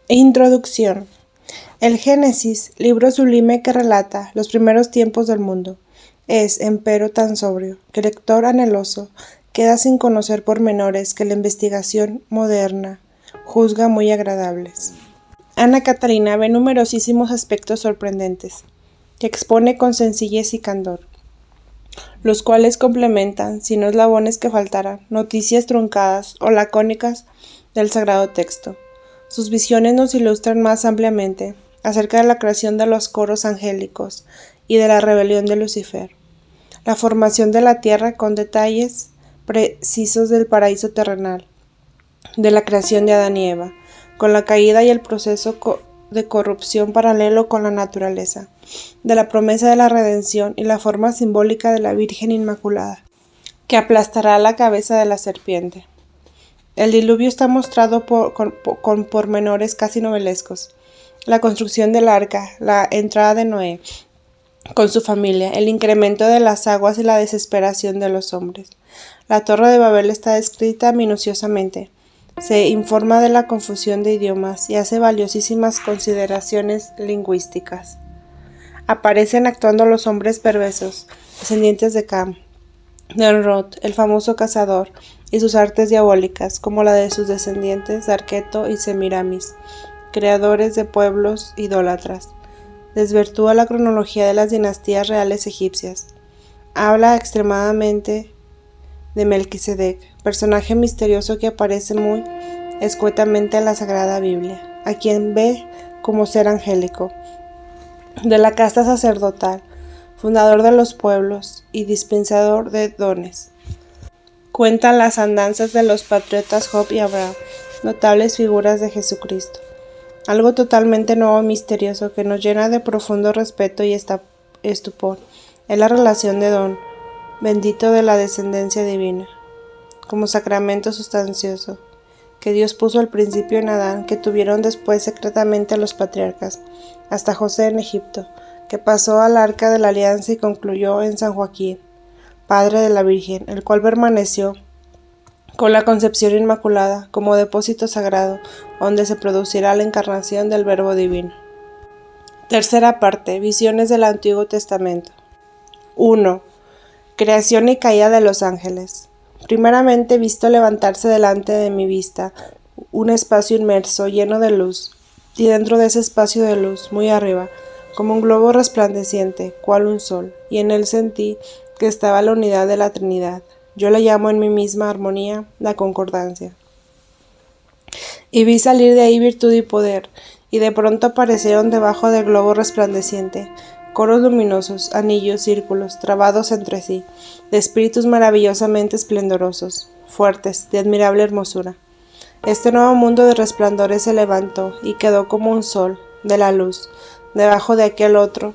Introducción. El Génesis, libro sublime que relata los primeros tiempos del mundo, es, empero, tan sobrio, que el lector anheloso queda sin conocer pormenores que la investigación moderna juzga muy agradables. Ana Catalina ve numerosísimos aspectos sorprendentes, que expone con sencillez y candor, los cuales complementan, sin no eslabones que faltaran, noticias truncadas o lacónicas del sagrado texto. Sus visiones nos ilustran más ampliamente acerca de la creación de los coros angélicos y de la rebelión de Lucifer, la formación de la tierra con detalles precisos del paraíso terrenal, de la creación de Adán y Eva, con la caída y el proceso de corrupción paralelo con la naturaleza, de la promesa de la redención y la forma simbólica de la Virgen Inmaculada, que aplastará la cabeza de la serpiente. El diluvio está mostrado con pormenores casi novelescos. La construcción del arca, la entrada de Noé con su familia, el incremento de las aguas y la desesperación de los hombres. La Torre de Babel está descrita minuciosamente. Se informa de la confusión de idiomas y hace valiosísimas consideraciones lingüísticas. Aparecen actuando los hombres perversos, descendientes de Cam, Nimrod, el famoso cazador, y sus artes diabólicas, como la de sus descendientes Darketo y Semiramis, creadores de pueblos idólatras. Desvirtúa la cronología de las dinastías reales egipcias. Habla extremadamente de Melquisedec, personaje misterioso que aparece muy escuetamente en la Sagrada Biblia, a quien ve como ser angélico, de la casta sacerdotal, fundador de los pueblos y dispensador de dones. Cuenta las andanzas de los patriotas Job y Abraham, notables figuras de Jesucristo. Algo totalmente nuevo y misterioso que nos llena de profundo respeto y estupor es la relación de don bendito de la descendencia divina, como sacramento sustancioso, que Dios puso al principio en Adán, que tuvieron después secretamente los patriarcas, hasta José en Egipto, que pasó al arca de la alianza y concluyó en San Joaquín, padre de la Virgen, el cual permaneció con la concepción inmaculada como depósito sagrado, donde se producirá la encarnación del Verbo Divino. Tercera parte. Visiones del Antiguo Testamento. 1. Creación y caída de los ángeles. Primeramente he visto levantarse delante de mi vista un espacio inmerso, lleno de luz, y dentro de ese espacio de luz, muy arriba, como un globo resplandeciente, cual un sol, y en él sentí que estaba la unidad de la Trinidad. Yo le llamo en mi misma armonía la concordancia. Y vi salir de ahí virtud y poder, y de pronto aparecieron debajo del globo resplandeciente coros luminosos, anillos, círculos, trabados entre sí, de espíritus maravillosamente esplendorosos, fuertes, de admirable hermosura. Este nuevo mundo de resplandores se levantó y quedó como un sol de la luz, debajo de aquel otro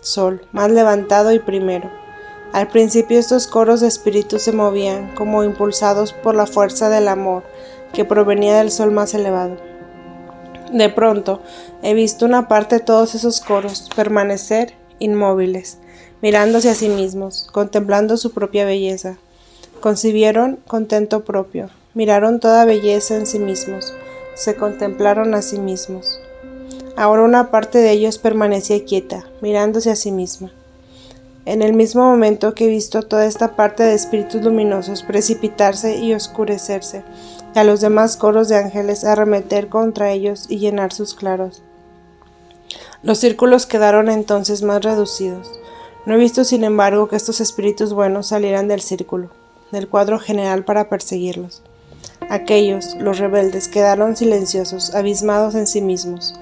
sol, más levantado y primero. Al principio estos coros de espíritus se movían como impulsados por la fuerza del amor que provenía del sol más elevado. De pronto he visto una parte de todos esos coros permanecer inmóviles, mirándose a sí mismos, contemplando su propia belleza. Concibieron contento propio, miraron toda belleza en sí mismos, se contemplaron a sí mismos. Ahora una parte de ellos permanecía quieta, mirándose a sí misma. En el mismo momento que he visto toda esta parte de espíritus luminosos precipitarse y oscurecerse, y a los demás coros de ángeles arremeter contra ellos y llenar sus claros. Los círculos quedaron entonces más reducidos. No he visto, sin embargo, que estos espíritus buenos salieran del círculo, del cuadro general para perseguirlos. Aquellos, los rebeldes, quedaron silenciosos, abismados en sí mismos.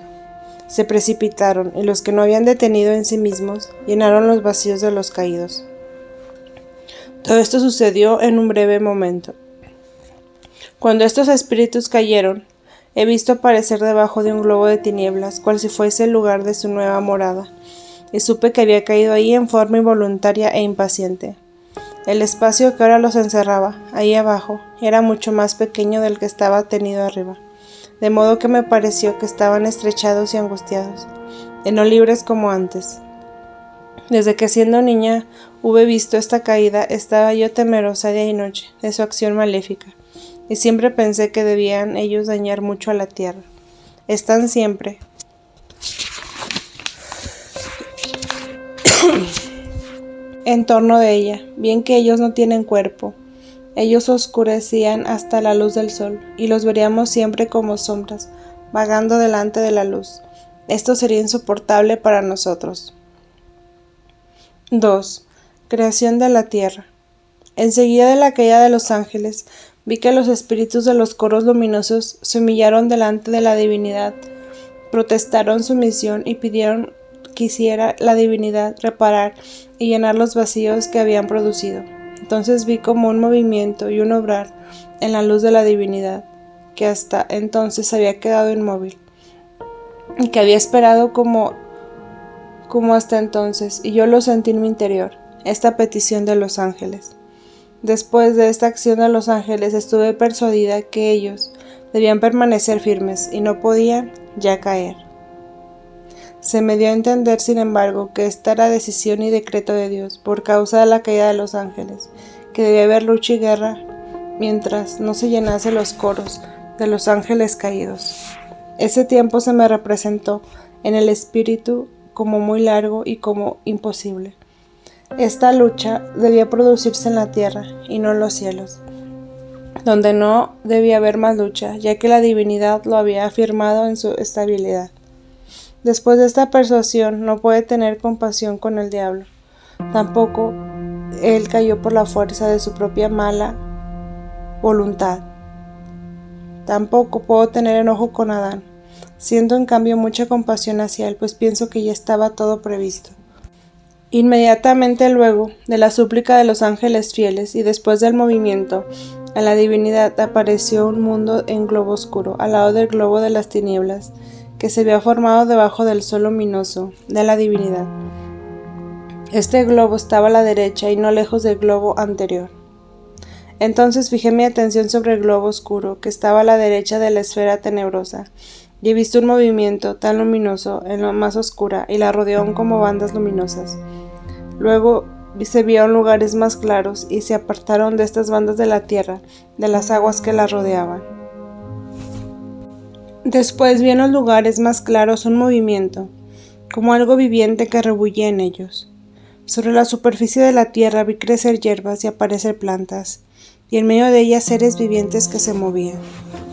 Se precipitaron, y los que no habían detenido en sí mismos, llenaron los vacíos de los caídos. Todo esto sucedió en un breve momento. Cuando estos espíritus cayeron, he visto aparecer debajo de un globo de tinieblas, cual si fuese el lugar de su nueva morada, y supe que había caído ahí en forma involuntaria e impaciente. El espacio que ahora los encerraba, ahí abajo, era mucho más pequeño del que estaba tenido arriba, de modo que me pareció que estaban estrechados y angustiados, y no libres como antes. Desde que siendo niña hube visto esta caída, estaba yo temerosa día y noche de su acción maléfica, y siempre pensé que debían ellos dañar mucho a la tierra. Están siempre en torno de ella, bien que ellos no tienen cuerpo. Ellos oscurecían hasta la luz del sol, y los veríamos siempre como sombras, vagando delante de la luz. Esto sería insoportable para nosotros. 2. Creación de la tierra. Enseguida de la caída de los ángeles, vi que los espíritus de los coros luminosos se humillaron delante de la divinidad, protestaron su misión y pidieron que hiciera la divinidad reparar y llenar los vacíos que habían producido. Entonces vi como un movimiento y un obrar en la luz de la divinidad, que hasta entonces había quedado inmóvil, y que había esperado como hasta entonces, y yo lo sentí en mi interior, esta petición de los ángeles. Después de esta acción de los ángeles estuve persuadida que ellos debían permanecer firmes y no podían ya caer. Se me dio a entender, sin embargo, que esta era decisión y decreto de Dios por causa de la caída de los ángeles, que debía haber lucha y guerra mientras no se llenase los coros de los ángeles caídos. Ese tiempo se me representó en el espíritu como muy largo y como imposible. Esta lucha debía producirse en la tierra y no en los cielos, donde no debía haber más lucha, ya que la divinidad lo había afirmado en su estabilidad. Después de esta persuasión no puede tener compasión con el diablo. Tampoco él cayó por la fuerza de su propia mala voluntad. Tampoco puedo tener enojo con Adán. Siento en cambio mucha compasión hacia él, pues pienso que ya estaba todo previsto. Inmediatamente luego de la súplica de los ángeles fieles y después del movimiento a la divinidad apareció un mundo en globo oscuro, al lado del globo de las tinieblas, que se había formado debajo del sol luminoso de la divinidad. Este globo estaba a la derecha y no lejos del globo anterior. Entonces fijé mi atención sobre el globo oscuro, que estaba a la derecha de la esfera tenebrosa, y he visto un movimiento tan luminoso en lo más oscura, y la rodearon como bandas luminosas. Luego se vieron lugares más claros, y se apartaron de estas bandas de la tierra, de las aguas que la rodeaban. Después vi en los lugares más claros un movimiento, como algo viviente que rebullía en ellos. Sobre la superficie de la tierra vi crecer hierbas y aparecer plantas, y en medio de ellas seres vivientes que se movían.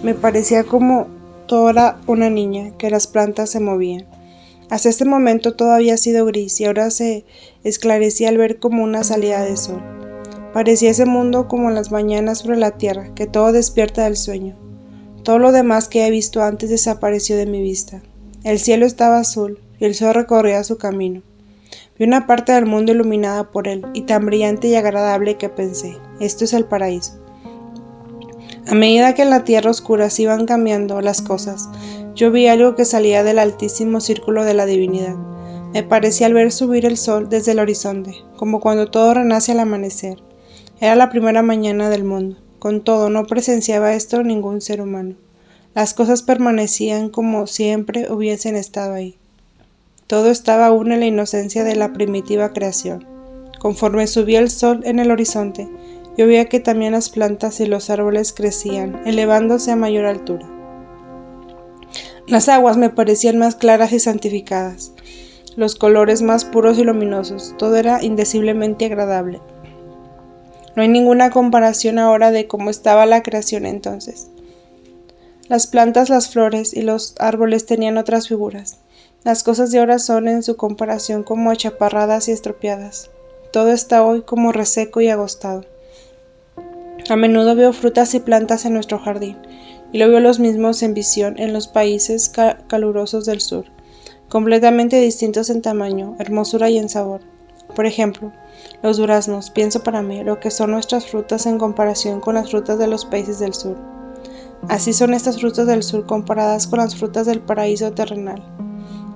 Me parecía como toda una niña, que las plantas se movían. Hasta este momento todo había sido gris y ahora se esclarecía al ver como una salida de sol. Parecía ese mundo como las mañanas sobre la tierra, que todo despierta del sueño. Todo lo demás que he visto antes desapareció de mi vista. El cielo estaba azul y el sol recorría su camino. Vi una parte del mundo iluminada por él y tan brillante y agradable que pensé, esto es el paraíso. A medida que en la tierra oscura se iban cambiando las cosas, yo vi algo que salía del altísimo círculo de la divinidad. Me parecía al ver subir el sol desde el horizonte, como cuando todo renace al amanecer. Era la primera mañana del mundo. Con todo, no presenciaba esto ningún ser humano. Las cosas permanecían como siempre hubiesen estado ahí. Todo estaba aún en la inocencia de la primitiva creación. Conforme subía el sol en el horizonte, yo veía que también las plantas y los árboles crecían, elevándose a mayor altura. Las aguas me parecían más claras y santificadas, los colores más puros y luminosos, todo era indeciblemente agradable. No hay ninguna comparación ahora de cómo estaba la creación entonces. Las plantas, las flores y los árboles tenían otras figuras. Las cosas de ahora son en su comparación como achaparradas y estropeadas. Todo está hoy como reseco y agostado. A menudo veo frutas y plantas en nuestro jardín, y lo veo los mismos en visión en los países calurosos del sur, completamente distintos en tamaño, hermosura y en sabor. Por ejemplo, los duraznos, pienso para mí, lo que son nuestras frutas en comparación con las frutas de los países del sur. Así son estas frutas del sur comparadas con las frutas del paraíso terrenal.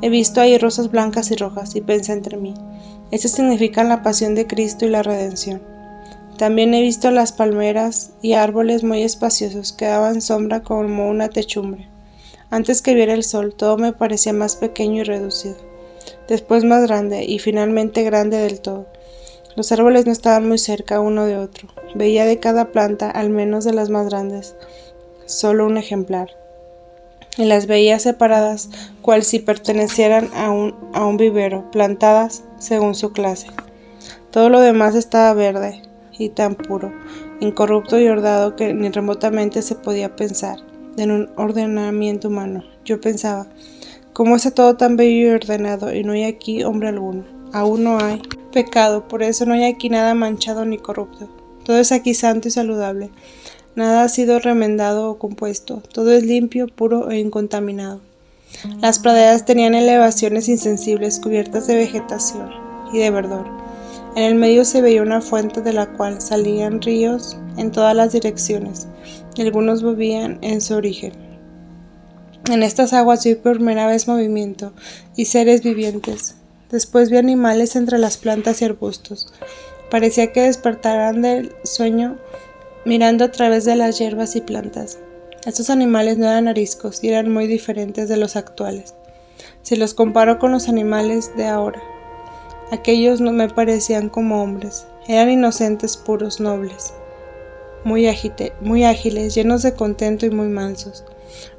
He visto ahí rosas blancas y rojas, y pensé entre mí, estas significan la pasión de Cristo y la redención. También he visto las palmeras y árboles muy espaciosos que daban sombra como una techumbre. Antes que viera el sol, todo me parecía más pequeño y reducido, después más grande y finalmente grande del todo. Los árboles no estaban muy cerca uno de otro. Veía de cada planta, al menos de las más grandes, solo un ejemplar. y las veía separadas, cual si pertenecieran a un vivero, plantadas según su clase. Todo lo demás estaba verde y tan puro, incorrupto y ordenado que ni remotamente se podía pensar en un ordenamiento humano. Yo pensaba, ¿cómo está todo tan bello y ordenado y no hay aquí hombre alguno? Aún no hay pecado, por eso no hay aquí nada manchado ni corrupto. Todo es aquí santo y saludable. Nada ha sido remendado o compuesto. Todo es limpio, puro e incontaminado. Las praderas tenían elevaciones insensibles cubiertas de vegetación y de verdor. En el medio se veía una fuente de la cual salían ríos en todas las direcciones, y algunos bebían en su origen. En estas aguas vi por primera vez movimiento y seres vivientes. Después vi animales entre las plantas y arbustos. Parecía que despertaran del sueño mirando a través de las hierbas y plantas. Estos animales no eran ariscos y eran muy diferentes de los actuales. Si los comparo con los animales de ahora, aquellos no me parecían como hombres. Eran inocentes, puros, nobles, muy ágiles, llenos de contento y muy mansos.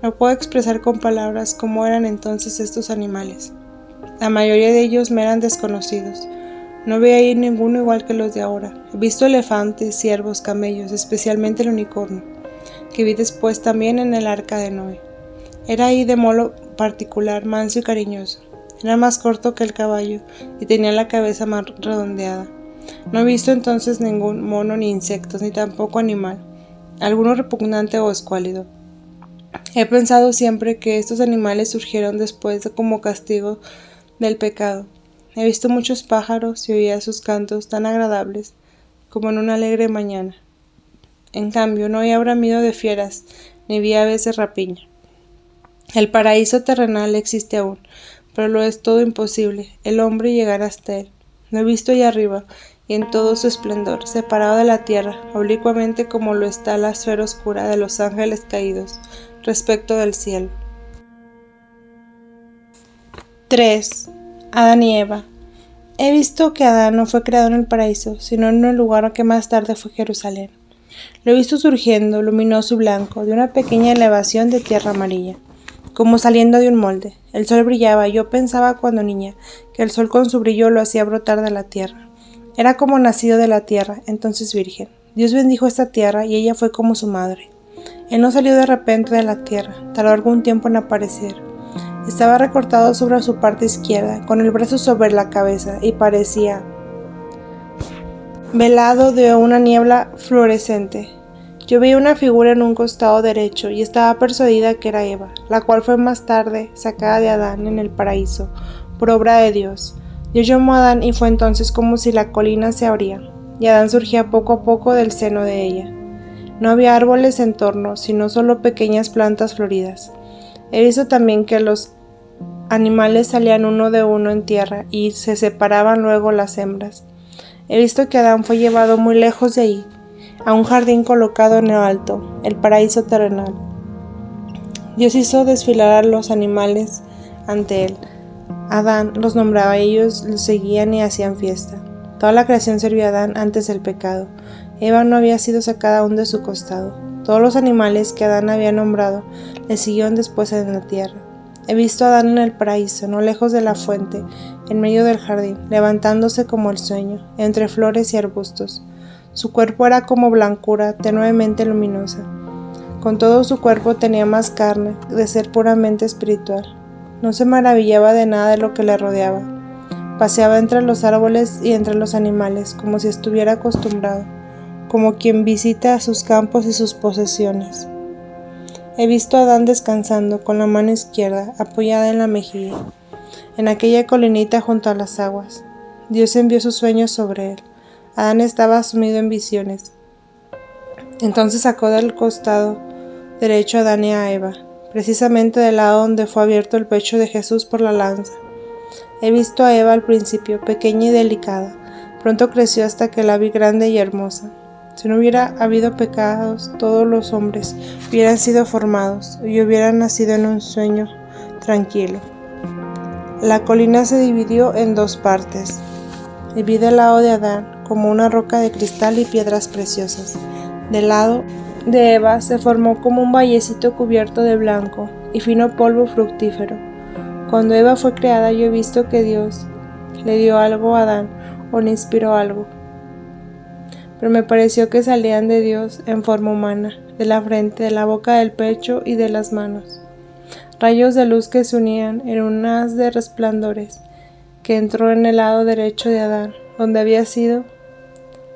No puedo expresar con palabras cómo eran entonces estos animales. La mayoría de ellos me eran desconocidos. No veía ahí ninguno igual que los de ahora. He visto elefantes, ciervos, camellos, especialmente el unicornio, que vi después también en el arca de Noé. Era ahí de modo particular, manso y cariñoso. Era más corto que el caballo y tenía la cabeza más redondeada. No he visto entonces ningún mono ni insectos, ni tampoco animal, alguno repugnante o escuálido. He pensado siempre que estos animales surgieron después como castigo del pecado. He visto muchos pájaros y oía sus cantos tan agradables como en una alegre mañana. En cambio, no oía bramido de fieras, ni vi aves de rapiña. El paraíso terrenal existe aún, pero lo es todo imposible, el hombre llegar hasta él. Lo he visto allá arriba, y en todo su esplendor, separado de la tierra, oblicuamente como lo está la esfera oscura de los ángeles caídos, respecto del cielo. 3. Adán y Eva. He visto que Adán no fue creado en el paraíso, sino en el lugar que más tarde fue Jerusalén. Lo he visto surgiendo, luminoso y blanco, de una pequeña elevación de tierra amarilla, como saliendo de un molde. El sol brillaba, y yo pensaba cuando niña que el sol con su brillo lo hacía brotar de la tierra. Era como nacido de la tierra, entonces virgen. Dios bendijo esta tierra y ella fue como su madre. Él no salió de repente de la tierra, tardó algún tiempo en aparecer. Estaba recortado sobre su parte izquierda, con el brazo sobre la cabeza, y parecía velado de una niebla fluorescente. Yo veía una figura en un costado derecho y estaba persuadida que era Eva, la cual fue más tarde sacada de Adán en el paraíso, por obra de Dios. Dios llamó a Adán y fue entonces como si la colina se abría, y Adán surgía poco a poco del seno de ella. No había árboles en torno, sino solo pequeñas plantas floridas. He visto también que los animales salían uno de uno en tierra y se separaban luego las hembras. He visto que Adán fue llevado muy lejos de ahí, a un jardín colocado en lo alto, el paraíso terrenal. Dios hizo desfilar a los animales ante él. Adán los nombraba y ellos los seguían y hacían fiesta. Toda la creación servía a Adán antes del pecado. Eva no había sido sacada aún de su costado. Todos los animales que Adán había nombrado le siguieron después en la tierra. He visto a Adán en el paraíso, no lejos de la fuente, en medio del jardín, levantándose como el sueño, entre flores y arbustos. Su cuerpo era como blancura, tenuemente luminosa. Con todo su cuerpo tenía más carne, de ser puramente espiritual. No se maravillaba de nada de lo que le rodeaba. Paseaba entre los árboles y entre los animales, como si estuviera acostumbrado, como quien visita sus campos y sus posesiones. He visto a Adán descansando, con la mano izquierda apoyada en la mejilla, en aquella colinita junto a las aguas. Dios envió sus sueños sobre él. Adán estaba sumido en visiones. Entonces sacó del costado derecho a Adán y a Eva, precisamente del lado donde fue abierto el pecho de Jesús por la lanza. He visto a Eva al principio, pequeña y delicada. Pronto creció hasta que la vi grande y hermosa. Si no hubiera habido pecados, todos los hombres hubieran sido formados y hubieran nacido en un sueño tranquilo. La colina se dividió en dos partes, y vi del lado de Adán como una roca de cristal y piedras preciosas. Del lado de Eva se formó como un vallecito cubierto de blanco y fino polvo fructífero. Cuando Eva fue creada, yo he visto que Dios le dio algo a Adán o le inspiró algo. Pero me pareció que salían de Dios en forma humana, de la frente, de la boca, del pecho y de las manos. Rayos de luz que se unían en un haz de resplandores que entró en el lado derecho de Adán, donde había sido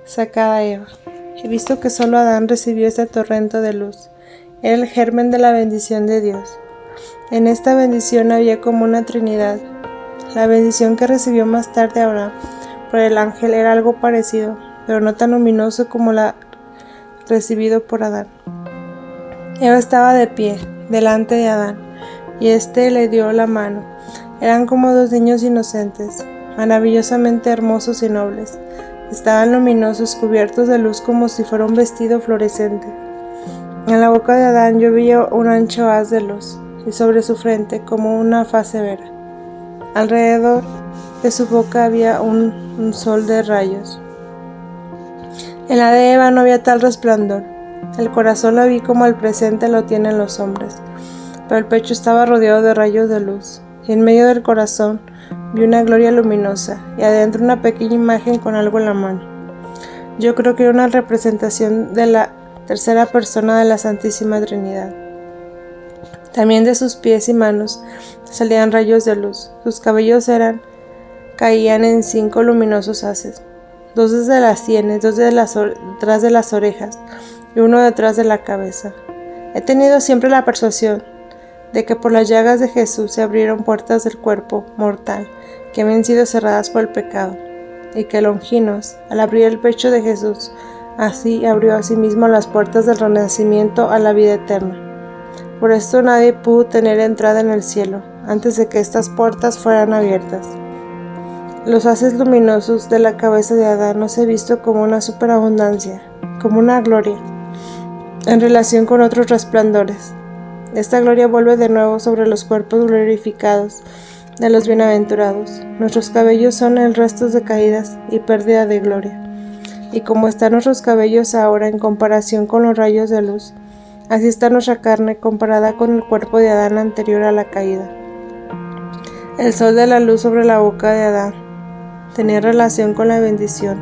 sacada Eva. He visto que solo Adán recibió este torrente de luz. Era el germen de la bendición de Dios. En esta bendición había como una trinidad. La bendición que recibió más tarde Abraham por el ángel era algo parecido, pero no tan luminoso como la recibido por Adán. Eva estaba de pie, delante de Adán, y éste le dio la mano. Eran como dos niños inocentes, maravillosamente hermosos y nobles. Estaban luminosos, cubiertos de luz como si fuera un vestido fluorescente. En la boca de Adán yo vi un ancho haz de luz, y sobre su frente como una faz severa. Alrededor de su boca había un sol de rayos. En la de Eva no había tal resplandor. El corazón lo vi como el presente lo tienen los hombres, pero el pecho estaba rodeado de rayos de luz, y en medio del corazón vi una gloria luminosa, y adentro una pequeña imagen con algo en la mano. Yo creo que era una representación de la tercera persona de la Santísima Trinidad. También de sus pies y manos salían rayos de luz. Sus cabellos caían en 5 luminosos haces, 2 desde las sienes, 2 detrás de las orejas y 1 detrás de la cabeza. He tenido siempre la persuasión de que por las llagas de Jesús se abrieron puertas del cuerpo mortal que habían sido cerradas por el pecado, y que Longinos, al abrir el pecho de Jesús, así abrió a sí mismo las puertas del renacimiento a la vida eterna. Por esto nadie pudo tener entrada en el cielo antes de que estas puertas fueran abiertas. Los haces luminosos de la cabeza de Adán los he visto como una superabundancia, como una gloria, en relación con otros resplandores. Esta gloria vuelve de nuevo sobre los cuerpos glorificados de los bienaventurados. Nuestros cabellos son el resto de caídas y pérdida de gloria. Y como están nuestros cabellos ahora en comparación con los rayos de luz, así está nuestra carne comparada con el cuerpo de Adán anterior a la caída. El sol de la luz sobre la boca de Adán tenía relación con la bendición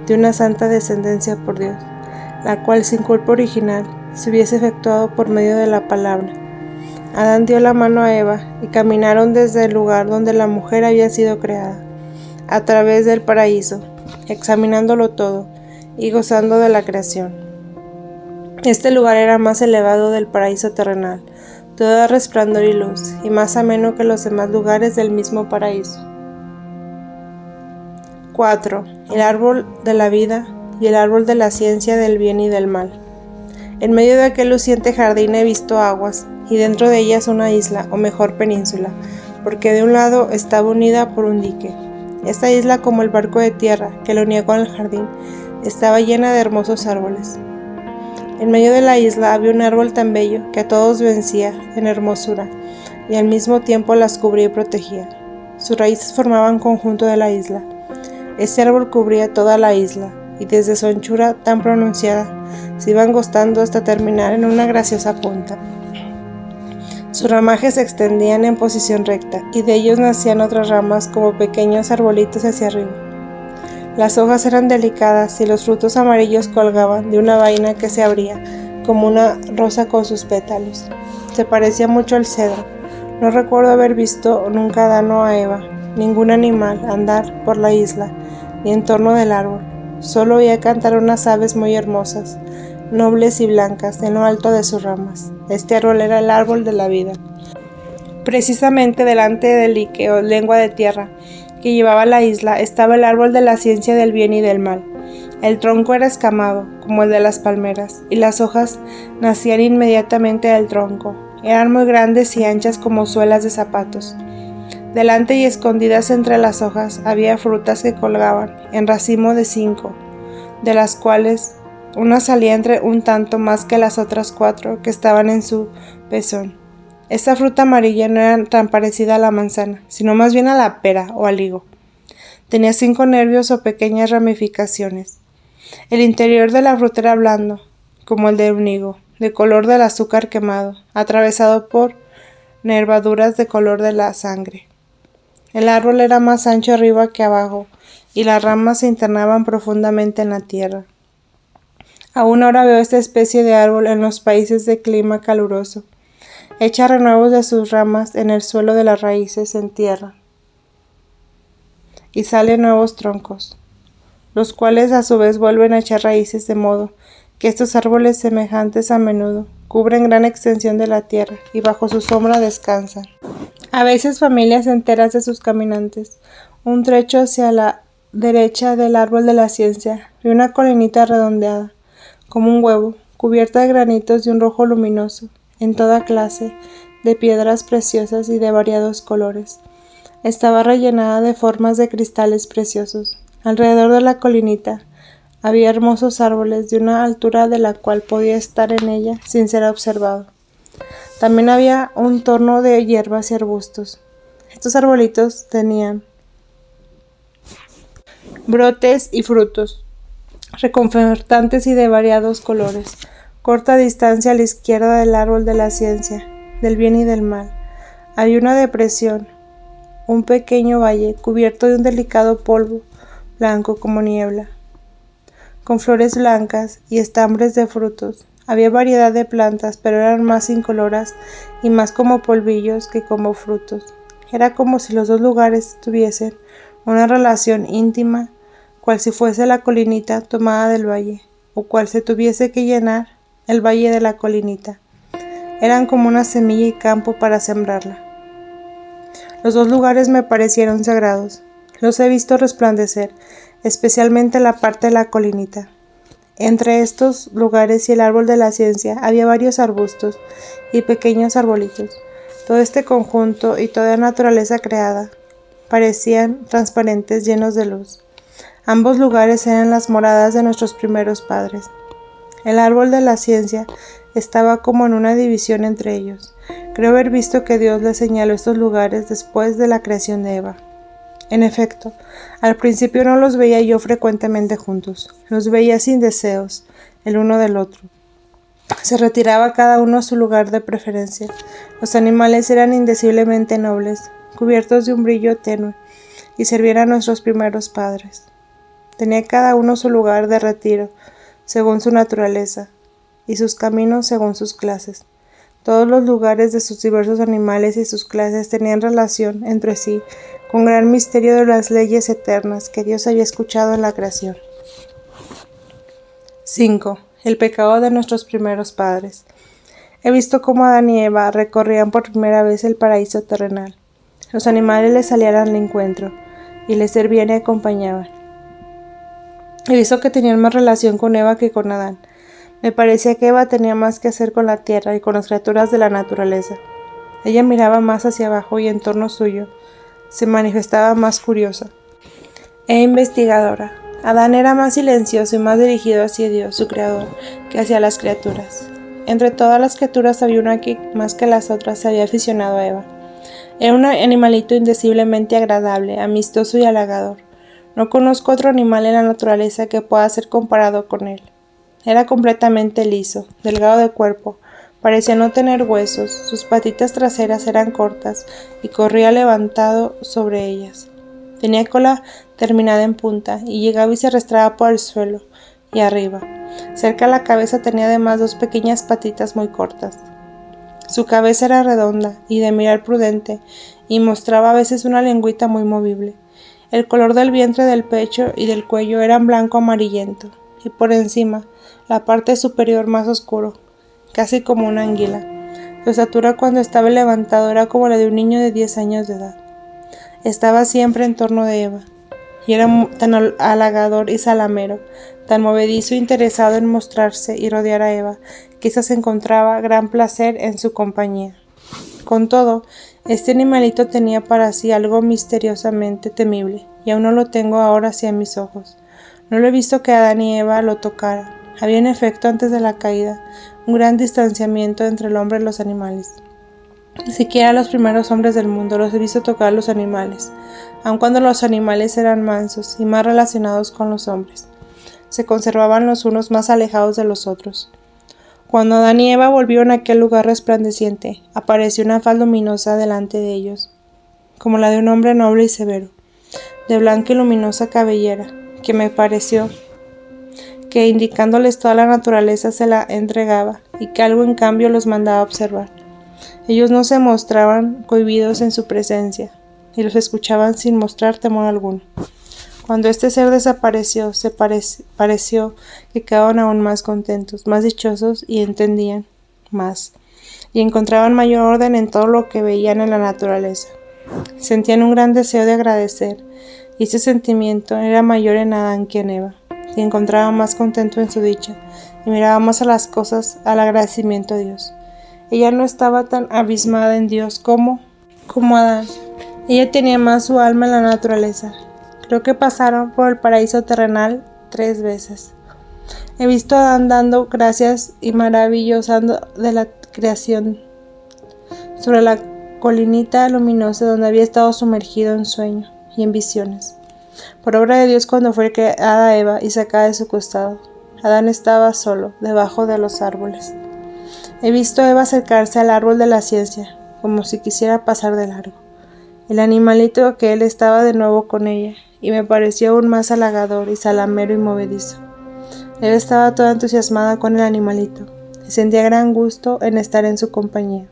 de una santa descendencia por Dios, la cual sin culpa original se hubiese efectuado por medio de la palabra. Adán dio la mano a Eva y caminaron desde el lugar donde la mujer había sido creada, a través del paraíso, examinándolo todo y gozando de la creación. Este lugar era más elevado del paraíso terrenal, todo era resplandor y luz, y más ameno que los demás lugares del mismo paraíso. 4. El árbol de la vida y el árbol de la ciencia del bien y del mal. En medio de aquel luciente jardín he visto aguas, y dentro de ellas una isla, o mejor península, porque de un lado estaba unida por un dique. Esta isla, como el barco de tierra que lo unía con el jardín, estaba llena de hermosos árboles. En medio de la isla había un árbol tan bello que a todos vencía en hermosura, y al mismo tiempo las cubría y protegía. Sus raíces formaban conjunto de la isla. Este árbol cubría toda la isla, y desde su anchura tan pronunciada se iba angostando hasta terminar en una graciosa punta. Sus ramajes se extendían en posición recta, y de ellos nacían otras ramas como pequeños arbolitos hacia arriba. Las hojas eran delicadas y los frutos amarillos colgaban de una vaina que se abría como una rosa con sus pétalos. Se parecía mucho al cedro. No recuerdo haber visto nunca a Adán o a Eva, ningún animal, andar por la isla ni en torno del árbol. Solo oía cantar unas aves muy hermosas, nobles y blancas, en lo alto de sus ramas. Este árbol era el árbol de la vida. Precisamente delante del dique o lengua de tierra que llevaba a la isla estaba el árbol de la ciencia del bien y del mal. El tronco era escamado, como el de las palmeras, y las hojas nacían inmediatamente del tronco. Eran muy grandes y anchas como suelas de zapatos. Delante y escondidas entre las hojas había frutas que colgaban en racimo de 5, de las cuales una salía entre un tanto más que las otras 4 que estaban en su pezón. Esta fruta amarilla no era tan parecida a la manzana, sino más bien a la pera o al higo. Tenía 5 nervios o pequeñas ramificaciones. El interior de la fruta era blando, como el de un higo, de color del azúcar quemado, atravesado por nervaduras de color de la sangre. El árbol era más ancho arriba que abajo, y las ramas se internaban profundamente en la tierra. Aún ahora veo esta especie de árbol en los países de clima caluroso. Echa renuevos de sus ramas en el suelo de las raíces en tierra, y salen nuevos troncos, los cuales a su vez vuelven a echar raíces, de modo que estos árboles semejantes a menudo cubren gran extensión de la tierra y bajo su sombra descansan. A veces familias enteras de sus caminantes. Un trecho hacia la derecha del árbol de la ciencia y una colinita redondeada, como un huevo, cubierta de granitos de un rojo luminoso, en toda clase de piedras preciosas y de variados colores. Estaba rellenada de formas de cristales preciosos. Alrededor de la colinita había hermosos árboles de una altura de la cual podía estar en ella sin ser observado. También había un torno de hierbas y arbustos. Estos arbolitos tenían brotes y frutos, reconfortantes y de variados colores. Corta distancia a la izquierda del árbol de la ciencia, del bien y del mal, había una depresión, un pequeño valle cubierto de un delicado polvo blanco como niebla, con flores blancas y estambres de frutos. Había variedad de plantas, pero eran más incoloras y más como polvillos que como frutos. Era como si los dos lugares tuviesen una relación íntima, cual si fuese la colinita tomada del valle, o cual se tuviese que llenar el valle de la colinita. Eran como una semilla y campo para sembrarla. Los dos lugares me parecieron sagrados. Los he visto resplandecer, especialmente la parte de la colinita. Entre estos lugares y el árbol de la ciencia había varios arbustos y pequeños arbolitos. Todo este conjunto y toda naturaleza creada parecían transparentes, llenos de luz. Ambos lugares eran las moradas de nuestros primeros padres. El árbol de la ciencia estaba como en una división entre ellos. Creo haber visto que Dios le señaló estos lugares después de la creación de Eva. En efecto, al principio no los veía yo frecuentemente juntos. Los veía sin deseos, el uno del otro. Se retiraba cada uno a su lugar de preferencia. Los animales eran indeciblemente nobles, cubiertos de un brillo tenue, y servían a nuestros primeros padres. Tenía cada uno su lugar de retiro, según su naturaleza, y sus caminos según sus clases. Todos los lugares de sus diversos animales y sus clases tenían relación entre sí, con gran misterio de las leyes eternas que Dios había escuchado en la creación. 5. El pecado de nuestros primeros padres. He visto cómo Adán y Eva recorrían por primera vez el paraíso terrenal. Los animales les salían al encuentro, y les servían y acompañaban. He visto que tenían más relación con Eva que con Adán. Me parecía que Eva tenía más que hacer con la tierra y con las criaturas de la naturaleza. Ella miraba más hacia abajo y en torno suyo se manifestaba más curiosa e investigadora. Adán era más silencioso y más dirigido hacia Dios, su creador, que hacia las criaturas. Entre todas las criaturas había una que, más que las otras, se había aficionado a Eva. Era un animalito indeciblemente agradable, amistoso y halagador. No conozco otro animal en la naturaleza que pueda ser comparado con él. Era completamente liso, delgado de cuerpo, parecía no tener huesos, sus patitas traseras eran cortas y corría levantado sobre ellas. Tenía cola terminada en punta y llegaba y se arrastraba por el suelo y arriba. Cerca de la cabeza tenía además dos pequeñas patitas muy cortas. Su cabeza era redonda y de mirar prudente y mostraba a veces una lengüita muy movible. El color del vientre, del pecho y del cuello eran blanco amarillento y por encima la parte superior más oscuro, casi como una anguila. Su estatura cuando estaba levantado era como la de un niño de 10 años de edad. Estaba siempre en torno de Eva, y era tan halagador y salamero, tan movedizo e interesado en mostrarse y rodear a Eva, que ésta se encontraba gran placer en su compañía. Con todo, este animalito tenía para sí algo misteriosamente temible, y aún no lo tengo ahora hacia mis ojos. No lo he visto que Adán y Eva lo tocaran. Había en efecto antes de la caída un gran distanciamiento entre el hombre y los animales. Ni siquiera los primeros hombres del mundo los he visto tocar a los animales, aun cuando los animales eran mansos y más relacionados con los hombres. Se conservaban los unos más alejados de los otros. Cuando Adán y Eva volvieron a aquel lugar resplandeciente, apareció una faz luminosa delante de ellos, como la de un hombre noble y severo, de blanca y luminosa cabellera, que me pareció que indicándoles toda la naturaleza se la entregaba, y que algo en cambio los mandaba observar. Ellos no se mostraban cohibidos en su presencia, y los escuchaban sin mostrar temor alguno. Cuando este ser desapareció, pareció que quedaban aún más contentos, más dichosos y entendían más, y encontraban mayor orden en todo lo que veían en la naturaleza. Sentían un gran deseo de agradecer, y ese sentimiento era mayor en Adán que en Eva, que encontraba más contento en su dicha, y miraba más a las cosas al agradecimiento a Dios. Ella no estaba tan abismada en Dios como Adán. Ella tenía más su alma en la naturaleza. Creo que pasaron por el paraíso terrenal 3 veces. He visto a Adán dando gracias y maravillosando de la creación sobre la colinita luminosa donde había estado sumergido en sueño y en visiones. Por obra de Dios, cuando fue creada Eva y sacada de su costado, Adán estaba solo, debajo de los árboles. He visto a Eva acercarse al árbol de la ciencia, como si quisiera pasar de largo. El animalito aquel estaba de nuevo con ella, y me pareció aún más halagador y salamero y movedizo. Eva estaba toda entusiasmada con el animalito, y sentía gran gusto en estar en su compañía.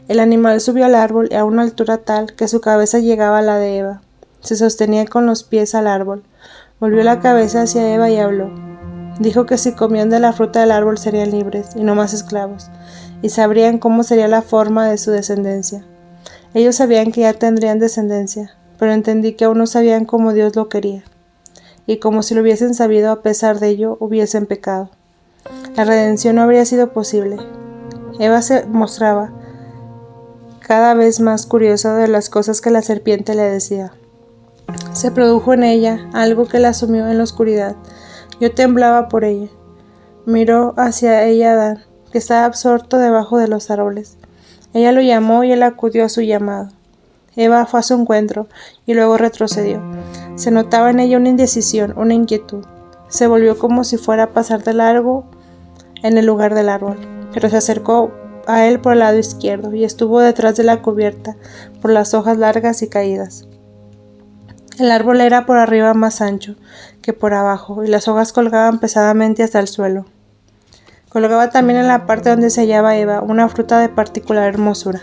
El animal subió al árbol a una altura tal que su cabeza llegaba a la de Eva. Se sostenía con los pies al árbol. Volvió la cabeza hacia Eva y habló. Dijo que si comían de la fruta del árbol serían libres y no más esclavos, y sabrían cómo sería la forma de su descendencia. Ellos sabían que ya tendrían descendencia, pero entendí que aún no sabían cómo Dios lo quería, y como si lo hubiesen sabido a pesar de ello hubiesen pecado. La redención no habría sido posible. Eva se mostraba cada vez más curiosa de las cosas que la serpiente le decía. Se produjo en ella algo que la sumió en la oscuridad. Yo temblaba por ella. Miró hacia ella Adán, que estaba absorto debajo de los árboles. Ella lo llamó y él acudió a su llamado. Eva fue a su encuentro y luego retrocedió. Se notaba en ella una indecisión, una inquietud. Se volvió como si fuera a pasar de largo en el lugar del árbol, pero se acercó a él por el lado izquierdo y estuvo detrás de la cubierta por las hojas largas y caídas. El árbol era por arriba más ancho que por abajo y las hojas colgaban pesadamente hasta el suelo. Colgaba también en la parte donde se hallaba Eva una fruta de particular hermosura.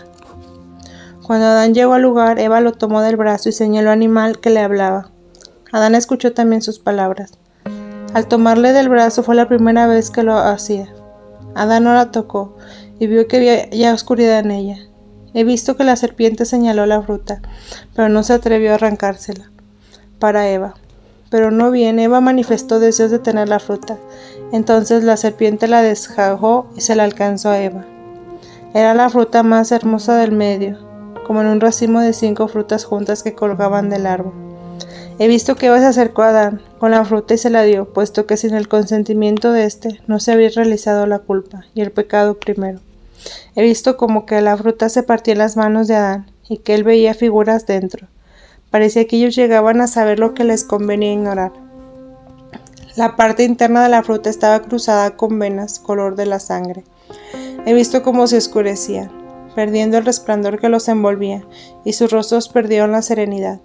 Cuando Adán llegó al lugar, Eva lo tomó del brazo y señaló al animal que le hablaba. Adán escuchó también sus palabras. Al tomarle del brazo fue la primera vez que lo hacía. Adán no la tocó y vio que había ya oscuridad en ella. He visto que la serpiente señaló la fruta, pero no se atrevió a arrancársela para Eva. Pero no bien, Eva manifestó deseos de tener la fruta. Entonces la serpiente la desgajó y se la alcanzó a Eva. Era la fruta más hermosa del medio, como en un racimo de 5 frutas juntas que colgaban del árbol. He visto que Eva se acercó a Adán con la fruta y se la dio, puesto que sin el consentimiento de éste no se había realizado la culpa y el pecado primero. He visto como que la fruta se partía en las manos de Adán y que él veía figuras dentro. Parecía que ellos llegaban a saber lo que les convenía ignorar. La parte interna de la fruta estaba cruzada con venas color de la sangre. He visto cómo se oscurecían, perdiendo el resplandor que los envolvía, y sus rostros perdieron la serenidad.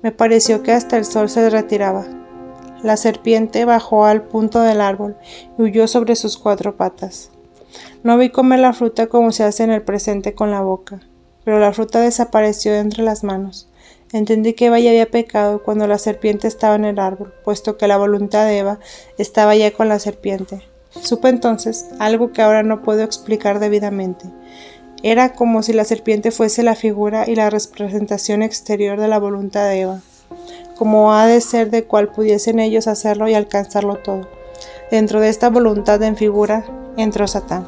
Me pareció que hasta el sol se retiraba. La serpiente bajó al punto del árbol y huyó sobre sus 4 patas. No vi comer la fruta como se hace en el presente con la boca, pero la fruta desapareció de entre las manos. Entendí que Eva ya había pecado cuando la serpiente estaba en el árbol, puesto que la voluntad de Eva estaba ya con la serpiente. Supe entonces algo que ahora no puedo explicar debidamente. Era como si la serpiente fuese la figura y la representación exterior de la voluntad de Eva, como ha de ser de cual pudiesen ellos hacerlo y alcanzarlo todo. Dentro de esta voluntad en figura entró Satán.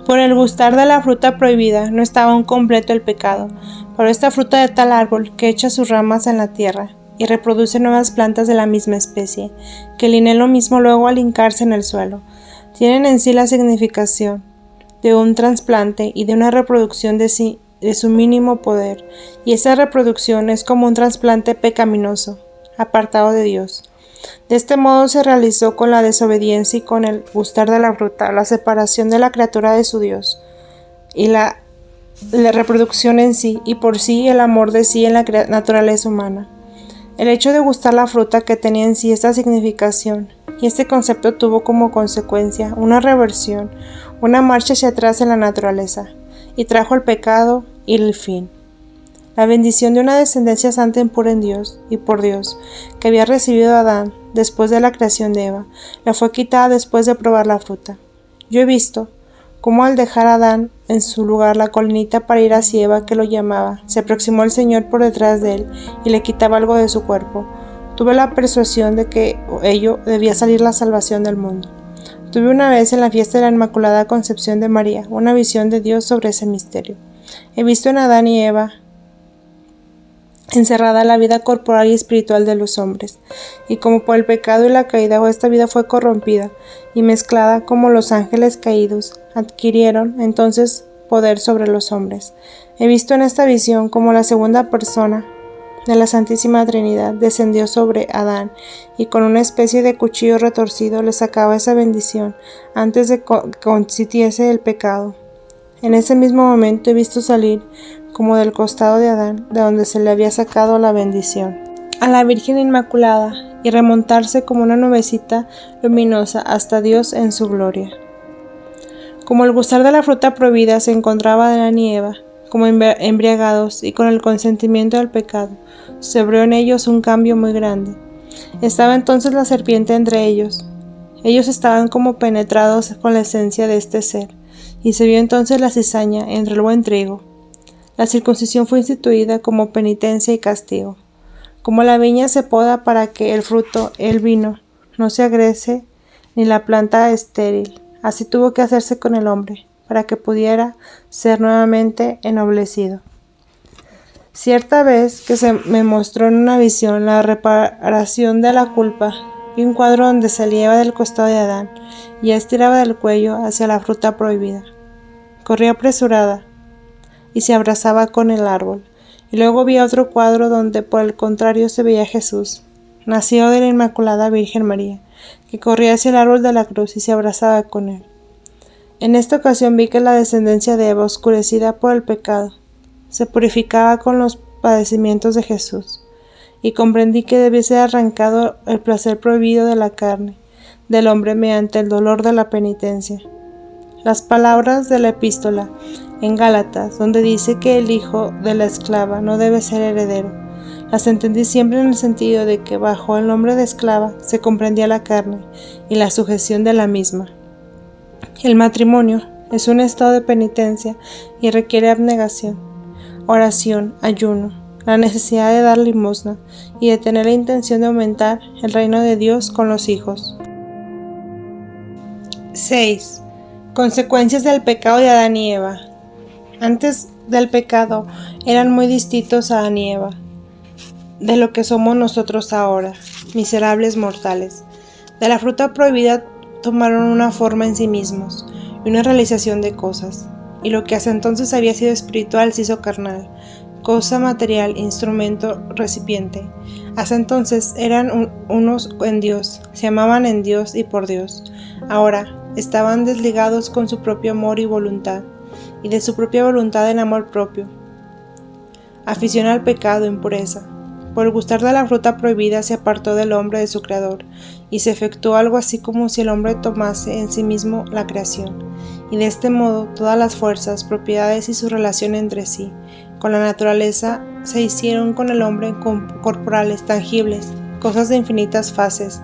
Por el gustar de la fruta prohibida no estaba aún completo el pecado, pero esta fruta de tal árbol que echa sus ramas en la tierra y reproduce nuevas plantas de la misma especie, que eligen lo mismo luego al hincarse en el suelo, tienen en sí la significación de un trasplante y de una reproducción de su mínimo poder, y esa reproducción es como un trasplante pecaminoso, apartado de Dios. De este modo se realizó con la desobediencia y con el gustar de la fruta, la separación de la criatura de su Dios, y la reproducción en sí, y por sí el amor de sí en la naturaleza humana. El hecho de gustar la fruta que tenía en sí esta significación, y este concepto tuvo como consecuencia una reversión, una marcha hacia atrás en la naturaleza, y trajo el pecado y el fin. La bendición de una descendencia santa y pura en Dios y por Dios, que había recibido Adán después de la creación de Eva, le fue quitada después de probar la fruta. Yo he visto cómo al dejar a Adán en su lugar la colinita para ir hacia Eva que lo llamaba, se aproximó el Señor por detrás de él y le quitaba algo de su cuerpo. Tuve la persuasión de que ello debía salir la salvación del mundo. Tuve una vez en la fiesta de la Inmaculada Concepción de María una visión de Dios sobre ese misterio. He visto en Adán y Eva encerrada la vida corporal y espiritual de los hombres, y como por el pecado y la caída esta vida fue corrompida y mezclada, como los ángeles caídos adquirieron entonces poder sobre los hombres. He visto en esta visión como la segunda persona de la Santísima Trinidad descendió sobre Adán y con una especie de cuchillo retorcido le sacaba esa bendición antes de que consintiese el pecado. En ese mismo momento he visto salir, como del costado de Adán, de donde se le había sacado la bendición, a la Virgen Inmaculada, y remontarse como una nubecita luminosa hasta Dios en su gloria. Como el gustar de la fruta prohibida se encontraba Adán y Eva, como embriagados y con el consentimiento del pecado, se abrió en ellos un cambio muy grande. Estaba entonces la serpiente entre ellos. Ellos estaban como penetrados con la esencia de este ser, y se vio entonces la cizaña entre el buen trigo. La circuncisión fue instituida como penitencia y castigo. Como la viña se poda para que el fruto, el vino, no se agrese, ni la planta estéril, así tuvo que hacerse con el hombre, para que pudiera ser nuevamente ennoblecido. Cierta vez que se me mostró en una visión la reparación de la culpa, vi un cuadro donde se lleva del costado de Adán, y estiraba del cuello hacia la fruta prohibida. Corría apresurada, y se abrazaba con el árbol, y luego vi otro cuadro donde por el contrario se veía Jesús, nacido de la Inmaculada Virgen María, que corría hacia el árbol de la cruz y se abrazaba con él. En esta ocasión vi que la descendencia de Eva, oscurecida por el pecado, se purificaba con los padecimientos de Jesús, y comprendí que debía ser arrancado el placer prohibido de la carne, del hombre mediante el dolor de la penitencia. Las palabras de la epístola en Gálatas, donde dice que el hijo de la esclava no debe ser heredero, las entendí siempre en el sentido de que bajo el nombre de esclava se comprendía la carne y la sujeción de la misma. El matrimonio es un estado de penitencia y requiere abnegación, oración, ayuno, la necesidad de dar limosna y de tener la intención de aumentar el reino de Dios con los hijos. 6. Consecuencias del pecado de Adán y Eva. Antes del pecado eran muy distintos a Adán y Eva de lo que somos nosotros ahora, miserables mortales. De la fruta prohibida tomaron una forma en sí mismos y una realización de cosas, y lo que hasta entonces había sido espiritual se hizo carnal, cosa material, instrumento, recipiente. Hasta entonces eran unos en Dios, se amaban en Dios y por Dios. Ahora estaban desligados con su propio amor y voluntad, y de su propia voluntad en amor propio. Afición al pecado, impureza. Por el gustar de la fruta prohibida se apartó del hombre de su creador, y se efectuó algo así como si el hombre tomase en sí mismo la creación, y de este modo todas las fuerzas, propiedades y su relación entre sí, con la naturaleza, se hicieron con el hombre corporales, tangibles, cosas de infinitas fases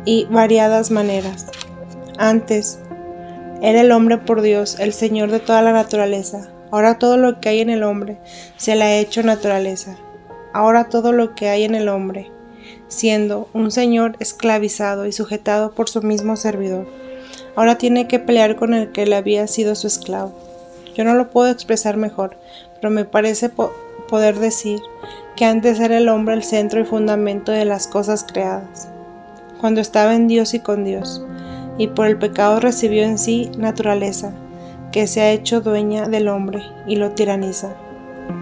y variadas maneras. Antes era el hombre por Dios, el Señor de toda la naturaleza. Ahora todo lo que hay en el hombre se le ha hecho naturaleza. Ahora todo lo que hay en el hombre, siendo un Señor esclavizado y sujetado por su mismo servidor, ahora tiene que pelear con el que le había sido su esclavo. Yo no lo puedo expresar mejor, pero me parece poder decir que antes era el hombre el centro y fundamento de las cosas creadas, cuando estaba en Dios y con Dios, y por el pecado recibió en sí naturaleza, que se ha hecho dueña del hombre y lo tiraniza.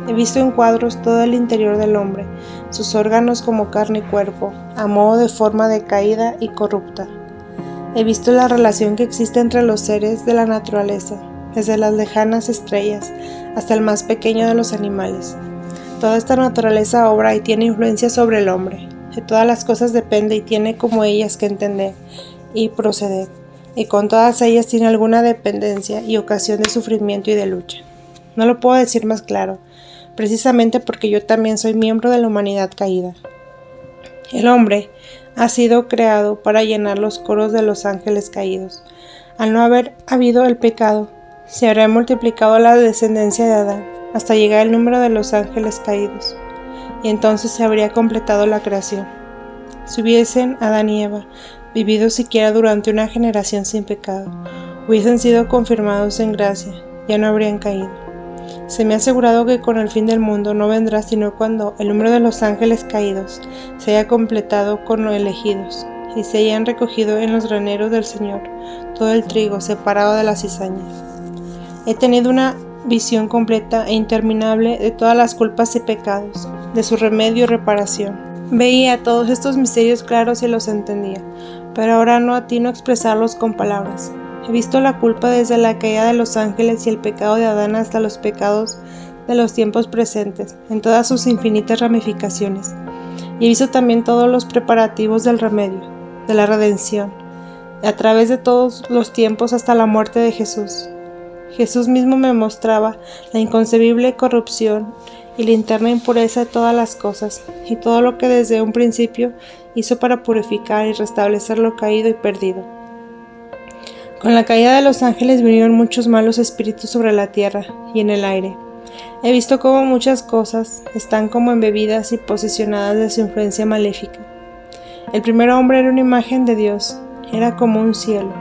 He visto en cuadros todo el interior del hombre, sus órganos como carne y cuerpo, a modo de forma decaída y corrupta. He visto la relación que existe entre los seres de la naturaleza, desde las lejanas estrellas hasta el más pequeño de los animales. Toda esta naturaleza obra y tiene influencia sobre el hombre. De todas las cosas depende y tiene como ellas que entender y proceder, y con todas ellas tiene alguna dependencia y ocasión de sufrimiento y de lucha. No lo puedo decir más claro, precisamente porque yo también soy miembro de la humanidad caída. El hombre ha sido creado para llenar los coros de los ángeles caídos. Al no haber habido el pecado, se habrá multiplicado la descendencia de Adán, hasta llegar el número de los ángeles caídos, y entonces se habría completado la creación. Si hubiesen Adán y Eva vivido siquiera durante una generación sin pecado, hubiesen sido confirmados en gracia, ya no habrían caído. Se me ha asegurado que con el fin del mundo no vendrá sino cuando el número de los ángeles caídos se haya completado con los elegidos, y se hayan recogido en los graneros del Señor todo el trigo separado de la cizaña. He tenido una visión completa e interminable de todas las culpas y pecados, de su remedio y reparación. Veía todos estos misterios claros y los entendía, pero ahora no atino a expresarlos con palabras. He visto la culpa desde la caída de los ángeles y el pecado de Adán hasta los pecados de los tiempos presentes, en todas sus infinitas ramificaciones. Y he visto también todos los preparativos del remedio, de la redención, a través de todos los tiempos hasta la muerte de Jesús. Jesús mismo me mostraba la inconcebible corrupción y la interna impureza de todas las cosas, y todo lo que desde un principio hizo para purificar y restablecer lo caído y perdido. Con la caída de los ángeles vinieron muchos malos espíritus sobre la tierra y en el aire. He visto cómo muchas cosas están como embebidas y posesionadas de su influencia maléfica. El primer hombre era una imagen de Dios, era como un cielo,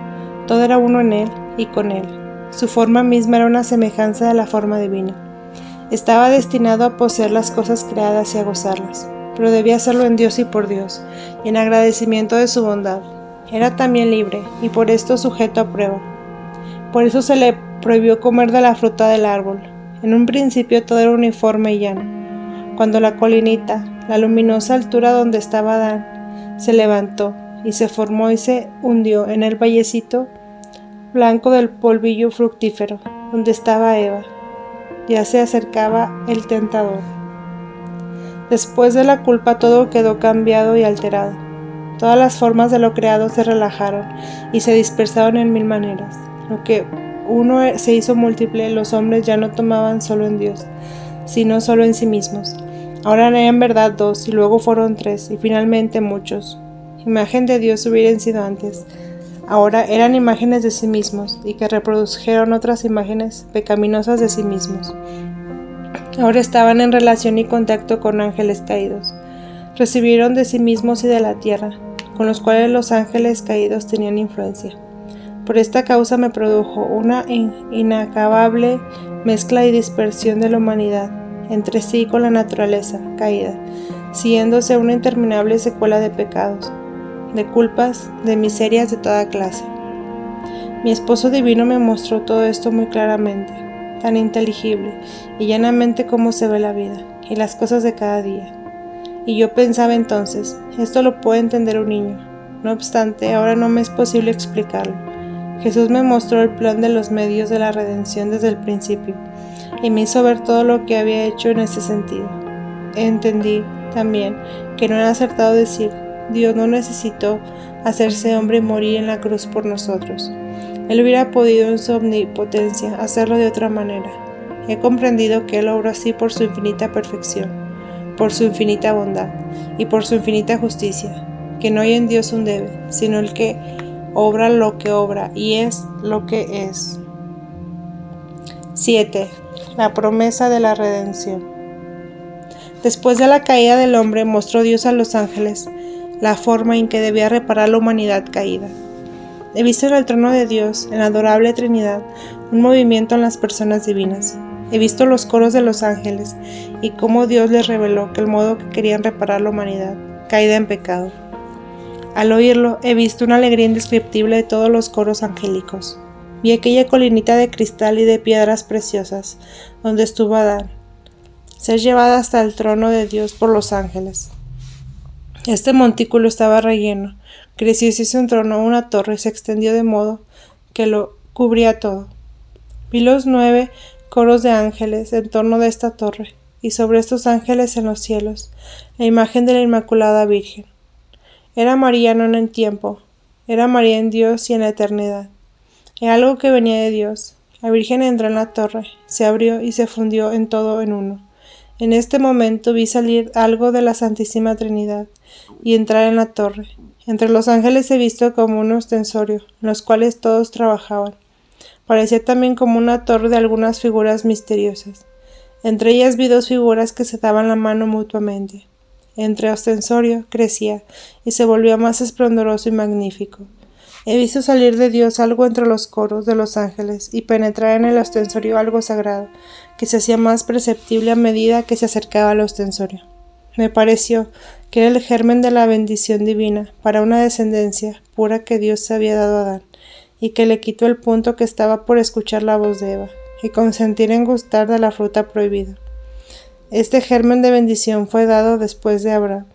todo era uno en él y con él. Su forma misma era una semejanza de la forma divina. Estaba destinado a poseer las cosas creadas y a gozarlas, pero debía hacerlo en Dios y por Dios, y en agradecimiento de su bondad. Era también libre, y por esto sujeto a prueba. Por eso se le prohibió comer de la fruta del árbol. En un principio todo era uniforme y llano. Cuando la colinita, la luminosa altura donde estaba Adán, se levantó, y se formó y se hundió en el vallecito blanco del polvillo fructífero, donde estaba Eva, ya se acercaba el tentador. Después de la culpa todo quedó cambiado y alterado. Todas las formas de lo creado se relajaron y se dispersaron en mil maneras. Lo que uno se hizo múltiple, los hombres ya no tomaban solo en Dios, sino solo en sí mismos. Ahora eran en verdad dos, y luego fueron tres, y finalmente muchos. Imagen de Dios hubieran sido antes. Ahora eran imágenes de sí mismos, y que reprodujeron otras imágenes pecaminosas de sí mismos. Ahora estaban en relación y contacto con ángeles caídos. Recibieron de sí mismos y de la tierra, con los cuales los ángeles caídos tenían influencia. Por esta causa me produjo una inacabable mezcla y dispersión de la humanidad entre sí con la naturaleza caída, siguiéndose una interminable secuela de pecados, de culpas, de miserias de toda clase. Mi esposo divino me mostró todo esto muy claramente, tan inteligible y llanamente como se ve la vida y las cosas de cada día. Y yo pensaba entonces, esto lo puede entender un niño. No obstante, ahora no me es posible explicarlo. Jesús me mostró el plan de los medios de la redención desde el principio, y me hizo ver todo lo que había hecho en ese sentido. Entendí también que no era acertado decir, Dios no necesitó hacerse hombre y morir en la cruz por nosotros. Él hubiera podido en su omnipotencia hacerlo de otra manera. He comprendido que Él obró así por su infinita perfección, por su infinita bondad y por su infinita justicia, que no hay en Dios un debe, sino el que obra lo que obra y es lo que es. 7. La promesa de la redención. Después de la caída del hombre, mostró Dios a los ángeles la forma en que debía reparar la humanidad caída. He visto en el trono de Dios, en la adorable Trinidad, un movimiento en las personas divinas. He visto los coros de los ángeles y cómo Dios les reveló que el modo que querían reparar la humanidad, caída en pecado. Al oírlo, he visto una alegría indescriptible de todos los coros angélicos. Vi aquella colinita de cristal y de piedras preciosas, donde estuvo Adán. ser llevada hasta el trono de Dios por los ángeles. Este montículo estaba relleno, creció y se hizo un trono, una torre, y se extendió de modo que lo cubría todo. Vi los 9 coros de ángeles en torno de esta torre, y sobre estos ángeles en los cielos, la imagen de la Inmaculada Virgen. Era María no en el tiempo, era María en Dios y en la eternidad. Era algo que venía de Dios. La Virgen entró en la torre, se abrió y se fundió en todo en uno. En este momento vi salir algo de la Santísima Trinidad y entrar en la torre. Entre los ángeles he visto como un ostensorio, en los cuales todos trabajaban. Parecía también como una torre de algunas figuras misteriosas. Entre ellas vi 2 figuras que se daban la mano mutuamente. Entre ostensorio crecía y se volvía más esplendoroso y magnífico. He visto salir de Dios algo entre los coros de los ángeles y penetrar en el ostensorio algo sagrado, que se hacía más perceptible a medida que se acercaba al ostensorio. Me pareció que era el germen de la bendición divina para una descendencia pura que Dios se había dado a Adán, y que le quitó el punto que estaba por escuchar la voz de Eva, y consentir en gustar de la fruta prohibida. Este germen de bendición fue dado después de Abraham,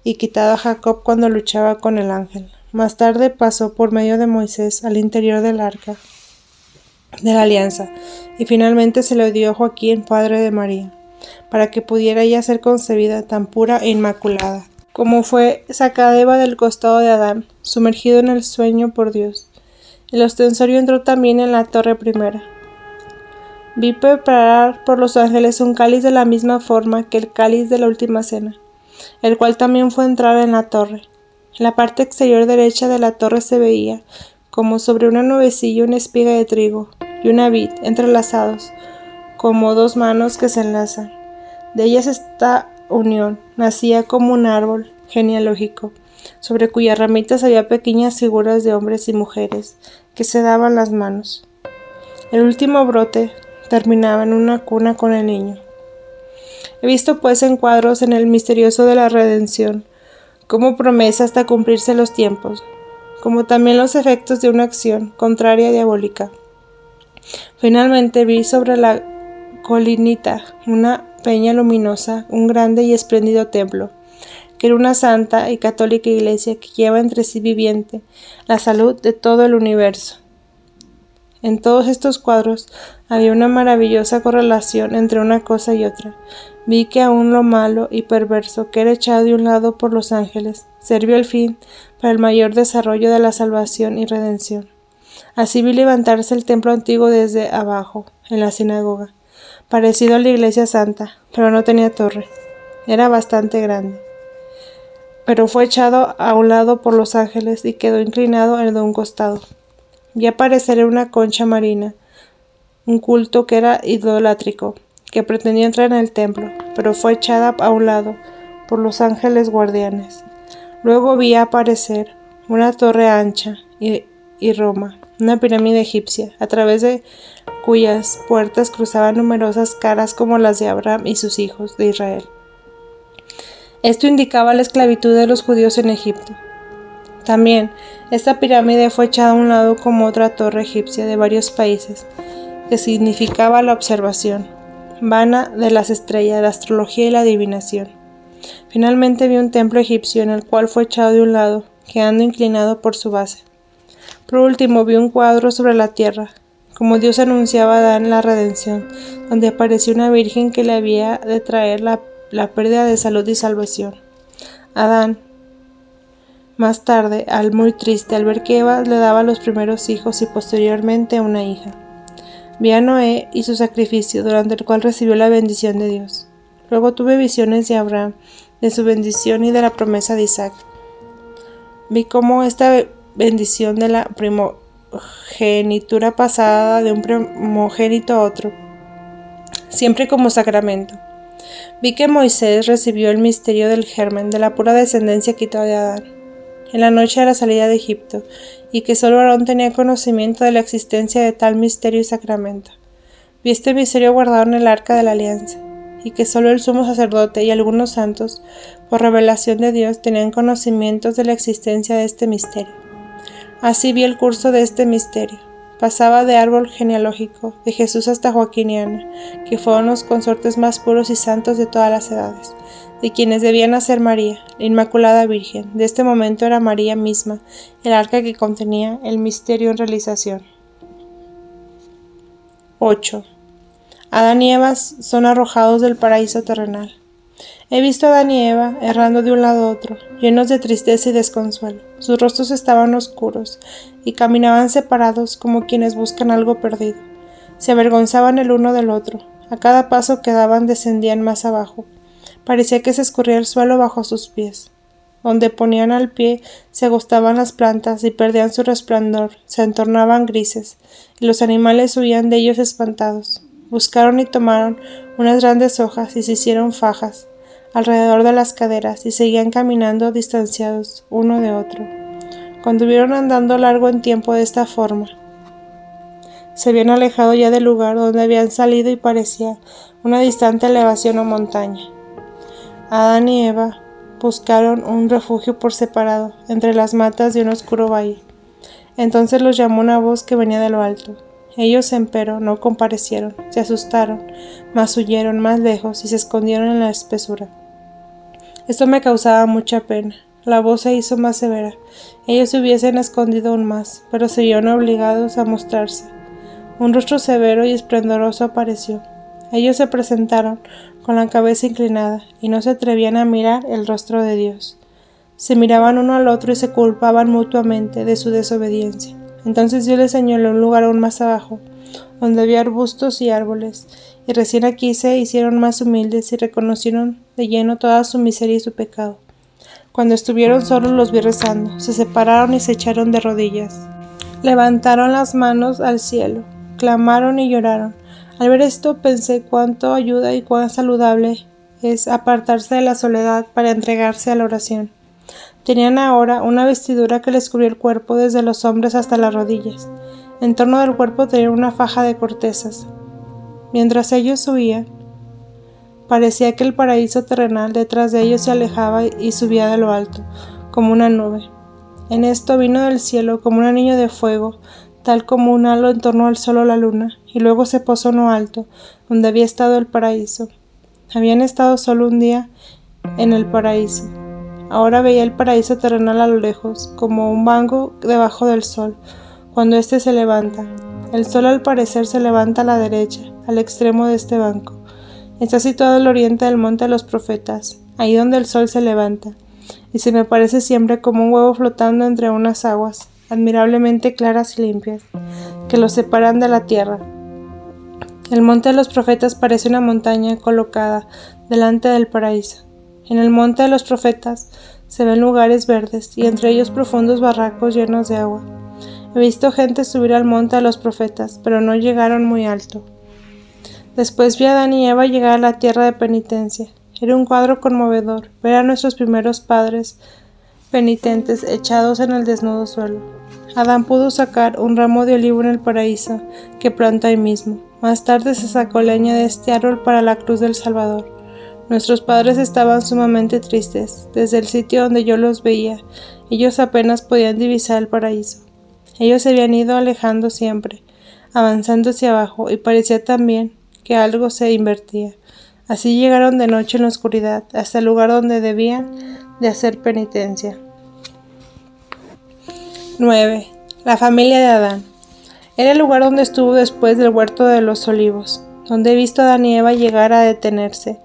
y quitado a Jacob cuando luchaba con el ángel. Más tarde pasó por medio de Moisés al interior del arca de la alianza, y finalmente se le dio a Joaquín, padre de María, para que pudiera ella ser concebida tan pura e inmaculada, como fue sacada Eva del costado de Adán, sumergido en el sueño por Dios. El ostensorio entró también en la torre primera. Vi preparar por los ángeles un cáliz de la misma forma que el cáliz de la última cena, el cual también fue entrar en la torre. En la parte exterior derecha de la torre se veía, como sobre una nubecilla, una espiga de trigo y una vid entrelazados, como 2 manos que se enlazan. De ellas esta unión nacía como un árbol genealógico, sobre cuyas ramitas había pequeñas figuras de hombres y mujeres que se daban las manos. El último brote terminaba en una cuna con el niño. He visto pues en cuadros en el misterioso de la redención, como promesa hasta cumplirse los tiempos, como también los efectos de una acción contraria diabólica. Finalmente vi sobre la colinita una peña luminosa, un grande y espléndido templo, que era una santa y católica iglesia que lleva entre sí viviente la salud de todo el universo. En todos estos cuadros había una maravillosa correlación entre una cosa y otra. Vi que aún lo malo y perverso que era echado de un lado por los ángeles sirvió al fin para el mayor desarrollo de la salvación y redención. Así vi levantarse el templo antiguo desde abajo, en la sinagoga, parecido a la iglesia santa, pero no tenía torre. Era bastante grande, pero fue echado a un lado por los ángeles y quedó inclinado en de un costado. Vi aparecer en una concha marina un culto que era idolátrico, que pretendía entrar en el templo, pero fue echada a un lado por los ángeles guardianes. Luego vi aparecer una torre ancha y Roma, una pirámide egipcia, a través de cuyas puertas cruzaban numerosas caras como las de Abraham y sus hijos de Israel. Esto indicaba la esclavitud de los judíos en Egipto. También, esta pirámide fue echada a un lado como otra torre egipcia de varios países, que significaba la observación vana de las estrellas, la astrología y la adivinación. Finalmente vi un templo egipcio en el cual fue echado de un lado, quedando inclinado por su base. Por último vi un cuadro sobre la tierra, como Dios anunciaba a Adán la redención, donde apareció una virgen que le había de traer la pérdida de salud y salvación. Adán, más tarde, muy triste al ver que Eva le daba los primeros hijos y posteriormente una hija. Vi a Noé y su sacrificio, durante el cual recibió la bendición de Dios. Luego tuve visiones de Abraham, de su bendición y de la promesa de Isaac. Vi cómo esta bendición de la primogenitura pasada de un primogénito a otro, siempre como sacramento. Vi que Moisés recibió el misterio del germen de la pura descendencia quitada de Adán, en la noche de la salida de Egipto, y que solo Aarón tenía conocimiento de la existencia de tal misterio y sacramento. Vi este misterio guardado en el arca de la alianza, y que solo el sumo sacerdote y algunos santos, por revelación de Dios, tenían conocimientos de la existencia de este misterio. Así vi el curso de este misterio, Pasaba de árbol genealógico, de Jesús hasta Joaquín y Ana, que fueron los consortes más puros y santos de todas las edades, de quienes debía nacer María, la Inmaculada Virgen. De este momento era María misma, el arca que contenía el misterio en realización. 8. Adán y Eva son arrojados del paraíso terrenal. He visto a Adán y Eva errando de un lado a otro, llenos de tristeza y desconsuelo. Sus rostros estaban oscuros y caminaban separados como quienes buscan algo perdido. Se avergonzaban el uno del otro. A cada paso que daban descendían más abajo. Parecía que se escurría el suelo bajo sus pies. Donde ponían al pie se agostaban las plantas y perdían su resplandor, se entornaban grises, y los animales huían de ellos espantados. Buscaron y tomaron unas grandes hojas y se hicieron fajas alrededor de las caderas y seguían caminando distanciados uno de otro. Cuando hubieron andando largo en tiempo de esta forma, se habían alejado ya del lugar donde habían salido y parecía una distante elevación o montaña. Adán y Eva buscaron un refugio por separado entre las matas de un oscuro valle. Entonces los llamó una voz que venía de lo alto. Ellos, empero, no comparecieron, se asustaron, mas huyeron más lejos y se escondieron en la espesura. Esto me causaba mucha pena. La voz se hizo más severa. Ellos se hubiesen escondido aún más, pero se vieron obligados a mostrarse. Un rostro severo y esplendoroso apareció. Ellos se presentaron con la cabeza inclinada y no se atrevían a mirar el rostro de Dios. Se miraban uno al otro y se culpaban mutuamente de su desobediencia. Entonces Dios les señaló un lugar aún más abajo, donde había arbustos y árboles, y recién aquí se hicieron más humildes y reconocieron de lleno toda su miseria y su pecado. Cuando estuvieron solos los vi rezando, se separaron y se echaron de rodillas. Levantaron las manos al cielo, clamaron y lloraron. Al ver esto pensé cuánto ayuda y cuán saludable es apartarse de la soledad para entregarse a la oración. Tenían ahora una vestidura que les cubría el cuerpo desde los hombros hasta las rodillas. En torno del cuerpo tenían una faja de cortezas. Mientras ellos huían, parecía que el paraíso terrenal detrás de ellos se alejaba y subía de lo alto, como una nube. En esto vino del cielo como un anillo de fuego, tal como un halo en torno al sol o la luna, y luego se posó en lo alto, donde había estado el paraíso. Habían estado solo un día en el paraíso. Ahora veía el paraíso terrenal a lo lejos, como un banco debajo del sol, cuando éste se levanta. El sol al parecer se levanta a la derecha, al extremo de este banco. Está situado al oriente del monte de los profetas, ahí donde el sol se levanta, y se me parece siempre como un huevo flotando entre unas aguas, admirablemente claras y limpias, que lo separan de la tierra. El monte de los profetas parece una montaña colocada delante del paraíso. En el monte de los profetas se ven lugares verdes y entre ellos profundos barrancos llenos de agua. He visto gente subir al monte de los profetas, pero no llegaron muy alto. Después vi a Adán y Eva llegar a la tierra de penitencia. Era un cuadro conmovedor ver a nuestros primeros padres penitentes echados en el desnudo suelo. Adán pudo sacar un ramo de olivo en el paraíso que plantó ahí mismo. Más tarde se sacó leña de este árbol para la cruz del Salvador. Nuestros padres estaban sumamente tristes. Desde el sitio donde yo los veía, ellos apenas podían divisar el paraíso. Ellos se habían ido alejando siempre, avanzando hacia abajo, y parecía también que algo se invertía. Así llegaron de noche en la oscuridad, hasta el lugar donde debían de hacer penitencia. 9. La familia de Adán. Era el lugar donde estuvo después del huerto de los olivos, donde he visto a Adán y Eva llegar a detenerse.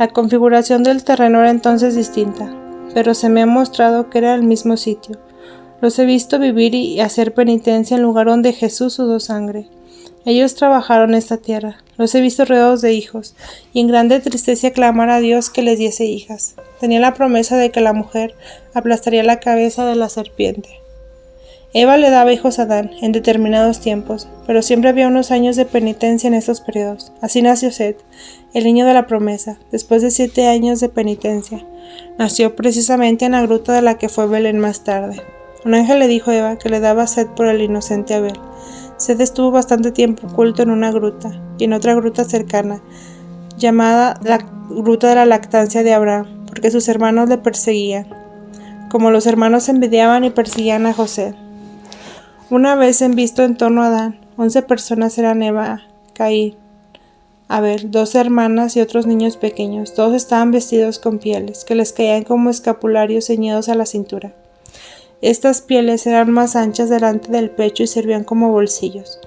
La configuración del terreno era entonces distinta, pero se me ha mostrado que era el mismo sitio. Los he visto vivir y hacer penitencia en el lugar donde Jesús sudó sangre. Ellos trabajaron esta tierra. Los he visto rodeados de hijos, y en grande tristeza clamar a Dios que les diese hijas. Tenían la promesa de que la mujer aplastaría la cabeza de la serpiente. Eva le daba hijos a Adán en determinados tiempos, pero siempre había unos años de penitencia en estos periodos. Así nació Set, el niño de la promesa, después de 7 años de penitencia. Nació precisamente en la gruta de la que fue Belén más tarde. Un ángel le dijo a Eva que le daba sed por el inocente Abel. Set estuvo bastante tiempo oculto en una gruta, y en otra gruta cercana, llamada la gruta de la lactancia de Abraham, porque sus hermanos le perseguían, como los hermanos envidiaban y perseguían a José. Una vez en visto en torno a Adán, 11 personas eran Eva, Caín, Abel, 12 hermanas y otros niños pequeños. Todos estaban vestidos con pieles, que les caían como escapularios ceñidos a la cintura. Estas pieles eran más anchas delante del pecho y servían como bolsillos.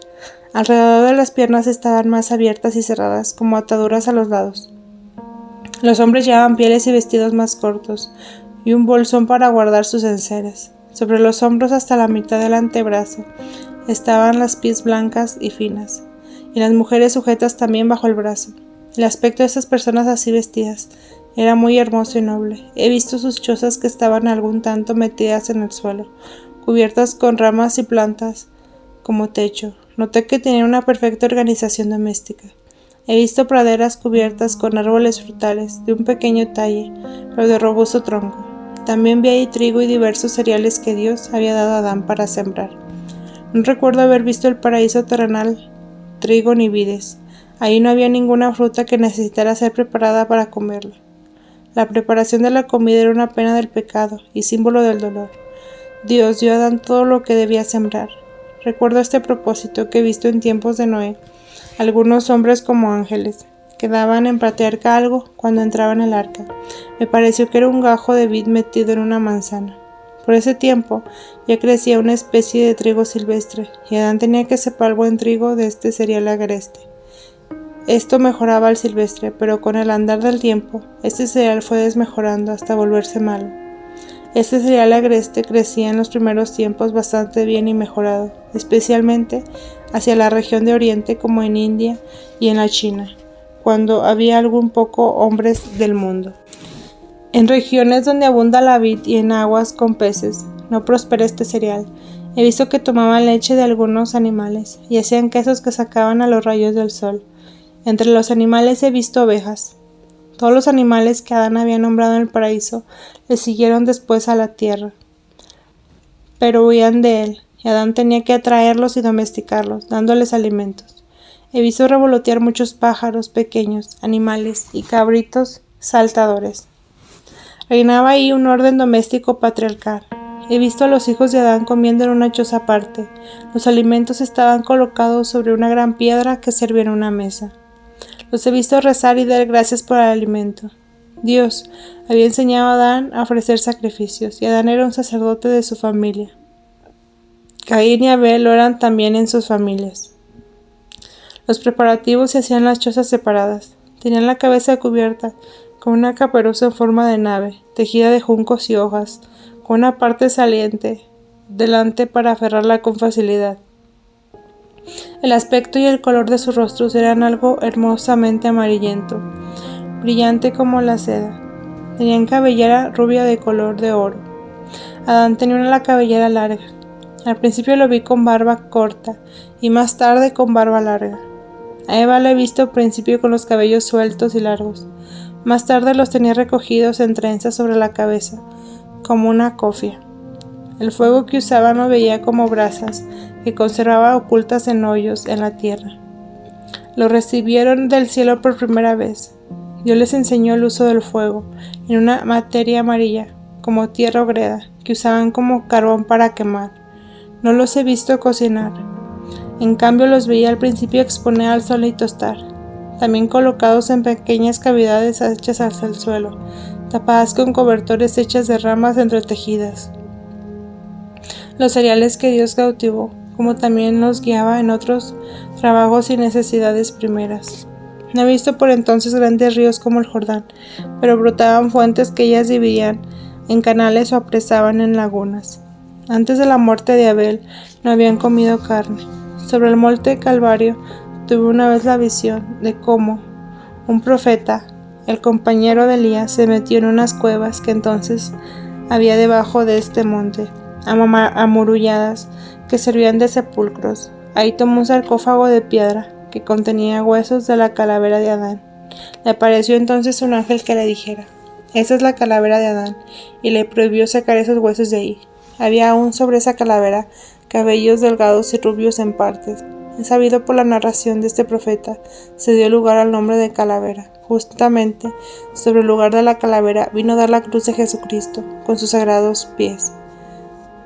Alrededor de las piernas estaban más abiertas y cerradas, como ataduras a los lados. Los hombres llevaban pieles y vestidos más cortos, y un bolsón para guardar sus enseres. Sobre los hombros hasta la mitad del antebrazo estaban las pies blancas y finas, y las mujeres sujetas también bajo el brazo. El aspecto de estas personas así vestidas era muy hermoso y noble. He visto sus chozas que estaban algún tanto metidas en el suelo, cubiertas con ramas y plantas como techo. Noté que tenían una perfecta organización doméstica. He visto praderas cubiertas con árboles frutales de un pequeño talle, pero de robusto tronco. También vi ahí trigo y diversos cereales que Dios había dado a Adán para sembrar. No recuerdo haber visto el paraíso terrenal, trigo ni vides. Ahí no había ninguna fruta que necesitara ser preparada para comerla. La preparación de la comida era una pena del pecado y símbolo del dolor. Dios dio a Adán todo lo que debía sembrar. Recuerdo a este propósito que he visto en tiempos de Noé, algunos hombres como ángeles, que daban en patriarca algo cuando entraba en el arca. Me pareció que era un gajo de vid metido en una manzana. Por ese tiempo ya crecía una especie de trigo silvestre, y Adán tenía que separar el buen trigo de este cereal agreste. Esto mejoraba al silvestre, pero con el andar del tiempo, este cereal fue desmejorando hasta volverse malo. Este cereal agreste crecía en los primeros tiempos bastante bien y mejorado, especialmente hacia la región de Oriente como en India y en la China, cuando había algún poco hombres del mundo. En regiones donde abunda la vid y en aguas con peces, no prospera este cereal. He visto que tomaban leche de algunos animales y hacían quesos que sacaban a los rayos del sol. Entre los animales he visto ovejas. Todos los animales que Adán había nombrado en el paraíso le siguieron después a la tierra, pero huían de él, y Adán tenía que atraerlos y domesticarlos, dándoles alimentos. He visto revolotear muchos pájaros pequeños, animales y cabritos saltadores. Reinaba ahí un orden doméstico patriarcal. He visto a los hijos de Adán comiendo en una choza aparte. Los alimentos estaban colocados sobre una gran piedra que servía en una mesa. Los he visto rezar y dar gracias por el alimento. Dios había enseñado a Adán a ofrecer sacrificios, y Adán era un sacerdote de su familia. Caín y Abel lo eran también en sus familias. Los preparativos se hacían en las chozas separadas. Tenían la cabeza cubierta con una caperuza en forma de nave, tejida de juncos y hojas, con una parte saliente delante para aferrarla con facilidad. El aspecto y el color de sus rostros eran algo hermosamente amarillento, brillante como la seda. Tenían cabellera rubia de color de oro. Adán tenía la cabellera larga. Al principio lo vi con barba corta y más tarde con barba larga. A Eva la he visto al principio con los cabellos sueltos y largos. Más tarde los tenía recogidos en trenzas sobre la cabeza, como una cofia. El fuego que usaba no veía como brasas que conservaba ocultas en hoyos en la tierra. Lo recibieron del cielo por primera vez. Dios les enseñó el uso del fuego en una materia amarilla, como tierra obreda, que usaban como carbón para quemar. No los he visto cocinar. En cambio los veía al principio exponer al sol y tostar, también colocados en pequeñas cavidades hechas hacia el suelo, tapadas con cobertores hechas de ramas entretejidas. Los cereales que Dios cautivó, como también los guiaba en otros trabajos y necesidades primeras. No he visto por entonces grandes ríos como el Jordán, pero brotaban fuentes que ellas dividían en canales o apresaban en lagunas. Antes de la muerte de Abel no habían comido carne. Sobre el monte Calvario tuve una vez la visión de cómo un profeta, el compañero de Elías, se metió en unas cuevas que entonces había debajo de este monte, amurulladas, que servían de sepulcros. Ahí tomó un sarcófago de piedra que contenía huesos de la calavera de Adán. Le apareció entonces un ángel que le dijera: «Esa es la calavera de Adán», y le prohibió sacar esos huesos de ahí. Había aún sobre esa calavera cabellos delgados y rubios en partes. Es sabido por la narración de este profeta, se dio lugar al nombre de calavera. Justamente sobre el lugar de la calavera vino a dar la cruz de Jesucristo con sus sagrados pies.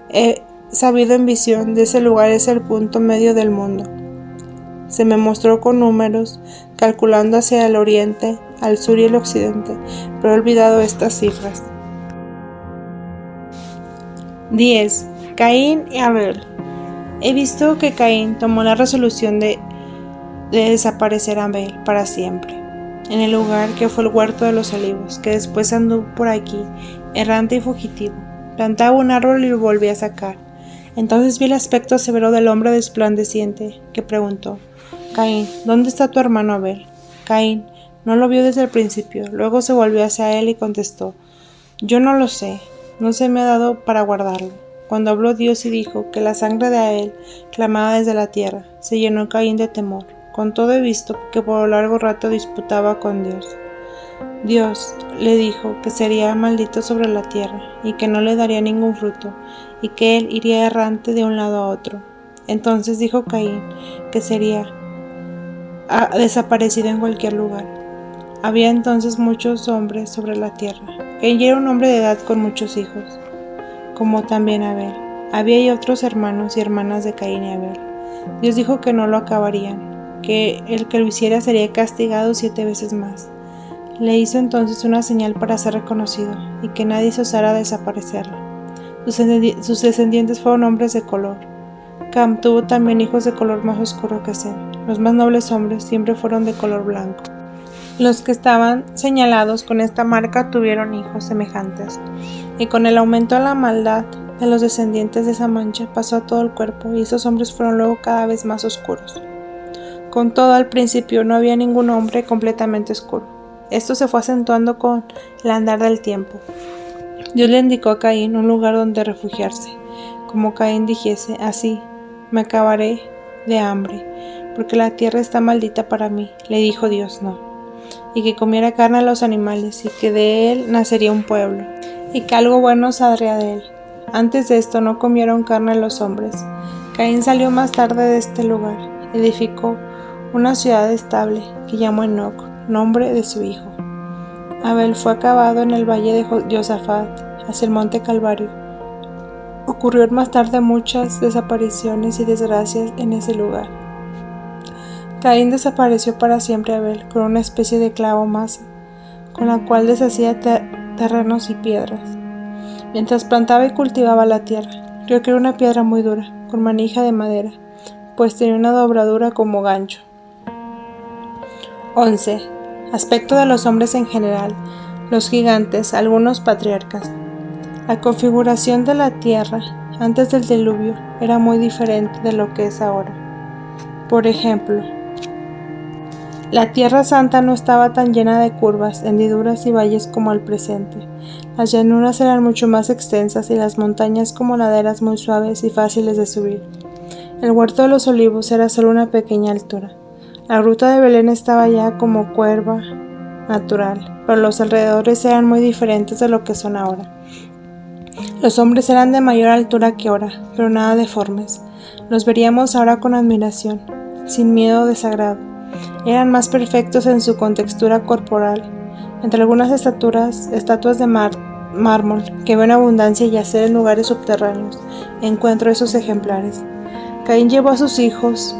He sabido en visión de ese lugar es el punto medio del mundo. Se me mostró con números, calculando hacia el oriente, al sur y el occidente, pero he olvidado estas cifras. 10. Caín y Abel. He visto que Caín tomó la resolución de desaparecer a Abel para siempre, en el lugar que fue el huerto de los olivos, que después anduvo por aquí, errante y fugitivo. Plantaba un árbol y lo volvía a sacar. Entonces vi el aspecto severo del hombre resplandeciente, que preguntó: Caín, ¿dónde está tu hermano Abel? Caín no lo vio desde el principio, luego se volvió hacia él y contestó: Yo no lo sé, no se me ha dado para guardarlo. Cuando habló Dios y dijo que la sangre de Abel clamaba desde la tierra, se llenó Caín de temor. Con todo he visto que por largo rato disputaba con Dios. Dios le dijo que sería maldito sobre la tierra y que no le daría ningún fruto y que él iría errante de un lado a otro. Entonces dijo Caín que sería desaparecido en cualquier lugar. Había entonces muchos hombres sobre la tierra. Caín era un hombre de edad con muchos hijos, como también Abel. Había otros hermanos y hermanas de Caín y Abel. Dios dijo que no lo acabarían, que el que lo hiciera sería castigado 7 veces más. Le hizo entonces una señal para ser reconocido y que nadie se osara desaparecerlo. Sus descendientes fueron hombres de color. Cam tuvo también hijos de color más oscuro que Sem. Los más nobles hombres siempre fueron de color blanco. Los que estaban señalados con esta marca tuvieron hijos semejantes, y con el aumento de la maldad de los descendientes de esa mancha pasó a todo el cuerpo, y esos hombres fueron luego cada vez más oscuros. Con todo, al principio no había ningún hombre completamente oscuro. Esto se fue acentuando con el andar del tiempo. Dios le indicó a Caín un lugar donde refugiarse, como Caín dijese: así me acabaré de hambre, porque la tierra está maldita para mí. Le dijo Dios: no, y que comiera carne a los animales, y que de él nacería un pueblo, y que algo bueno saldría de él. Antes de esto no comieron carne los hombres. Caín salió más tarde de este lugar, edificó una ciudad estable que llamó Enoc, nombre de su hijo. Abel fue acabado en el valle de Josafat, hacia el monte Calvario. Ocurrieron más tarde muchas desapariciones y desgracias en ese lugar. Caín desapareció para siempre Abel con una especie de clavo masa, con la cual deshacía terrenos y piedras. Mientras plantaba y cultivaba la tierra, creo que era una piedra muy dura, con manija de madera, pues tenía una dobladura como gancho. 11. Aspecto de los hombres en general, los gigantes, algunos patriarcas. La configuración de la tierra antes del diluvio era muy diferente de lo que es ahora. Por ejemplo, la Tierra Santa no estaba tan llena de curvas, hendiduras y valles como el presente. Las llanuras eran mucho más extensas y las montañas como laderas muy suaves y fáciles de subir. El huerto de los olivos era solo una pequeña altura. La gruta de Belén estaba ya como cuerva natural, pero los alrededores eran muy diferentes de lo que son ahora. Los hombres eran de mayor altura que ahora, pero nada deformes. Los veríamos ahora con admiración, sin miedo o desagrado. Eran más perfectos en su contextura corporal. Entre algunas estatuas de mármol, que veo en abundancia yacer en lugares subterráneos, encuentro esos ejemplares. Caín llevó a sus hijos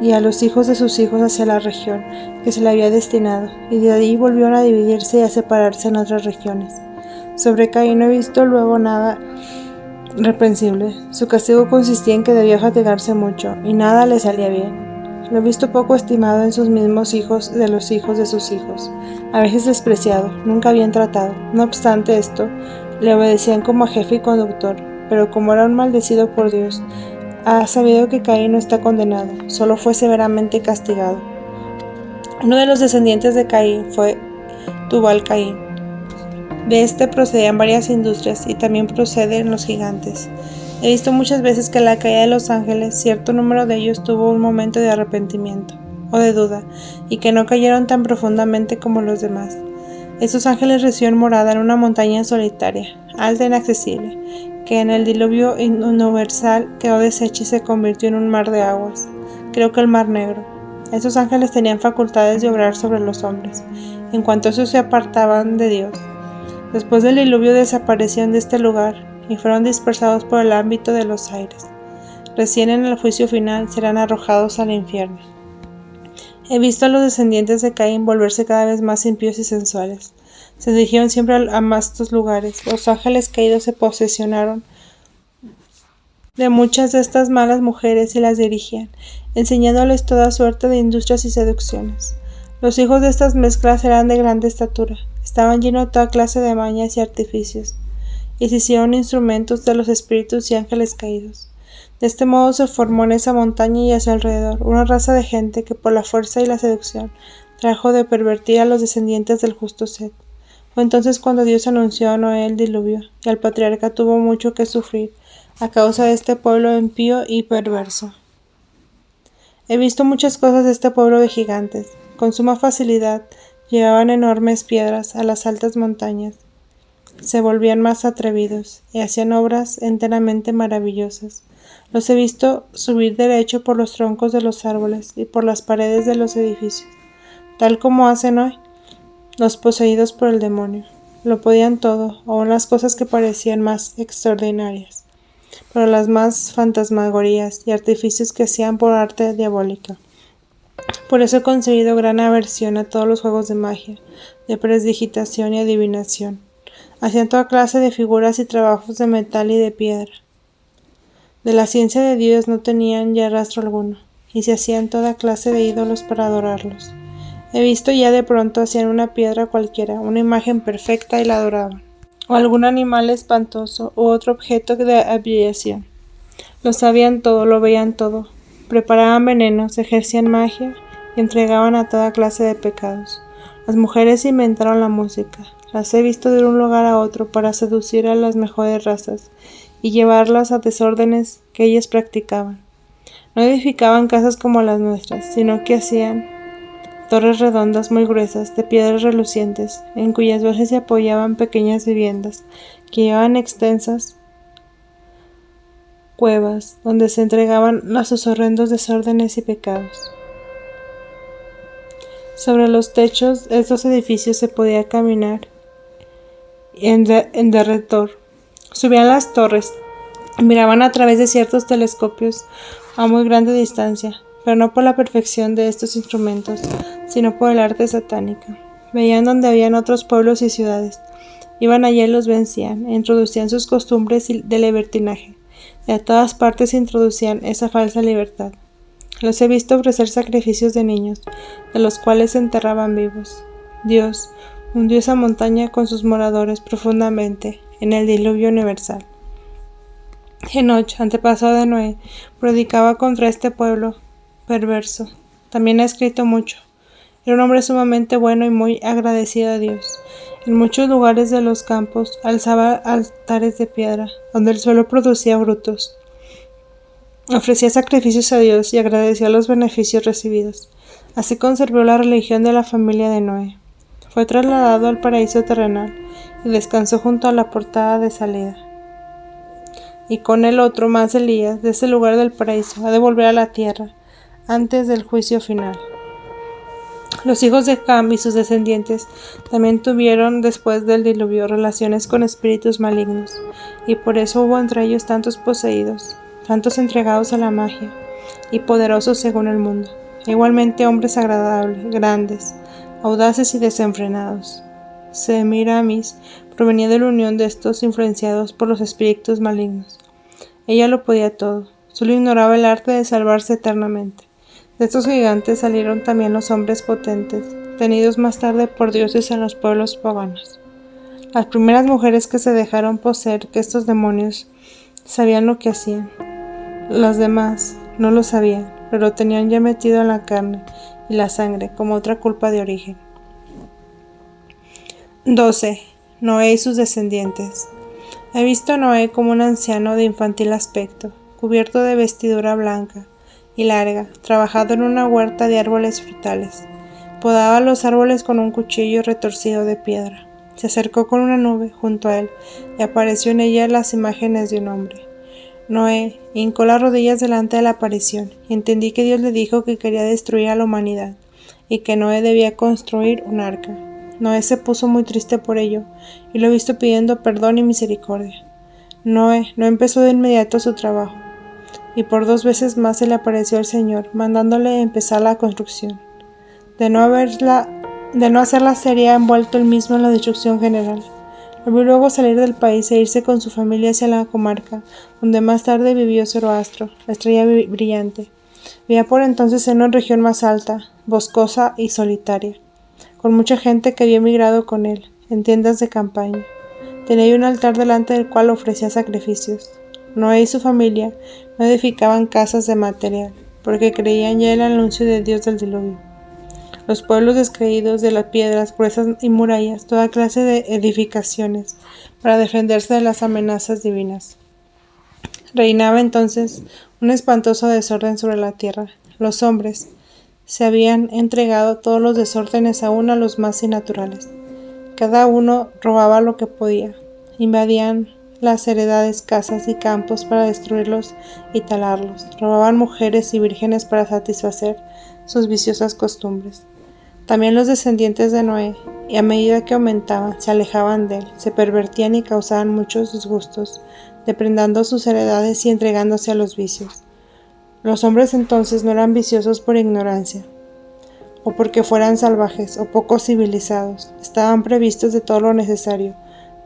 y a los hijos de sus hijos hacia la región que se le había destinado, y de allí volvieron a dividirse y a separarse en otras regiones. Sobre Caín no he visto luego nada reprensible. Su castigo consistía en que debía fatigarse mucho, y nada le salía bien. Lo he visto poco estimado en sus mismos hijos de los hijos de sus hijos, a veces despreciado, nunca bien tratado. No obstante esto, le obedecían como a jefe y conductor, pero como era un maldecido por Dios, ha sabido que Caín no está condenado, solo fue severamente castigado. Uno de los descendientes de Caín fue Tubal-Caín. De este procedían varias industrias y también proceden los gigantes. He visto muchas veces que a la caída de los ángeles, cierto número de ellos tuvo un momento de arrepentimiento o de duda, y que no cayeron tan profundamente como los demás. Estos ángeles recibieron morada en una montaña solitaria, alta e inaccesible, que en el diluvio universal quedó deshecha y se convirtió en un mar de aguas, creo que el Mar Negro. Estos ángeles tenían facultades de obrar sobre los hombres, en cuanto esos se apartaban de Dios. Después del diluvio desaparecieron de este lugar, y fueron dispersados por el ámbito de los aires. Recién en el juicio final serán arrojados al infierno. He visto a los descendientes de Caín volverse cada vez más impíos y sensuales. Se dirigieron siempre a vastos lugares. Los ángeles caídos se posesionaron de muchas de estas malas mujeres y las dirigían, enseñándoles toda suerte de industrias y seducciones. Los hijos de estas mezclas eran de grande estatura, estaban llenos de toda clase de mañas y artificios, y se hicieron instrumentos de los espíritus y ángeles caídos. De este modo se formó en esa montaña y a su alrededor una raza de gente que por la fuerza y la seducción trajo de pervertir a los descendientes del justo Set. Fue entonces cuando Dios anunció a Noé el diluvio, y el patriarca tuvo mucho que sufrir a causa de este pueblo impío y perverso. He visto muchas cosas de este pueblo de gigantes. Con suma facilidad llevaban enormes piedras a las altas montañas. Se volvían más atrevidos y hacían obras enteramente maravillosas. Los he visto subir derecho por los troncos de los árboles y por las paredes de los edificios, tal como hacen hoy los poseídos por el demonio. Lo podían todo, aun las cosas que parecían más extraordinarias, pero las más fantasmagorías y artificios que hacían por arte diabólica. Por eso he concebido gran aversión a todos los juegos de magia, de prestidigitación y adivinación. Hacían toda clase de figuras y trabajos de metal y de piedra. De la ciencia de Dios no tenían ya rastro alguno, y se hacían toda clase de ídolos para adorarlos. He visto ya de pronto hacían una piedra cualquiera, una imagen perfecta y la adoraban, o algún animal espantoso, u otro objeto de admiración. Lo sabían todo, lo veían todo, preparaban venenos, ejercían magia y entregaban a toda clase de pecados. Las mujeres inventaron la música. Las he visto de un lugar a otro para seducir a las mejores razas y llevarlas a desórdenes que ellas practicaban. No edificaban casas como las nuestras, sino que hacían torres redondas muy gruesas, de piedras relucientes, en cuyas bases se apoyaban pequeñas viviendas, que llevaban extensas cuevas, donde se entregaban a sus horrendos desórdenes y pecados. Sobre los techos de estos edificios se podía caminar en derredor. Subían las torres y miraban a través de ciertos telescopios a muy grande distancia, pero no por la perfección de estos instrumentos, sino por el arte satánica. Veían donde habían otros pueblos y ciudades. Iban allí y los vencían, e introducían sus costumbres de libertinaje. De a todas partes introducían esa falsa libertad. Los he visto ofrecer sacrificios de niños, de los cuales se enterraban vivos. Dios hundió esa montaña con sus moradores profundamente en el diluvio universal. Enoch, antepasado de Noé, predicaba contra este pueblo perverso. También ha escrito mucho. Era un hombre sumamente bueno y muy agradecido a Dios. En muchos lugares de los campos alzaba altares de piedra, donde el suelo producía frutos. Ofrecía sacrificios a Dios y agradecía los beneficios recibidos. Así conservó la religión de la familia de Noé. Fue trasladado al paraíso terrenal y descansó junto a la portada de salida. Y con el otro más Elías, de ese lugar del paraíso, ha de volver a la tierra antes del juicio final. Los hijos de Cam y sus descendientes también tuvieron después del diluvio relaciones con espíritus malignos, y por eso hubo entre ellos tantos poseídos, tantos entregados a la magia, y poderosos según el mundo, igualmente hombres agradables, grandes, audaces y desenfrenados. Semiramis provenía de la unión de estos influenciados por los espíritus malignos. Ella lo podía todo, solo ignoraba el arte de salvarse eternamente. De estos gigantes salieron también los hombres potentes, tenidos más tarde por dioses en los pueblos paganos. Las primeras mujeres que se dejaron poseer que estos demonios sabían lo que hacían. Las demás no lo sabían, pero lo tenían ya metido en la carne y la sangre como otra culpa de origen. 12. Noé y sus descendientes. He visto a Noé como un anciano de infantil aspecto, cubierto de vestidura blanca y larga, trabajado en una huerta de árboles frutales. Podaba los árboles con un cuchillo retorcido de piedra. Se acercó con una nube junto a él y apareció en ella las imágenes de un hombre. Noé hincó las rodillas delante de la aparición y entendí que Dios le dijo que quería destruir a la humanidad y que Noé debía construir un arca. Noé se puso muy triste por ello y lo he visto pidiendo perdón y misericordia. Noé no empezó de inmediato su trabajo, y por 2 veces más se le apareció el Señor, mandándole empezar la construcción. De no hacerla sería envuelto él mismo en la destrucción general. Lo vio luego salir del país e irse con su familia hacia la comarca, donde más tarde vivió Zoroastro, la estrella brillante. Vivía por entonces en una región más alta, boscosa y solitaria, con mucha gente que había emigrado con él, en tiendas de campaña. Tenía un altar delante del cual ofrecía sacrificios. Noé y su familia no edificaban casas de material, porque creían ya en el anuncio de Dios del diluvio. Los pueblos descreídos de las piedras, gruesas y murallas, toda clase de edificaciones, para defenderse de las amenazas divinas. Reinaba entonces un espantoso desorden sobre la tierra. Los hombres se habían entregado todos los desórdenes aún a los más innaturales. Cada uno robaba lo que podía. Invadían las heredades, casas y campos para destruirlos y talarlos. Robaban mujeres y vírgenes para satisfacer sus viciosas costumbres. También los descendientes de Noé, y a medida que aumentaban, se alejaban de él, se pervertían y causaban muchos disgustos, depredando sus heredades y entregándose a los vicios. Los hombres entonces no eran viciosos por ignorancia, o porque fueran salvajes o poco civilizados. Estaban previstos de todo lo necesario,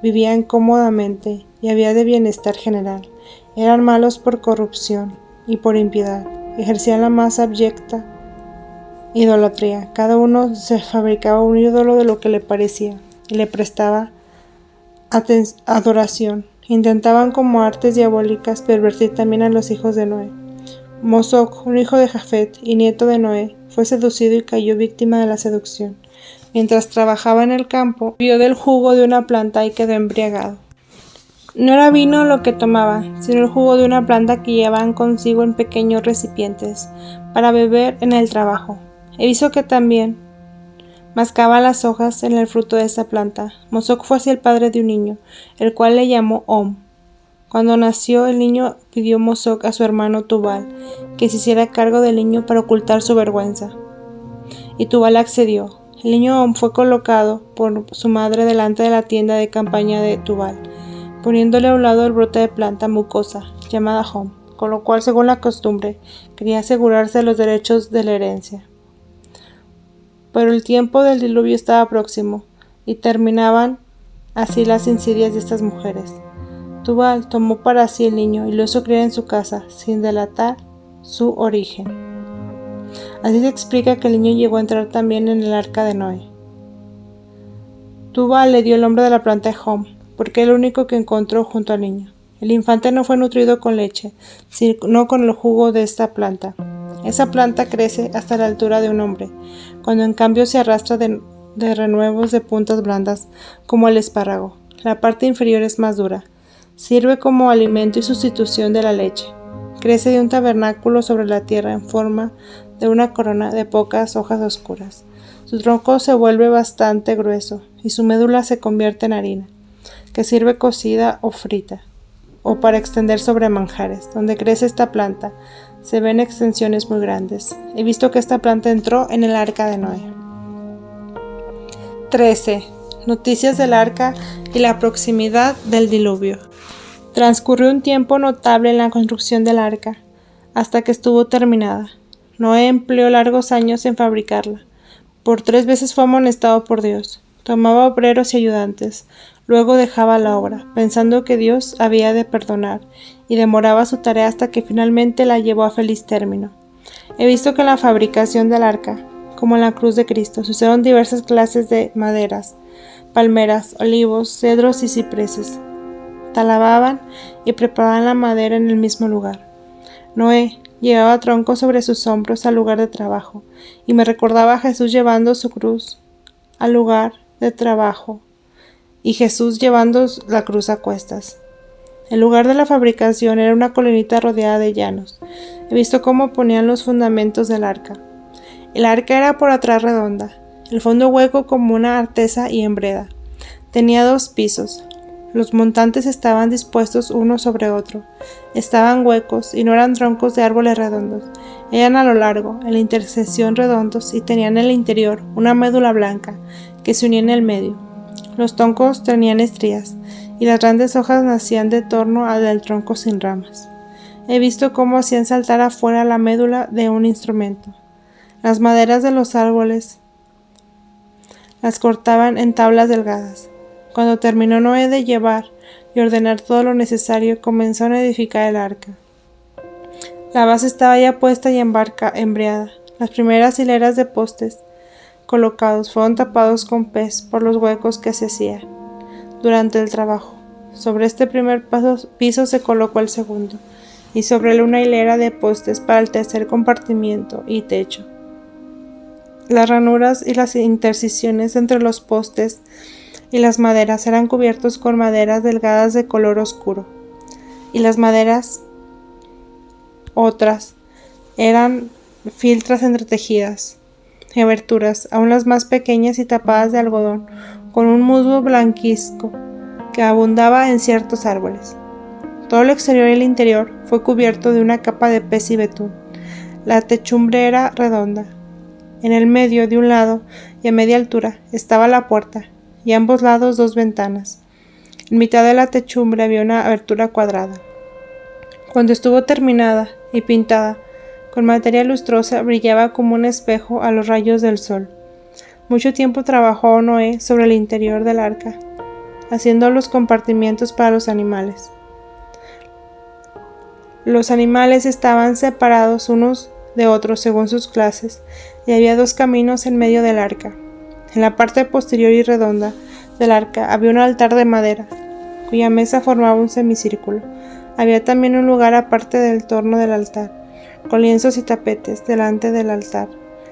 vivían cómodamente y había de bienestar general. Eran malos por corrupción y por impiedad, ejercían la más abyecta idolatría. Cada uno se fabricaba un ídolo de lo que le parecía y le prestaba adoración. Intentaban como artes diabólicas pervertir también a los hijos de Noé. Mosoc, un hijo de Jafet y nieto de Noé, fue seducido y cayó víctima de la seducción. Mientras trabajaba en el campo, bebió del jugo de una planta y quedó embriagado. No era vino lo que tomaba, sino el jugo de una planta que llevaban consigo en pequeños recipientes para beber en el trabajo. He visto que también mascaba las hojas en el fruto de esa planta. Mosoc fue así el padre de un niño, el cual le llamó Om. Cuando nació el niño, pidió Mosoc a su hermano Tubal que se hiciera cargo del niño para ocultar su vergüenza. Y Tubal accedió. El niño Om fue colocado por su madre delante de la tienda de campaña de Tubal, poniéndole a un lado el brote de planta mucosa, llamada Om, con lo cual, según la costumbre, quería asegurarse de los derechos de la herencia. Pero el tiempo del diluvio estaba próximo, y terminaban así las insidias de estas mujeres. Tubal tomó para sí el niño y lo hizo criar en su casa, sin delatar su origen. Así se explica que el niño llegó a entrar también en el arca de Noé. Tubal le dio el nombre de la planta de Om, porque era el único que encontró junto al niño. El infante no fue nutrido con leche, sino con el jugo de esta planta. Esa planta crece hasta la altura de un hombre, cuando en cambio se arrastra de renuevos de puntas blandas, como el espárrago. La parte inferior es más dura. Sirve como alimento y sustitución de la leche. Crece de un tabernáculo sobre la tierra en forma de una corona de pocas hojas oscuras. Su tronco se vuelve bastante grueso y su médula se convierte en harina, que sirve cocida o frita, o para extender sobre manjares. Donde crece esta planta, se ven extensiones muy grandes. He visto que esta planta entró en el arca de Noé. 13. Noticias del arca y la proximidad del diluvio. Transcurrió un tiempo notable en la construcción del arca, hasta que estuvo terminada. Noé empleó largos años en fabricarla. Por 3 veces fue amonestado por Dios. Tomaba obreros y ayudantes. Luego dejaba la obra, pensando que Dios había de perdonar, y demoraba su tarea hasta que finalmente la llevó a feliz término. He visto que en la fabricación del arca, como en la cruz de Cristo, se usaron diversas clases de maderas, palmeras, olivos, cedros y cipreses. Talaban y preparaban la madera en el mismo lugar. Noé llevaba troncos sobre sus hombros al lugar de trabajo, y me recordaba a Jesús llevando su cruz al lugar de trabajo, y Jesús llevando la cruz a cuestas. El lugar de la fabricación era una colinita rodeada de llanos. He visto cómo ponían los fundamentos del arca. El arca era por atrás redonda, el fondo hueco como una artesa y en breda. Tenía 2 pisos. Los montantes estaban dispuestos uno sobre otro. Estaban huecos y no eran troncos de árboles redondos. Eran a lo largo, en la intersección redondos, y tenían en el interior una médula blanca que se unía en el medio. Los troncos tenían estrías y las grandes hojas nacían de torno al del tronco sin ramas. He visto cómo hacían saltar afuera la médula de un instrumento. Las maderas de los árboles las cortaban en tablas delgadas. Cuando terminó Noé de llevar y ordenar todo lo necesario, comenzaron a edificar el arca. La base estaba ya puesta y embreada. Las primeras hileras de postes colocados fueron tapados con pez por los huecos que se hacían durante el trabajo. Sobre este primer piso se colocó el segundo, y sobre él una hilera de postes para el tercer compartimiento y techo. Las ranuras y las intercisiones entre los postes y las maderas eran cubiertos con maderas delgadas de color oscuro, y las maderas otras eran filtras entretejidas y aberturas, aún las más pequeñas y tapadas de algodón, con un musgo blanquizco que abundaba en ciertos árboles. Todo el exterior y el interior fue cubierto de una capa de pez y betún. La techumbre era redonda. En el medio, de un lado y a media altura, estaba la puerta, y a ambos lados 2 ventanas. En mitad de la techumbre había una abertura cuadrada. Cuando estuvo terminada y pintada con materia lustrosa, brillaba como un espejo a los rayos del sol. Mucho tiempo trabajó Noé sobre el interior del arca, haciendo los compartimientos para los animales. Los animales estaban separados unos de otros según sus clases, y había 2 caminos en medio del arca. En la parte posterior y redonda del arca había un altar de madera, cuya mesa formaba un semicírculo. Había también un lugar aparte del torno del altar, con lienzos y tapetes. Delante del altar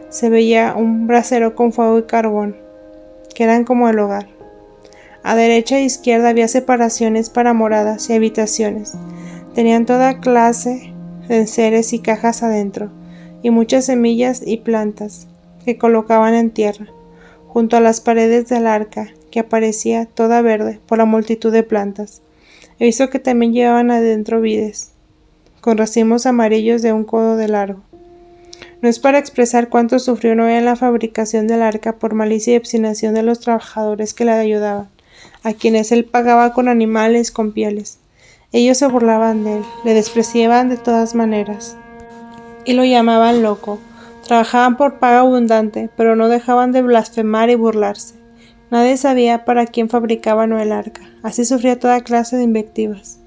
se veía un brasero con fuego y carbón, que eran como el hogar. A derecha e izquierda había separaciones para moradas y habitaciones. Tenían toda clase de enseres y cajas adentro, y muchas semillas y plantas que colocaban en tierra, junto a las paredes del arca, que aparecía toda verde por la multitud de plantas. He visto que también llevaban adentro vides, con racimos amarillos de un codo de largo. No es para expresar cuánto sufrió Noé en la fabricación del arca por malicia y obstinación de los trabajadores que le ayudaban, a quienes él pagaba con animales con pieles. Ellos se burlaban de él, le despreciaban de todas maneras y lo llamaban loco. Trabajaban por paga abundante, pero no dejaban de blasfemar y burlarse. Nadie sabía para quién fabricaba Noé el arca. Así sufría toda clase de invectivas.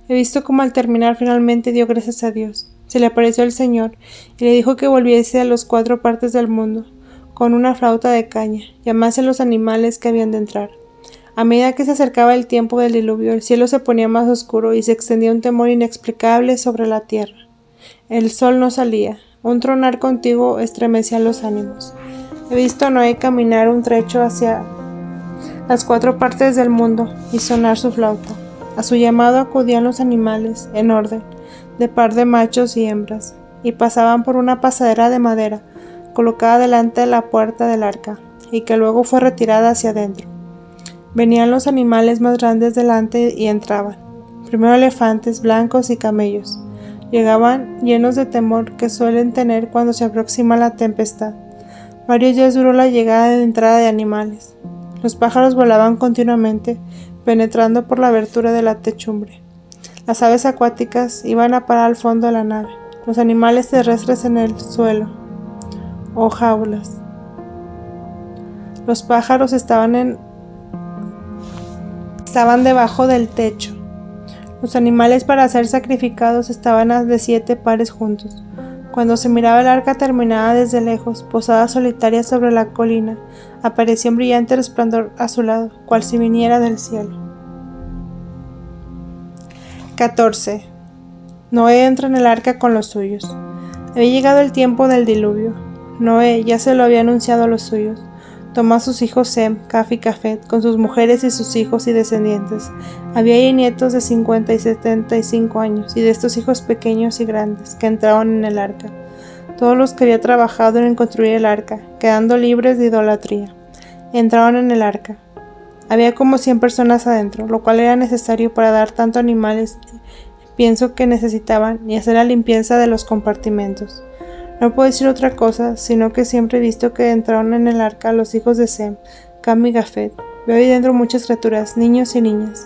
He visto cómo al terminar finalmente dio gracias a Dios. Se le apareció el Señor y le dijo que volviese a las 4 partes del mundo con una flauta de caña, llamase a los animales que habían de entrar. A medida que se acercaba el tiempo del diluvio, el cielo se ponía más oscuro y se extendía un temor inexplicable sobre la tierra. El sol no salía. Un tronar continuo estremecía los ánimos. He visto a Noé caminar un trecho hacia las 4 partes del mundo y sonar su flauta. A su llamado acudían los animales, en orden, de par de machos y hembras, y pasaban por una pasadera de madera, colocada delante de la puerta del arca, y que luego fue retirada hacia adentro. Venían los animales más grandes delante y entraban, primero elefantes blancos y camellos. Llegaban llenos de temor que suelen tener cuando se aproxima la tempestad. Varios días duró la llegada de entrada de animales. Los pájaros volaban continuamente, penetrando por la abertura de la techumbre. Las aves acuáticas iban a parar al fondo de la nave, los animales terrestres en el suelo, o jaulas. Los pájaros estaban debajo del techo. Los animales para ser sacrificados estaban de 7 pares juntos. Cuando se miraba el arca terminada desde lejos, posada solitaria sobre la colina, aparecía un brillante resplandor a su lado, cual si viniera del cielo. 14. Noé entra en el arca con los suyos. Había llegado el tiempo del diluvio. Noé ya se lo había anunciado a los suyos. Tomó a sus hijos Sem, Caf y Cafet, con sus mujeres y sus hijos y descendientes. Había ahí nietos de 50 y 75 años, y de estos hijos pequeños y grandes, que entraron en el arca. Todos los que había trabajado en construir el arca, quedando libres de idolatría, entraron en el arca. Había como 100 personas adentro, lo cual era necesario para dar tanto animales, pienso que necesitaban, y hacer la limpieza de los compartimentos. No puedo decir otra cosa, sino que siempre he visto que entraron en el arca los hijos de Sem, Cam y Jafet. Veo ahí dentro muchas criaturas, niños y niñas.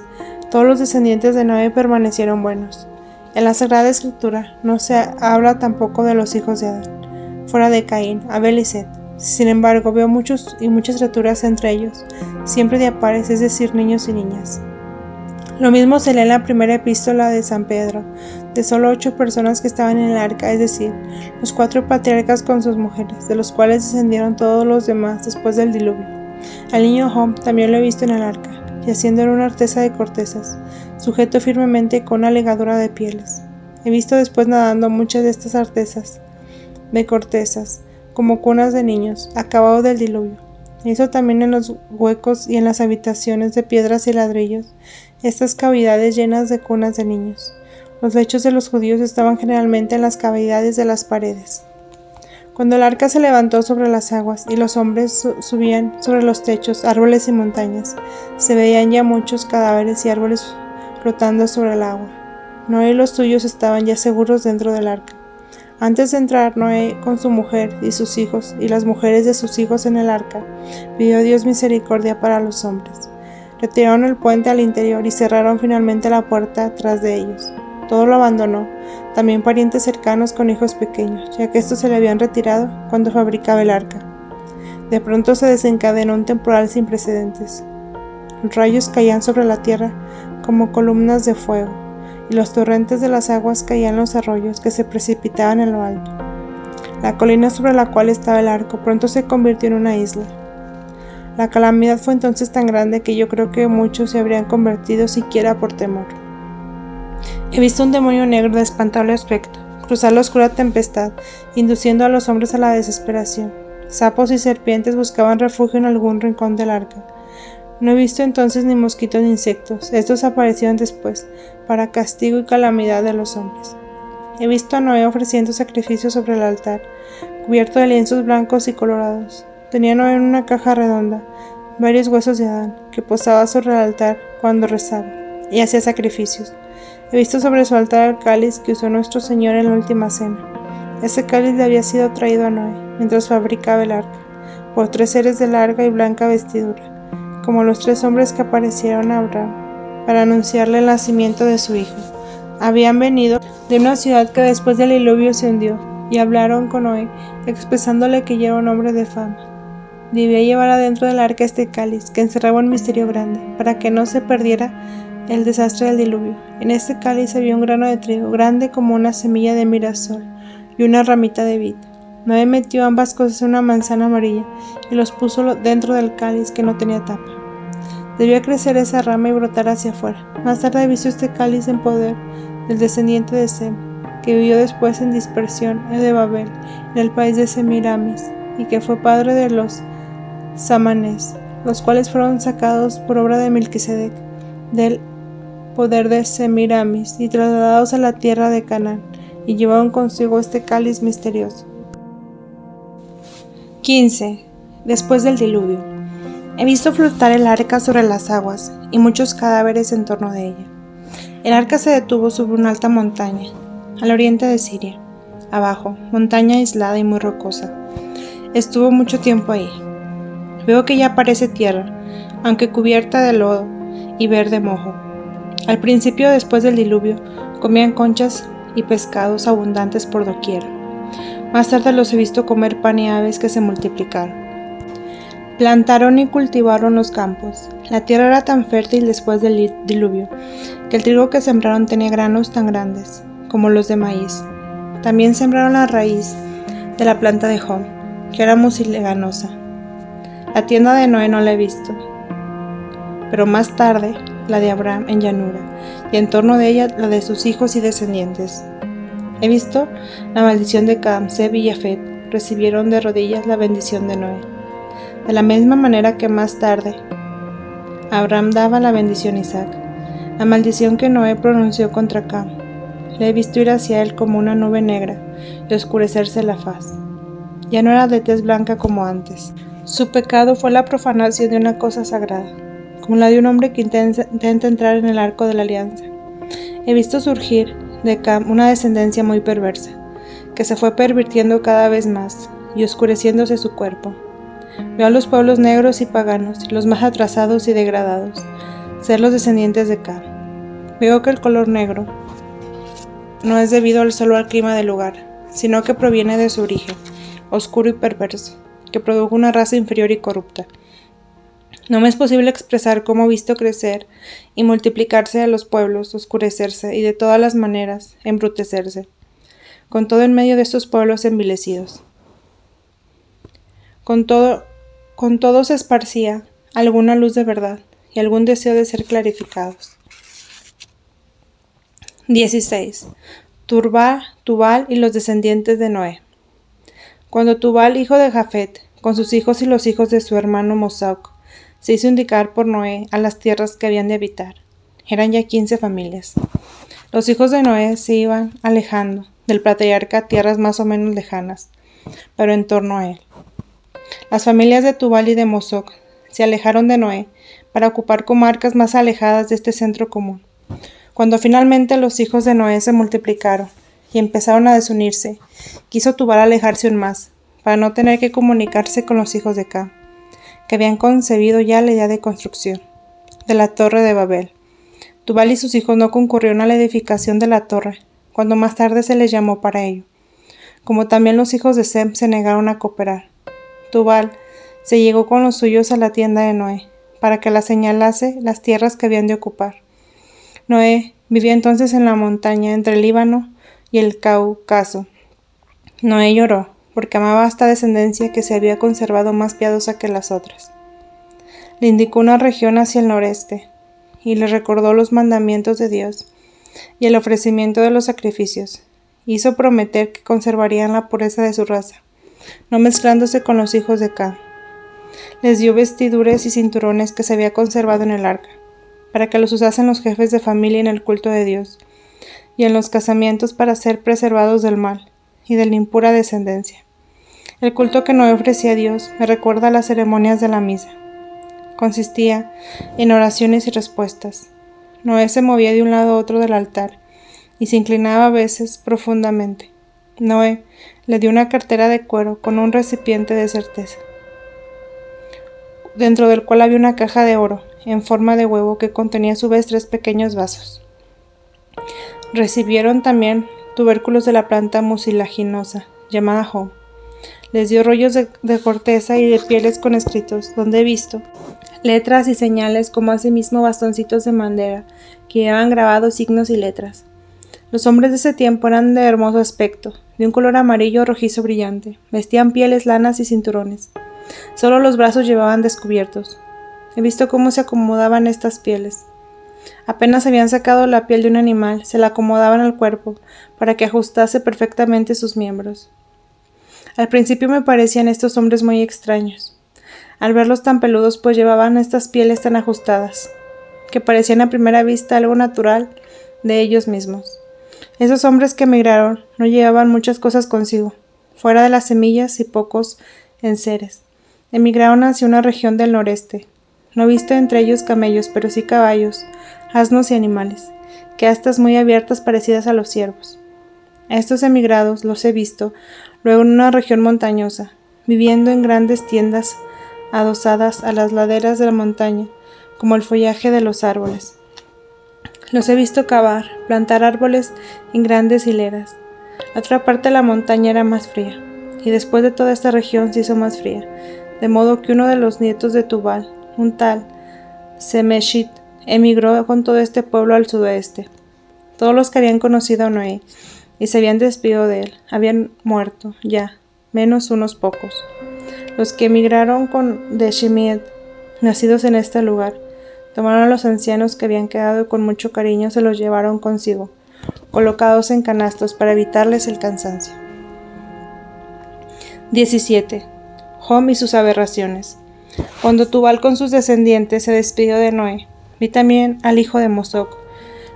Todos los descendientes de Noé permanecieron buenos. En la Sagrada Escritura no se habla tampoco de los hijos de Adán, fuera de Caín, Abel y Set. Sin embargo, veo muchas criaturas entre ellos, siempre de a pares, es decir, niños y niñas. Lo mismo se lee en la primera epístola de San Pedro, de solo 8 personas que estaban en el arca, es decir, los 4 patriarcas con sus mujeres, de los cuales descendieron todos los demás después del diluvio. Al niño Job también lo he visto en el arca, yaciendo en una artesa de cortezas, sujeto firmemente con una ligadura de pieles. He visto después nadando muchas de estas artesas de cortezas, como cunas de niños, acabado del diluvio. Hizo también en los huecos y en las habitaciones de piedras y ladrillos, estas cavidades llenas de cunas de niños. Los lechos de los judíos estaban generalmente en las cavidades de las paredes. Cuando el arca se levantó sobre las aguas y los hombres subían sobre los techos, árboles y montañas, se veían ya muchos cadáveres y árboles flotando sobre el agua. Noé y los suyos estaban ya seguros dentro del arca. Antes de entrar, Noé con su mujer y sus hijos y las mujeres de sus hijos en el arca, pidió a Dios misericordia para los hombres. Retiraron el puente al interior y cerraron finalmente la puerta tras de ellos. Todo lo abandonó, también parientes cercanos con hijos pequeños, ya que estos se le habían retirado cuando fabricaba el arca. De pronto se desencadenó un temporal sin precedentes. Los rayos caían sobre la tierra como columnas de fuego, y los torrentes de las aguas caían en los arroyos que se precipitaban en lo alto. La colina sobre la cual estaba el arca pronto se convirtió en una isla. La calamidad fue entonces tan grande que yo creo que muchos se habrían convertido siquiera por temor. He visto un demonio negro de espantable aspecto cruzar la oscura tempestad, induciendo a los hombres a la desesperación. Sapos y serpientes buscaban refugio en algún rincón del arca. No he visto entonces ni mosquitos ni insectos, estos aparecieron después, para castigo y calamidad de los hombres. He visto a Noé ofreciendo sacrificios sobre el altar, cubierto de lienzos blancos y colorados. Tenía Noé en una caja redonda varios huesos de Adán, que posaba sobre el altar cuando rezaba, y hacía sacrificios. He visto sobre su altar el cáliz que usó nuestro Señor en la última cena. Ese cáliz le había sido traído a Noé, mientras fabricaba el arca, por 3 seres de larga y blanca vestidura, como los 3 hombres que aparecieron a Abraham, para anunciarle el nacimiento de su hijo. Habían venido de una ciudad que después del diluvio se hundió, y hablaron con Noé, expresándole que ya era un hombre de fama. Debía llevar adentro del arca este cáliz, que encerraba un misterio grande, para que no se perdiera el desastre del diluvio. En este cáliz había un grano de trigo, grande como una semilla de mirasol, y una ramita de vid. Noé metió ambas cosas en una manzana amarilla, y los puso dentro del cáliz que no tenía tapa. Debía crecer esa rama y brotar hacia afuera. Más tarde he visto este cáliz en poder del descendiente de Sem, que vivió después en dispersión de Babel, en el país de Semiramis, y que fue padre de los Samanes, los cuales fueron sacados por obra de Melquisedec del poder de Semiramis y trasladados a la tierra de Canaán, y llevaron consigo este cáliz misterioso. 15. Después del diluvio. He visto flotar el arca sobre las aguas y muchos cadáveres en torno de ella. El arca se detuvo sobre una alta montaña, al oriente de Siria. Abajo, montaña aislada y muy rocosa. Estuvo mucho tiempo ahí. Veo que ya parece tierra, aunque cubierta de lodo y verde mojo. Al principio, después del diluvio, comían conchas y pescados abundantes por doquier. Más tarde los he visto comer pan y aves que se multiplicaron. Plantaron y cultivaron los campos. La tierra era tan fértil después del diluvio, que el trigo que sembraron tenía granos tan grandes como los de maíz. También sembraron la raíz de la planta de Job, que era mucilaganosa. La tienda de Noé no la he visto, pero más tarde la de Abraham en llanura, y en torno de ella la de sus hijos y descendientes. He visto la maldición de Cam, Seb y Jafet, recibieron de rodillas la bendición de Noé. De la misma manera que más tarde Abraham daba la bendición a Isaac, la maldición que Noé pronunció contra Cam. Le he visto ir hacia él como una nube negra y oscurecerse la faz. Ya no era de tez blanca como antes. Su pecado fue la profanación de una cosa sagrada, como la de un hombre que intenta entrar en el arco de la alianza. He visto surgir de Cam una descendencia muy perversa, que se fue pervirtiendo cada vez más y oscureciéndose su cuerpo. Veo a los pueblos negros y paganos, los más atrasados y degradados, ser los descendientes de Cam. Veo que el color negro no es debido solo al clima del lugar, sino que proviene de su origen, oscuro y perverso, que produjo una raza inferior y corrupta. No me es posible expresar cómo he visto crecer y multiplicarse a los pueblos, oscurecerse y de todas las maneras embrutecerse, con todo en medio de estos pueblos envilecidos. Con todo se esparcía alguna luz de verdad y algún deseo de ser clarificados. 16. Tubal y los descendientes de Noé. Cuando Tubal, hijo de Jafet, con sus hijos y los hijos de su hermano Mosac, se hizo indicar por Noé a las tierras que habían de habitar. Eran ya 15 familias. Los hijos de Noé se iban alejando del patriarca a tierras más o menos lejanas, pero en torno a él. Las familias de Tubal y de Mosoc se alejaron de Noé para ocupar comarcas más alejadas de este centro común. Cuando finalmente los hijos de Noé se multiplicaron y empezaron a desunirse, quiso Tubal alejarse aún más, para no tener que comunicarse con los hijos de Cam, que habían concebido ya la idea de construcción de la torre de Babel. Tubal y sus hijos no concurrieron a la edificación de la torre, cuando más tarde se les llamó para ello, como también los hijos de Sem se negaron a cooperar. Tubal se llegó con los suyos a la tienda de Noé, para que la señalase las tierras que habían de ocupar. Noé vivía entonces en la montaña entre el Líbano y el Cáucaso. Noé lloró, porque amaba a esta descendencia que se había conservado más piadosa que las otras. Le indicó una región hacia el noreste, y le recordó los mandamientos de Dios y el ofrecimiento de los sacrificios. Hizo prometer que conservarían la pureza de su raza, no mezclándose con los hijos de Cam. Les dio vestiduras y cinturones que se había conservado en el arca, para que los usasen los jefes de familia en el culto de Dios, y en los casamientos para ser preservados del mal y de la impura descendencia. El culto que Noé ofrecía a Dios me recuerda a las ceremonias de la misa. Consistía en oraciones y respuestas. Noé se movía de un lado a otro del altar y se inclinaba a veces profundamente. Noé le dio una cartera de cuero con un recipiente de certeza, dentro del cual había una caja de oro en forma de huevo que contenía a su vez 3 pequeños vasos. Recibieron también tubérculos de la planta mucilaginosa llamada hom. Les dio rollos de corteza y de pieles con escritos, donde he visto letras y señales, como asimismo bastoncitos de madera que llevaban grabados signos y letras. Los hombres de ese tiempo eran de hermoso aspecto, de un color amarillo rojizo brillante, vestían pieles, lanas y cinturones. Solo los brazos llevaban descubiertos. He visto cómo se acomodaban estas pieles. Apenas habían sacado la piel de un animal, se la acomodaban al cuerpo para que ajustase perfectamente sus miembros. Al principio me parecían estos hombres muy extraños, al verlos tan peludos, pues llevaban estas pieles tan ajustadas, que parecían a primera vista algo natural de ellos mismos. Esos hombres que emigraron no llevaban muchas cosas consigo, fuera de las semillas y pocos enseres. Emigraron hacia una región del noreste. No he visto entre ellos camellos, pero sí caballos, asnos y animales, que astas muy abiertas parecidas a los ciervos. A estos emigrados los he visto luego en una región montañosa, viviendo en grandes tiendas adosadas a las laderas de la montaña, como el follaje de los árboles. Los he visto cavar, plantar árboles en grandes hileras. La otra parte de la montaña era más fría, y después de toda esta región se hizo más fría, de modo que uno de los nietos de Tubal, un tal Semeshit, emigró con todo este pueblo al sudoeste. Todos los que habían conocido a Noé y se habían despedido de él habían muerto ya, menos unos pocos. Los que emigraron de Shemied, nacidos en este lugar, tomaron a los ancianos que habían quedado y con mucho cariño se los llevaron consigo, colocados en canastos para evitarles el cansancio. 17. Hom y sus aberraciones. Cuando Tubal con sus descendientes se despidió de Noé, vi también al hijo de Mosoc,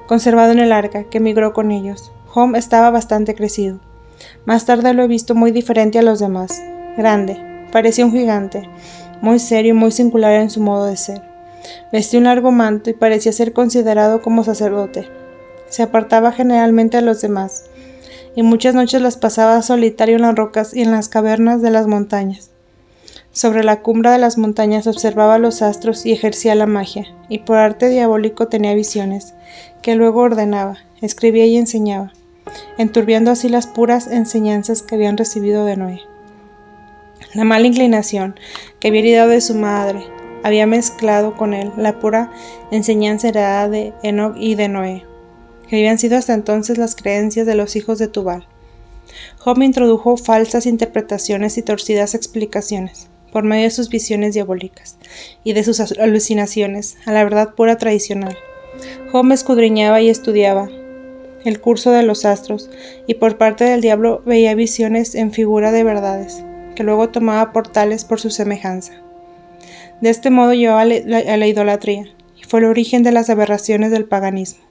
conservado en el arca, que emigró con ellos. Hom estaba bastante crecido. Más tarde lo he visto muy diferente a los demás. Grande, parecía un gigante, muy serio y muy singular en su modo de ser. Vestía un largo manto y parecía ser considerado como sacerdote. Se apartaba generalmente de los demás, y muchas noches las pasaba solitario en las rocas y en las cavernas de las montañas. Sobre la cumbre de las montañas observaba los astros y ejercía la magia, y por arte diabólico tenía visiones, que luego ordenaba, escribía y enseñaba, enturbiando así las puras enseñanzas que habían recibido de Noé. La mala inclinación que había heredado de su madre había mezclado con él la pura enseñanza heredada de Enoc y de Noé, que habían sido hasta entonces las creencias de los hijos de Tubal. Job introdujo falsas interpretaciones y torcidas explicaciones, por medio de sus visiones diabólicas y de sus alucinaciones, a la verdad pura tradicional. Job escudriñaba y estudiaba el curso de los astros, y por parte del diablo veía visiones en figura de verdades, que luego tomaba por tales por su semejanza. De este modo llevó a la idolatría, y fue el origen de las aberraciones del paganismo.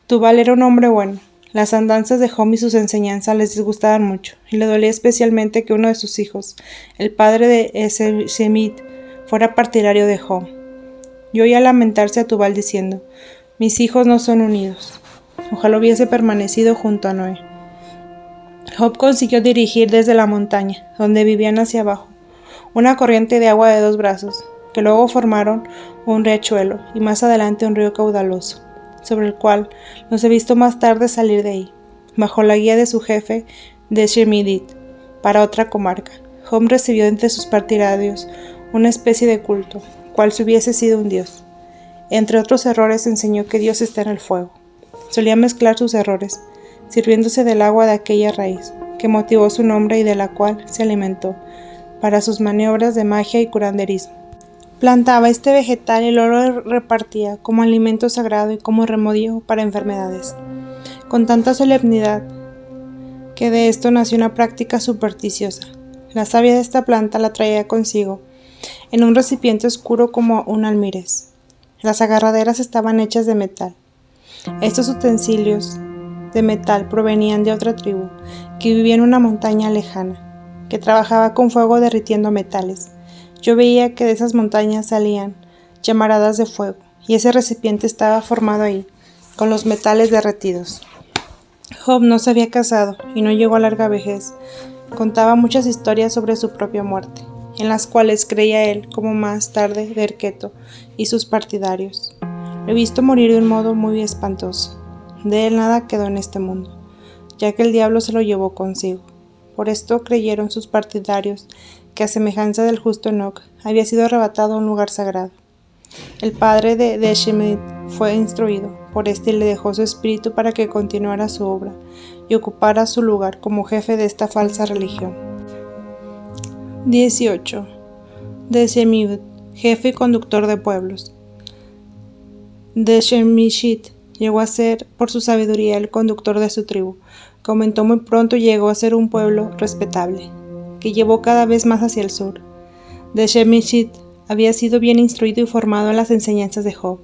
Tubal era un hombre bueno. Las andanzas de Job y sus enseñanzas les disgustaban mucho, y le dolía especialmente que uno de sus hijos, el padre de Semit, fuera partidario de Job. Y oía lamentarse a Tubal diciendo: mis hijos no son unidos. Ojalá hubiese permanecido junto a Noé. Job consiguió dirigir desde la montaña, donde vivían hacia abajo, una corriente de agua de 2 brazos, que luego formaron un riachuelo, y más adelante un río caudaloso, sobre el cual los he visto más tarde salir de ahí, bajo la guía de su jefe de Shemidit, para otra comarca. Job recibió entre sus partidarios una especie de culto, cual si hubiese sido un dios. Entre otros errores enseñó que Dios está en el fuego. Solía mezclar sus errores, sirviéndose del agua de aquella raíz, que motivó su nombre y de la cual se alimentó, para sus maniobras de magia y curanderismo. Plantaba este vegetal y lo repartía como alimento sagrado y como remedio para enfermedades, con tanta solemnidad que de esto nació una práctica supersticiosa. La savia de esta planta la traía consigo en un recipiente oscuro como un almirez. Las agarraderas estaban hechas de metal. Estos utensilios de metal provenían de otra tribu que vivía en una montaña lejana, que trabajaba con fuego derritiendo metales. Yo veía que de esas montañas salían llamaradas de fuego, y ese recipiente estaba formado ahí, con los metales derretidos. Job no se había casado y no llegó a larga vejez. Contaba muchas historias sobre su propia muerte, en las cuales creía él, como más tarde Derqueto y sus partidarios. Lo he visto morir de un modo muy espantoso. De él nada quedó en este mundo, ya que el diablo se lo llevó consigo. Por esto creyeron sus partidarios que, a semejanza del justo Enoc, había sido arrebatado a un lugar sagrado. El padre de Shemit fue instruido por este y le dejó su espíritu para que continuara su obra y ocupara su lugar como jefe de esta falsa religión. 18. De Shemit, jefe y conductor de pueblos. De Shemishit llegó a ser, por su sabiduría, el conductor de su tribu, que aumentó muy pronto y llegó a ser un pueblo respetable, que llevó cada vez más hacia el sur. De Shemishit había sido bien instruido y formado en las enseñanzas de Job.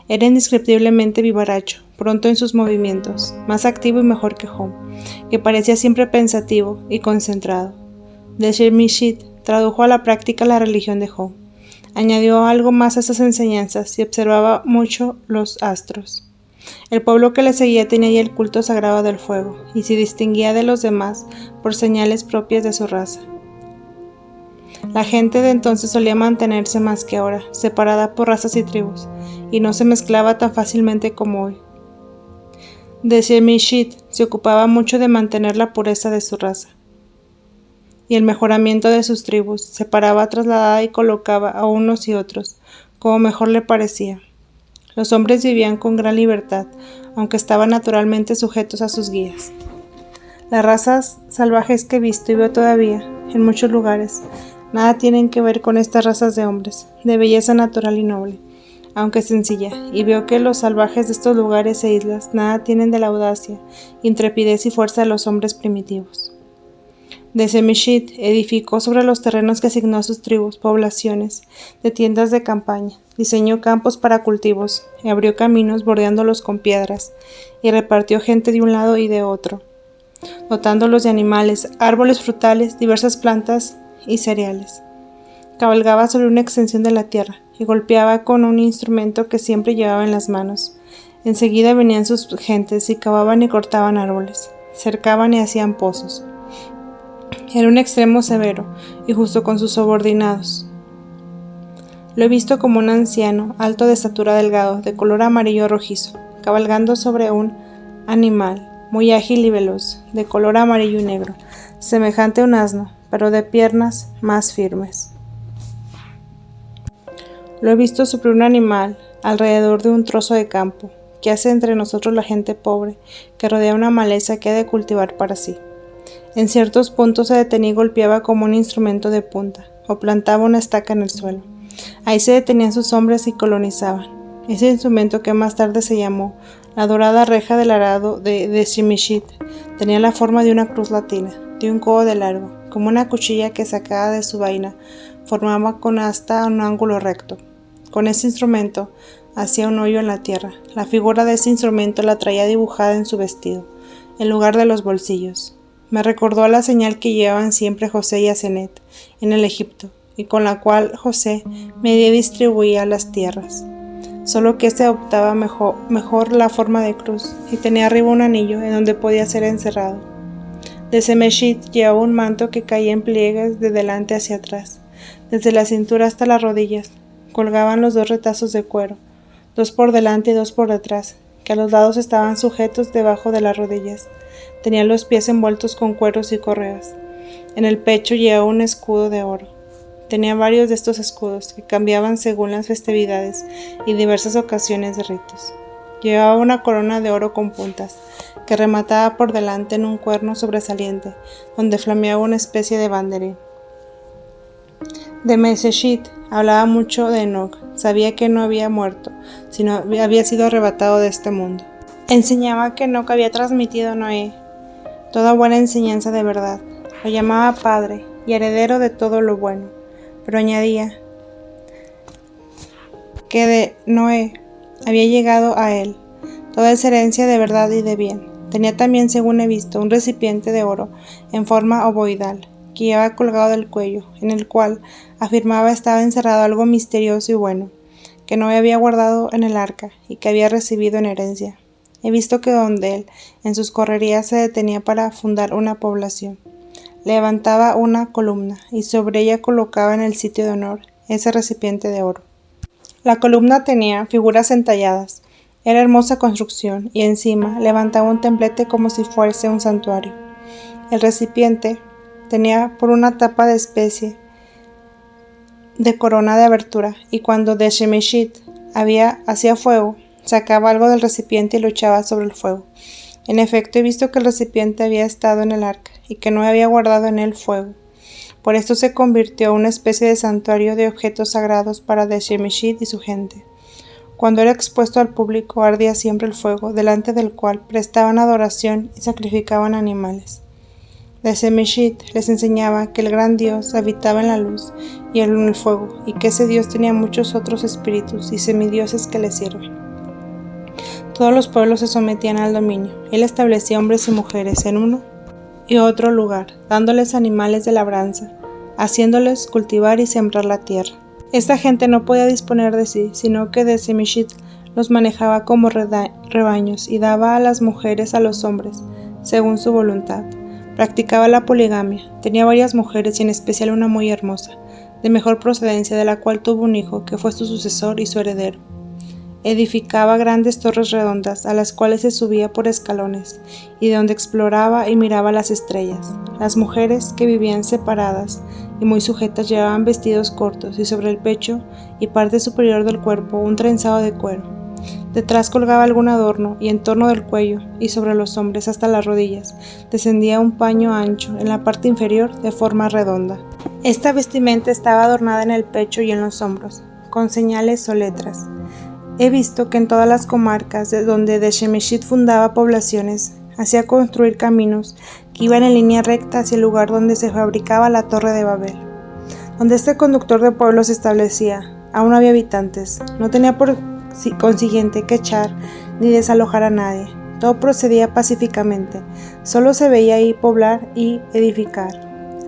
Era indescriptiblemente vivaracho, pronto en sus movimientos, más activo y mejor que Job, que parecía siempre pensativo y concentrado. De Shemishit tradujo a la práctica la religión de Job. Añadió algo más a esas enseñanzas y observaba mucho los astros. El pueblo que le seguía tenía ya el culto sagrado del fuego, y se distinguía de los demás por señales propias de su raza. La gente de entonces solía mantenerse más que ahora, separada por razas y tribus, y no se mezclaba tan fácilmente como hoy. De Shemishit se ocupaba mucho de mantener la pureza de su raza y el mejoramiento de sus tribus. Separaba, trasladaba y colocaba a unos y otros, como mejor le parecía. Los hombres vivían con gran libertad, aunque estaban naturalmente sujetos a sus guías. Las razas salvajes que he visto y veo todavía, en muchos lugares, nada tienen que ver con estas razas de hombres, de belleza natural y noble, aunque sencilla, y veo que los salvajes de estos lugares e islas nada tienen de la audacia, intrepidez y fuerza de los hombres primitivos. De Shemishit edificó sobre los terrenos que asignó a sus tribus poblaciones de tiendas de campaña, diseñó campos para cultivos, y abrió caminos bordeándolos con piedras, y repartió gente de un lado y de otro, dotándolos de animales, árboles frutales, diversas plantas y cereales. Cabalgaba sobre una extensión de la tierra, y golpeaba con un instrumento que siempre llevaba en las manos. Enseguida venían sus gentes, y cavaban y cortaban árboles, cercaban y hacían pozos. Era un extremo severo y justo con sus subordinados. Lo he visto como un anciano, alto de estatura delgado, de color amarillo rojizo, cabalgando sobre un animal, muy ágil y veloz, de color amarillo y negro, semejante a un asno, pero de piernas más firmes. Lo he visto sobre un animal, alrededor de un trozo de campo, que hace entre nosotros la gente pobre, que rodea una maleza que ha de cultivar para sí. En ciertos puntos se detenía y golpeaba como un instrumento de punta, o plantaba una estaca en el suelo. Ahí se detenían sus hombres y colonizaban. Ese instrumento, que más tarde se llamó la dorada reja del arado de Shemeshit, tenía la forma de una cruz latina, de un codo de largo, como una cuchilla que sacada de su vaina formaba con asta un ángulo recto. Con ese instrumento hacía un hoyo en la tierra. La figura de ese instrumento la traía dibujada en su vestido, en lugar de los bolsillos. Me recordó a la señal que llevaban siempre José y Asenet en el Egipto, y con la cual José medía y distribuía las tierras. Solo que este adoptaba mejor la forma de cruz, y tenía arriba un anillo en donde podía ser encerrado. De Shemeshit llevaba un manto que caía en pliegues de delante hacia atrás. Desde la cintura hasta las rodillas colgaban los 2 retazos de cuero, 2 por delante y 2 por detrás, que a los lados estaban sujetos debajo de las rodillas. Tenía los pies envueltos con cueros y correas. En el pecho llevaba un escudo de oro. Tenía varios de estos escudos, que cambiaban según las festividades y diversas ocasiones de ritos. Llevaba una corona de oro con puntas, que remataba por delante en un cuerno sobresaliente, donde flameaba una especie de banderín. De Meseshit hablaba mucho de Enoc. Sabía que no había muerto, sino había sido arrebatado de este mundo. Enseñaba que Enoc había transmitido a Noé toda buena enseñanza de verdad. Lo llamaba padre y heredero de todo lo bueno, pero añadía que de Noé había llegado a él toda esa herencia de verdad y de bien. Tenía también, según he visto, un recipiente de oro en forma ovoidal, que llevaba colgado del cuello, en el cual afirmaba estaba encerrado algo misterioso y bueno, que Noé había guardado en el arca y que había recibido en herencia. He visto que donde él, en sus correrías, se detenía para fundar una población, levantaba una columna y sobre ella colocaba en el sitio de honor ese recipiente de oro. La columna tenía figuras entalladas, era hermosa construcción, y encima levantaba un templete como si fuese un santuario. El recipiente tenía por una tapa de especie de corona de abertura, y cuando de Shemeshit hacía fuego, sacaba algo del recipiente y lo echaba sobre el fuego. En efecto, he visto que el recipiente había estado en el arca, y que no había guardado en él fuego. Por esto se convirtió en una especie de santuario de objetos sagrados para de Shemeshit y su gente. Cuando era expuesto al público ardía siempre el fuego, delante del cual prestaban adoración y sacrificaban animales. De Shemeshit les enseñaba que el gran Dios habitaba en la luz y en el fuego, y que ese Dios tenía muchos otros espíritus y semidioses que le sirven. Todos los pueblos se sometían al dominio. Él establecía hombres y mujeres en uno y otro lugar, dándoles animales de labranza, haciéndoles cultivar y sembrar la tierra. Esta gente no podía disponer de sí, sino que de Shemeshit los manejaba como rebaños y daba a las mujeres a los hombres, según su voluntad. Practicaba la poligamia, tenía varias mujeres y en especial una muy hermosa, de mejor procedencia, de la cual tuvo un hijo, que fue su sucesor y su heredero. Edificaba grandes torres redondas, a las cuales se subía por escalones, y de donde exploraba y miraba las estrellas. Las mujeres, que vivían separadas y muy sujetas, llevaban vestidos cortos, y sobre el pecho y parte superior del cuerpo un trenzado de cuero. Detrás colgaba algún adorno, y en torno del cuello y sobre los hombres hasta las rodillas descendía un paño ancho en la parte inferior de forma redonda. Esta vestimenta estaba adornada en el pecho y en los hombros, con señales o letras. He visto que en todas las comarcas de donde de Shemeshit fundaba poblaciones, hacía construir caminos que iban en línea recta hacia el lugar donde se fabricaba la Torre de Babel. Donde este conductor de pueblos se establecía, aún no había habitantes, no tenía por consiguiente que echar ni desalojar a nadie. Todo procedía pacíficamente, solo se veía ahí poblar y edificar.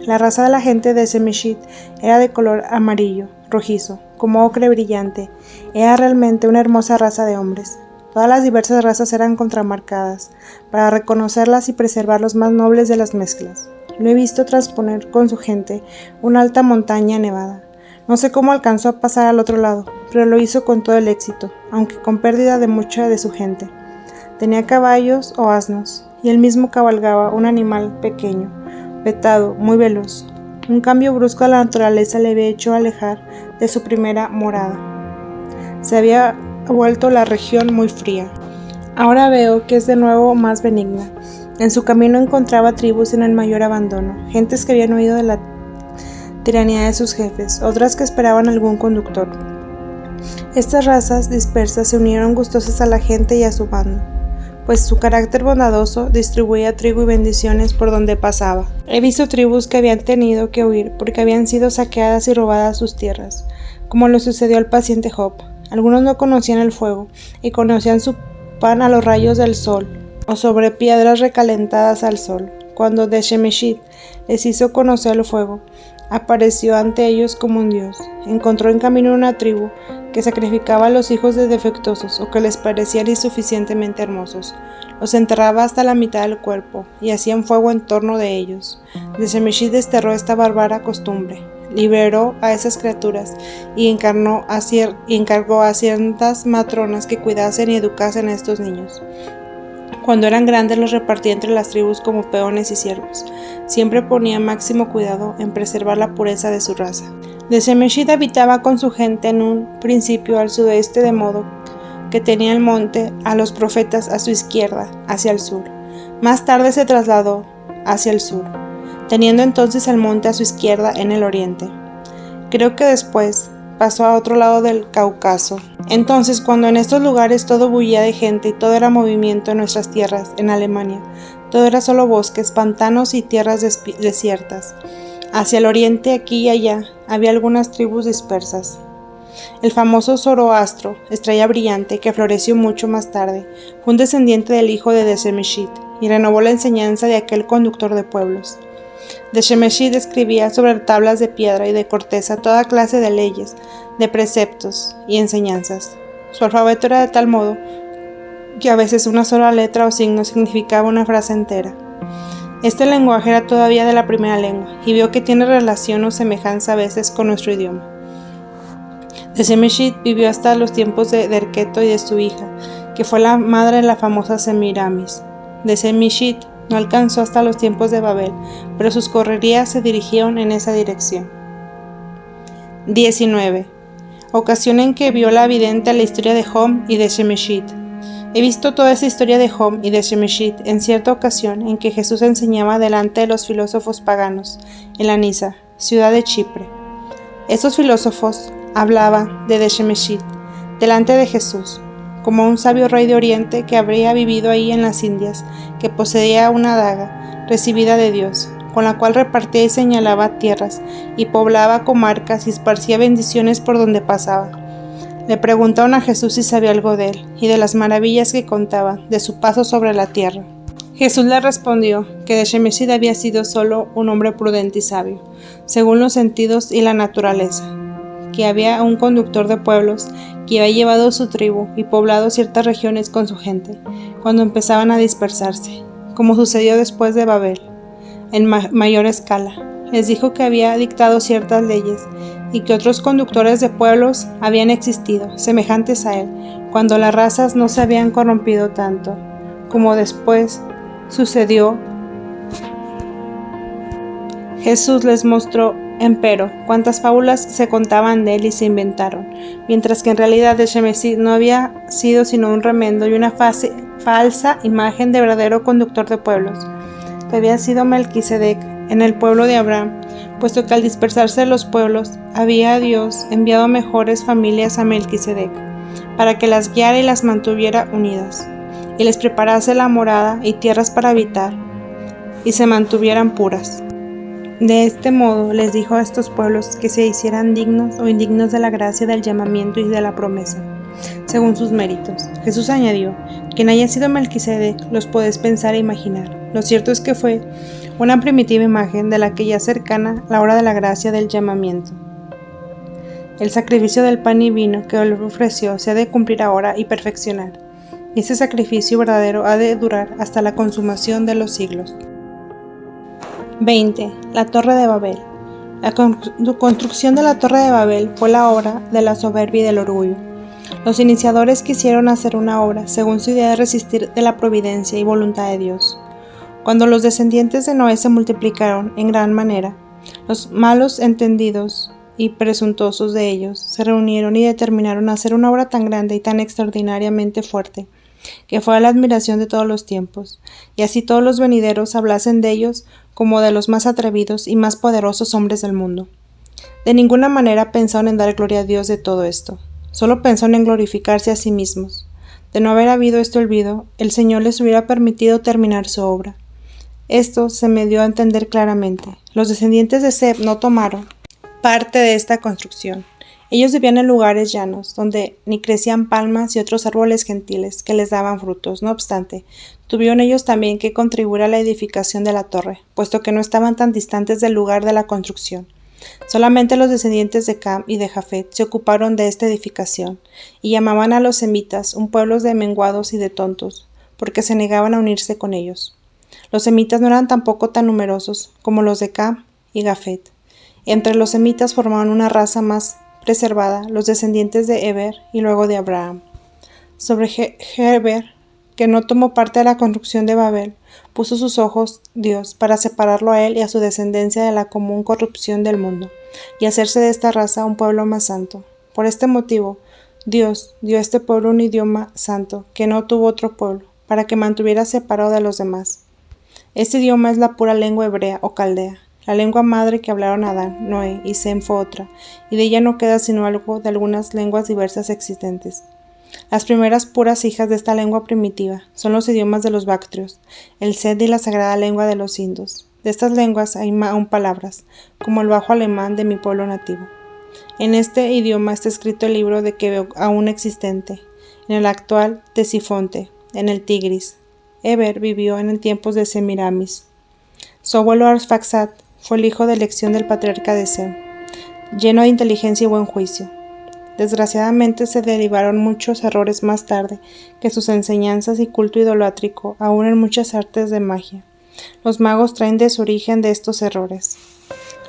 La raza de la gente de Shemeshit era de color amarillo, rojizo, como ocre brillante. Era realmente una hermosa raza de hombres. Todas las diversas razas eran contramarcadas, para reconocerlas y preservar los más nobles de las mezclas. Lo he visto transponer con su gente una alta montaña nevada. No sé cómo alcanzó a pasar al otro lado, pero lo hizo con todo el éxito, aunque con pérdida de mucha de su gente. Tenía caballos o asnos, y él mismo cabalgaba un animal pequeño, vetado, muy veloz. Un cambio brusco a la naturaleza le había hecho alejar de su primera morada. Se había vuelto la región muy fría. Ahora veo que es de nuevo más benigna. En su camino encontraba tribus en el mayor abandono, gentes que habían huido de la tiranía de sus jefes, otras que esperaban algún conductor. Estas razas dispersas se unieron gustosas a la gente y a su bando, pues su carácter bondadoso distribuía trigo y bendiciones por donde pasaba. He visto tribus que habían tenido que huir porque habían sido saqueadas y robadas sus tierras, como le sucedió al paciente Job. Algunos no conocían el fuego y conocían su pan a los rayos del sol o sobre piedras recalentadas al sol. Cuando Deshemeshit les hizo conocer el fuego, apareció ante ellos como un dios. Encontró en camino una tribu que sacrificaba a los hijos de defectuosos o que les parecían insuficientemente hermosos. Los enterraba hasta la mitad del cuerpo y hacían fuego en torno de ellos. Deshemeshit desterró esta bárbara costumbre, liberó a esas criaturas y encargó a ciertas matronas que cuidasen y educasen a estos niños. Cuando eran grandes los repartía entre las tribus como peones y siervos. Siempre ponía máximo cuidado en preservar la pureza de su raza. Deshemeshit habitaba con su gente en un principio al sudeste, de modo que tenía el monte a los profetas a su izquierda, hacia el sur. Más tarde se trasladó hacia el sur, teniendo entonces el monte a su izquierda en el oriente. Creo que después pasó a otro lado del Cáucaso. Entonces, cuando en estos lugares todo bullía de gente y todo era movimiento en nuestras tierras, en Alemania, todo era solo bosques, pantanos y tierras desiertas. Hacia el oriente, aquí y allá, había algunas tribus dispersas. El famoso Zoroastro, estrella brillante que floreció mucho más tarde, fue un descendiente del hijo de Deshemeshit y renovó la enseñanza de aquel conductor de pueblos. Deshemeshit escribía sobre tablas de piedra y de corteza toda clase de leyes, de preceptos y enseñanzas. Su alfabeto era de tal modo que a veces una sola letra o signo significaba una frase entera. Este lenguaje era todavía de la primera lengua y veo que tiene relación o semejanza a veces con nuestro idioma. Deshemeshit vivió hasta los tiempos de Derketo y de su hija, que fue la madre de la famosa Semiramis. Deshemeshit no alcanzó hasta los tiempos de Babel, pero sus correrías se dirigieron en esa dirección. 19. Ocasión en que vio la vidente la historia de Job y de Shemeshit. He visto toda esa historia de Job y de Shemeshit en cierta ocasión en que Jesús enseñaba delante de los filósofos paganos en la Nisa, ciudad de Chipre. Estos filósofos hablaban de Shemeshit delante de Jesús, como un sabio rey de Oriente que habría vivido ahí en las Indias, que poseía una daga recibida de Dios, con la cual repartía y señalaba tierras, y poblaba comarcas y esparcía bendiciones por donde pasaba. Le preguntaron a Jesús si sabía algo de él, y de las maravillas que contaba, de su paso sobre la tierra. Jesús le respondió que Deshemeshit había sido solo un hombre prudente y sabio, según los sentidos y la naturaleza, que había un conductor de pueblos que había llevado su tribu y poblado ciertas regiones con su gente, cuando empezaban a dispersarse, como sucedió después de Babel, en mayor escala. Les dijo que había dictado ciertas leyes y que otros conductores de pueblos habían existido, semejantes a él, cuando las razas no se habían corrompido tanto, como después sucedió. Jesús les mostró, empero, cuántas fábulas se contaban de él y se inventaron, mientras que en realidad Deshemeshit no había sido sino un remendo y una falsa imagen de verdadero conductor de pueblos, que había sido Melquisedec en el pueblo de Abraham, puesto que al dispersarse los pueblos, había Dios enviado mejores familias a Melquisedec, para que las guiara y las mantuviera unidas, y les preparase la morada y tierras para habitar, y se mantuvieran puras. De este modo les dijo a estos pueblos que se hicieran dignos o indignos de la gracia del llamamiento y de la promesa, según sus méritos. Jesús añadió: quien haya sido Melquisedec los podés pensar e imaginar. Lo cierto es que fue una primitiva imagen de la que ya cercana la hora de la gracia del llamamiento. El sacrificio del pan y vino que él ofreció se ha de cumplir ahora y perfeccionar, y ese sacrificio verdadero ha de durar hasta la consumación de los siglos. 20. La Torre de Babel. La construcción de la Torre de Babel fue la obra de la soberbia y del orgullo. Los iniciadores quisieron hacer una obra según su idea de resistir de la providencia y voluntad de Dios. Cuando los descendientes de Noé se multiplicaron en gran manera, los malos entendidos y presuntuosos de ellos se reunieron y determinaron hacer una obra tan grande y tan extraordinariamente fuerte, que fue a la admiración de todos los tiempos, y así todos los venideros hablasen de ellos como de los más atrevidos y más poderosos hombres del mundo. De ninguna manera pensaron en dar gloria a Dios de todo esto, solo pensaron en glorificarse a sí mismos. De no haber habido este olvido, el Señor les hubiera permitido terminar su obra. Esto se me dio a entender claramente. Los descendientes de Seth no tomaron parte de esta construcción. Ellos vivían en lugares llanos, donde ni crecían palmas y otros árboles gentiles que les daban frutos. No obstante, tuvieron ellos también que contribuir a la edificación de la torre, puesto que no estaban tan distantes del lugar de la construcción. Solamente los descendientes de Cam y de Jafet se ocuparon de esta edificación, y llamaban a los semitas un pueblo de menguados y de tontos, porque se negaban a unirse con ellos. Los semitas no eran tampoco tan numerosos como los de Cam y Jafet. Entre los semitas formaban una raza más preservada, los descendientes de Heber y luego de Abraham. Sobre Heber, que no tomó parte de la construcción de Babel, puso sus ojos Dios para separarlo a él y a su descendencia de la común corrupción del mundo, y hacerse de esta raza un pueblo más santo. Por este motivo, Dios dio a este pueblo un idioma santo, que no tuvo otro pueblo, para que mantuviera separado de los demás. Este idioma es la pura lengua hebrea o caldea, la lengua madre que hablaron Adán, Noé y Sem fue otra, y de ella no queda sino algo de algunas lenguas diversas existentes. Las primeras puras hijas de esta lengua primitiva son los idiomas de los bactrios, el Sed y la sagrada lengua de los indos. De estas lenguas hay aún palabras, como el bajo alemán de mi pueblo nativo. En este idioma está escrito el libro de que aún existente, en el actual Tesifonte, en el Tigris. Heber vivió en tiempos de Semiramis. Su abuelo Arfaxad fue el hijo de elección del patriarca de Sem, lleno de inteligencia y buen juicio. Desgraciadamente se derivaron muchos errores más tarde que sus enseñanzas y culto idolátrico, aún en muchas artes de magia. Los magos traen de su origen de estos errores.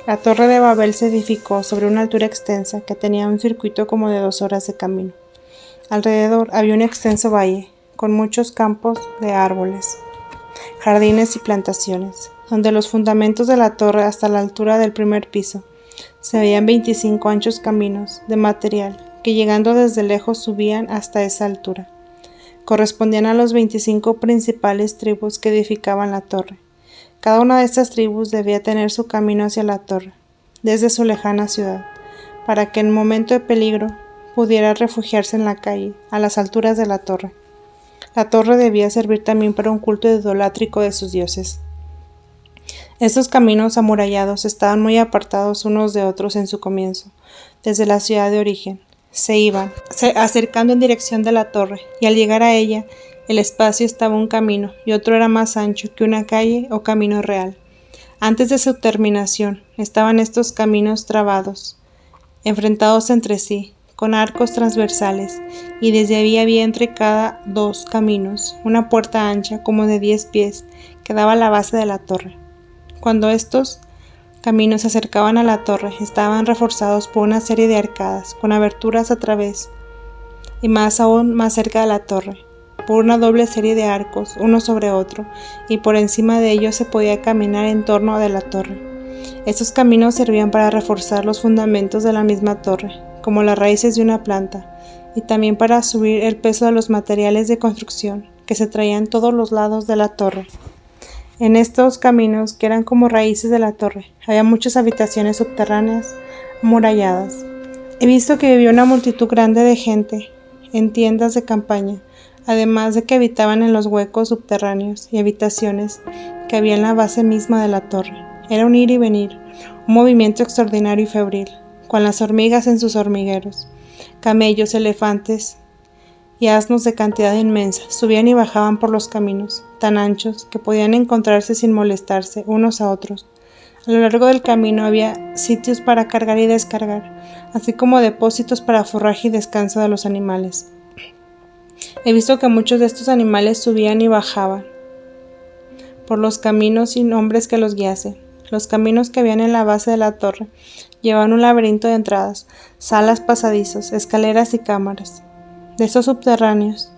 La Torre de Babel se edificó sobre una altura extensa que tenía un circuito como de 2 horas de camino. Alrededor había un extenso valle, con muchos campos de árboles, jardines y plantaciones, donde los fundamentos de la torre hasta la altura del primer piso se veían 25 anchos caminos de material que llegando desde lejos subían hasta esa altura. Correspondían a los 25 principales tribus que edificaban la torre. Cada una de estas tribus debía tener su camino hacia la torre, desde su lejana ciudad, para que en momento de peligro pudiera refugiarse en la calle, a las alturas de la torre. La torre debía servir también para un culto idolátrico de sus dioses. Estos caminos amurallados estaban muy apartados unos de otros en su comienzo, desde la ciudad de origen. Se iban acercando en dirección de la torre, y al llegar a ella, el espacio estaba un camino, y otro era más ancho que una calle o camino real. Antes de su terminación, estaban estos caminos trabados, enfrentados entre sí, con arcos transversales, y desde ahí había entre cada 2 caminos una puerta ancha como de 10 pies que daba a la base de la torre. Cuando estos caminos se acercaban a la torre, estaban reforzados por una serie de arcadas, con aberturas a través, y más aún más cerca de la torre, por una doble serie de arcos, uno sobre otro, y por encima de ellos se podía caminar en torno de la torre. Estos caminos servían para reforzar los fundamentos de la misma torre, como las raíces de una planta, y también para subir el peso de los materiales de construcción que se traían todos los lados de la torre. En estos caminos, que eran como raíces de la torre, había muchas habitaciones subterráneas amuralladas. He visto que vivía una multitud grande de gente en tiendas de campaña, además de que habitaban en los huecos subterráneos y habitaciones que había en la base misma de la torre. Era un ir y venir, un movimiento extraordinario y febril, con las hormigas en sus hormigueros. Camellos, elefantes y asnos de cantidad inmensa subían y bajaban por los caminos, tan anchos que podían encontrarse sin molestarse unos a otros. A lo largo del camino había sitios para cargar y descargar, así como depósitos para forraje y descanso de los animales. He visto que muchos de estos animales subían y bajaban por los caminos sin hombres que los guiasen. Los caminos que habían en la base de la torre llevaban un laberinto de entradas, salas, pasadizos, escaleras y cámaras. De estos subterráneos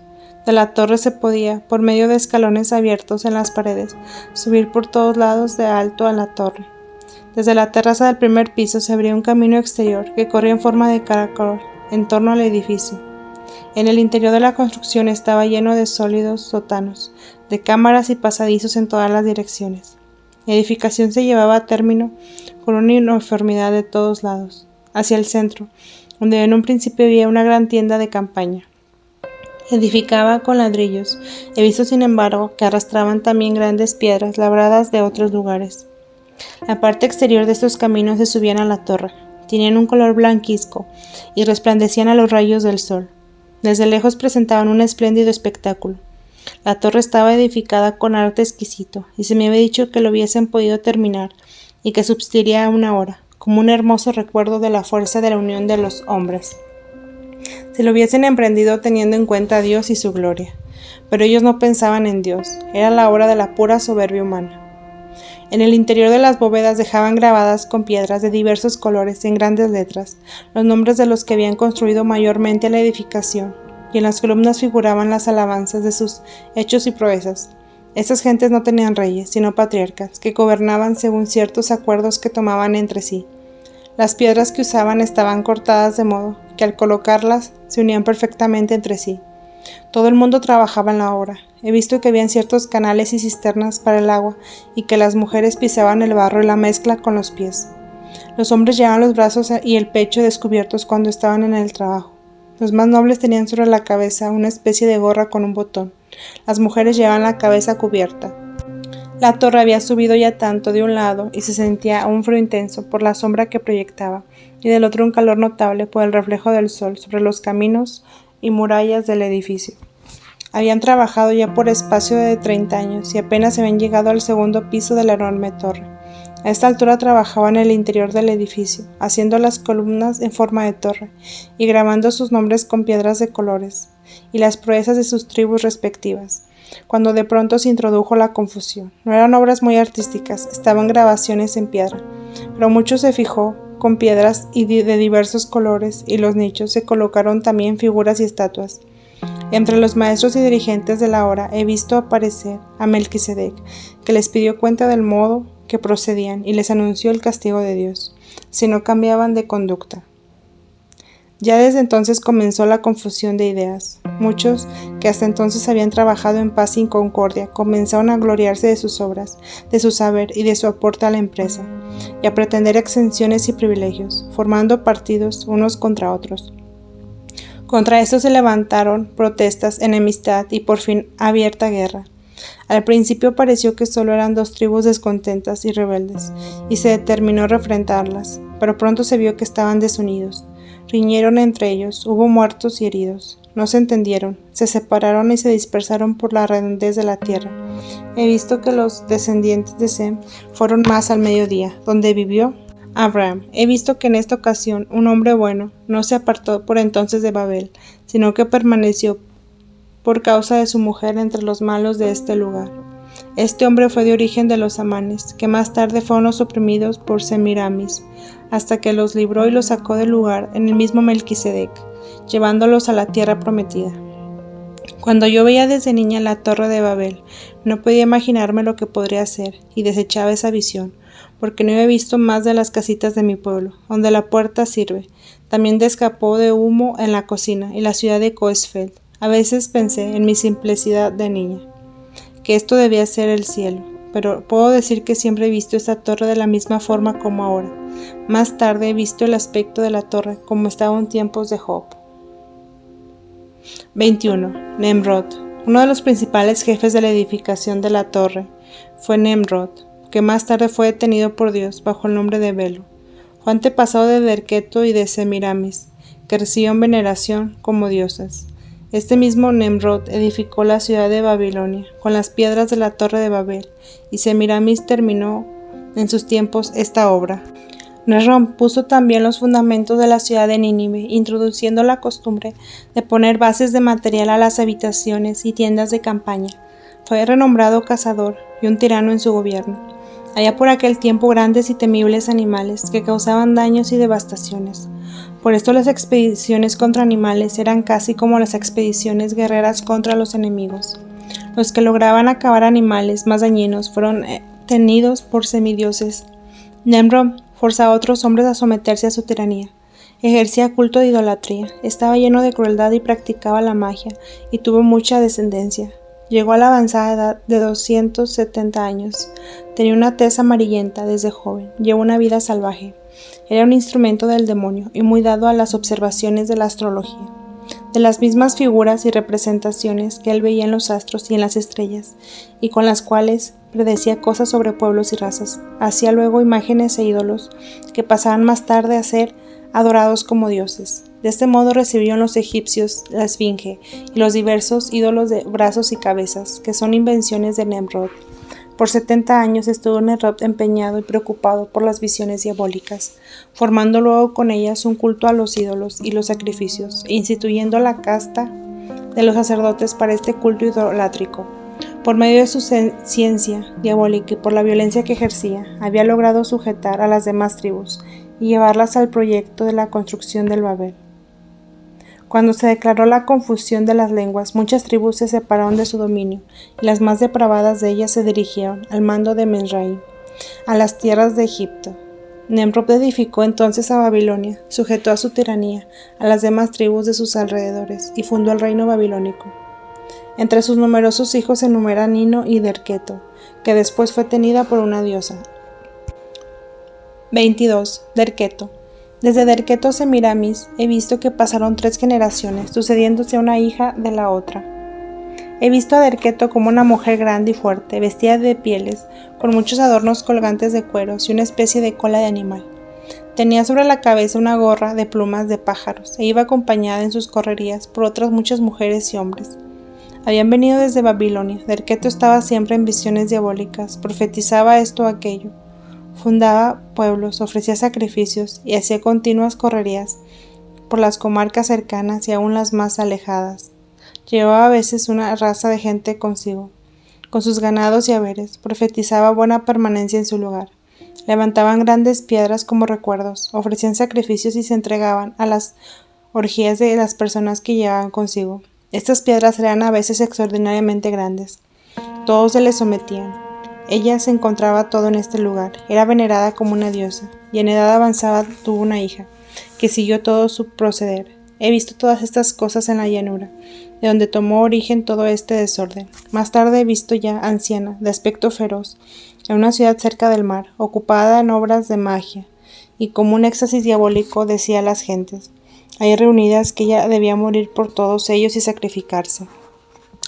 de la torre se podía, por medio de escalones abiertos en las paredes, subir por todos lados de alto a la torre. Desde la terraza del primer piso se abría un camino exterior que corría en forma de caracol en torno al edificio. En el interior de la construcción estaba lleno de sólidos sótanos, de cámaras y pasadizos en todas las direcciones. La edificación se llevaba a término con una uniformidad de todos lados, hacia el centro, donde en un principio había una gran tienda de campaña. Edificaba con ladrillos. He visto, sin embargo, que arrastraban también grandes piedras labradas de otros lugares. La parte exterior de estos caminos se subían a la torre. Tenían un color blanquizco y resplandecían a los rayos del sol. Desde lejos presentaban un espléndido espectáculo. La torre estaba edificada con arte exquisito, y se me había dicho que lo hubiesen podido terminar y que subsistiría una hora, como un hermoso recuerdo de la fuerza de la unión de los hombres. Si lo hubiesen emprendido teniendo en cuenta a Dios y su gloria. Pero ellos no pensaban en Dios, era la obra de la pura soberbia humana. En el interior de las bóvedas dejaban grabadas con piedras de diversos colores y en grandes letras los nombres de los que habían construido mayormente la edificación, y en las columnas figuraban las alabanzas de sus hechos y proezas. Estas gentes no tenían reyes, sino patriarcas, que gobernaban según ciertos acuerdos que tomaban entre sí. Las piedras que usaban estaban cortadas de modo que al colocarlas se unían perfectamente entre sí. Todo el mundo trabajaba en la obra. He visto que habían ciertos canales y cisternas para el agua y que las mujeres pisaban el barro y la mezcla con los pies. Los hombres llevaban los brazos y el pecho descubiertos cuando estaban en el trabajo. Los más nobles tenían sobre la cabeza una especie de gorra con un botón. Las mujeres llevaban la cabeza cubierta. La torre había subido ya tanto de un lado y se sentía un frío intenso por la sombra que proyectaba, y del otro un calor notable por el reflejo del sol sobre los caminos y murallas del edificio. Habían trabajado ya por espacio de 30 años y apenas habían llegado al segundo piso de la enorme torre. A esta altura trabajaban en el interior del edificio, haciendo las columnas en forma de torre y grabando sus nombres con piedras de colores y las proezas de sus tribus respectivas, cuando de pronto se introdujo la confusión. No eran obras muy artísticas, estaban grabaciones en piedra, pero mucho se fijó con piedras y de diversos colores, y los nichos se colocaron también figuras y estatuas. Entre los maestros y dirigentes de la hora he visto aparecer a Melquisedec, que les pidió cuenta del modo que procedían y les anunció el castigo de Dios, si no cambiaban de conducta. Ya desde entonces comenzó la confusión de ideas. Muchos, que hasta entonces habían trabajado en paz y concordia, comenzaron a gloriarse de sus obras, de su saber y de su aporte a la empresa, y a pretender exenciones y privilegios, formando partidos unos contra otros. Contra esto se levantaron protestas, enemistad y por fin abierta guerra. Al principio pareció que solo eran dos tribus descontentas y rebeldes, y se determinó refrendarlas, pero pronto se vio que estaban desunidos. Riñeron entre ellos, hubo muertos y heridos. No se entendieron, se separaron y se dispersaron por la redondez de la tierra. He visto que los descendientes de Sem fueron más al mediodía, donde vivió Abraham. He visto que en esta ocasión un hombre bueno no se apartó por entonces de Babel, sino que permaneció por causa de su mujer entre los malos de este lugar. Este hombre fue de origen de los amanes, que más tarde fueron los oprimidos por Semiramis, hasta que los libró y los sacó del lugar en el mismo Melquisedec, llevándolos a la tierra prometida. Cuando yo veía desde niña la torre de Babel, no podía imaginarme lo que podría ser, y desechaba esa visión, porque no había visto más de las casitas de mi pueblo, donde la puerta sirve. También escapó de humo en la cocina, y la ciudad de Coesfeld. A veces pensé, en mi simplicidad de niña, que esto debía ser el cielo, pero puedo decir que siempre he visto esta torre de la misma forma como ahora. Más tarde he visto el aspecto de la torre como estaba en tiempos de Job. 21. Nemrod. Uno de los principales jefes de la edificación de la torre fue Nemrod, que más tarde fue detenido por Dios bajo el nombre de Belo. Fue antepasado de Derketo y de Semiramis, que recibieron veneración como diosas. Este mismo Nemrod edificó la ciudad de Babilonia con las piedras de la torre de Babel, y Semiramis terminó en sus tiempos esta obra. Nerón puso también los fundamentos de la ciudad de Nínive, introduciendo la costumbre de poner bases de material a las habitaciones y tiendas de campaña. Fue renombrado cazador y un tirano en su gobierno. Había por aquel tiempo grandes y temibles animales que causaban daños y devastaciones. Por esto las expediciones contra animales eran casi como las expediciones guerreras contra los enemigos. Los que lograban acabar animales más dañinos fueron tenidos por semidioses. Nemrod forzaba a otros hombres a someterse a su tiranía. Ejercía culto de idolatría, estaba lleno de crueldad y practicaba la magia, y tuvo mucha descendencia. Llegó a la avanzada edad de 270 años. Tenía una tez amarillenta desde joven, llevó una vida salvaje. Era un instrumento del demonio y muy dado a las observaciones de la astrología. De las mismas figuras y representaciones que él veía en los astros y en las estrellas, y con las cuales predecía cosas sobre pueblos y razas. Hacía luego imágenes e ídolos que pasaban más tarde a ser adorados como dioses. De este modo recibieron los egipcios la esfinge y los diversos ídolos de brazos y cabezas, que son invenciones de Nemrod. Por 70 años estuvo Nemrod empeñado y preocupado por las visiones diabólicas, formando luego con ellas un culto a los ídolos y los sacrificios, e instituyendo la casta de los sacerdotes para este culto idolátrico. Por medio de su ciencia diabólica y por la violencia que ejercía, había logrado sujetar a las demás tribus y llevarlas al proyecto de la construcción del Babel. Cuando se declaró la confusión de las lenguas, muchas tribus se separaron de su dominio, y las más depravadas de ellas se dirigieron, al mando de Mizraim, a las tierras de Egipto. Nemrod edificó entonces a Babilonia, sujetó a su tiranía a las demás tribus de sus alrededores, y fundó el reino babilónico. Entre sus numerosos hijos se enumeran Nino y Derketo, que después fue tenida por una diosa. 22. Derketo. Desde Derketo a Semiramis he visto que pasaron 3 generaciones, sucediéndose una hija de la otra. He visto a Derketo como una mujer grande y fuerte, vestida de pieles, con muchos adornos colgantes de cueros y una especie de cola de animal. Tenía sobre la cabeza una gorra de plumas de pájaros, e iba acompañada en sus correrías por otras muchas mujeres y hombres. Habían venido desde Babilonia. Derketo estaba siempre en visiones diabólicas, profetizaba esto o aquello. Fundaba pueblos, ofrecía sacrificios y hacía continuas correrías por las comarcas cercanas y aún las más alejadas. Llevaba a veces una raza de gente consigo. Con sus ganados y haberes, profetizaba buena permanencia en su lugar. Levantaban grandes piedras como recuerdos, ofrecían sacrificios y se entregaban a las orgías de las personas que llevaban consigo. Estas piedras eran a veces extraordinariamente grandes. Todos se les sometían. Ella se encontraba todo en este lugar, era venerada como una diosa, y en edad avanzada tuvo una hija, que siguió todo su proceder. He visto todas estas cosas en la llanura, de donde tomó origen todo este desorden. Más tarde he visto ya anciana, de aspecto feroz, en una ciudad cerca del mar, ocupada en obras de magia, y como un éxtasis diabólico decía a las gentes, ahí reunidas, que ella debía morir por todos ellos y sacrificarse.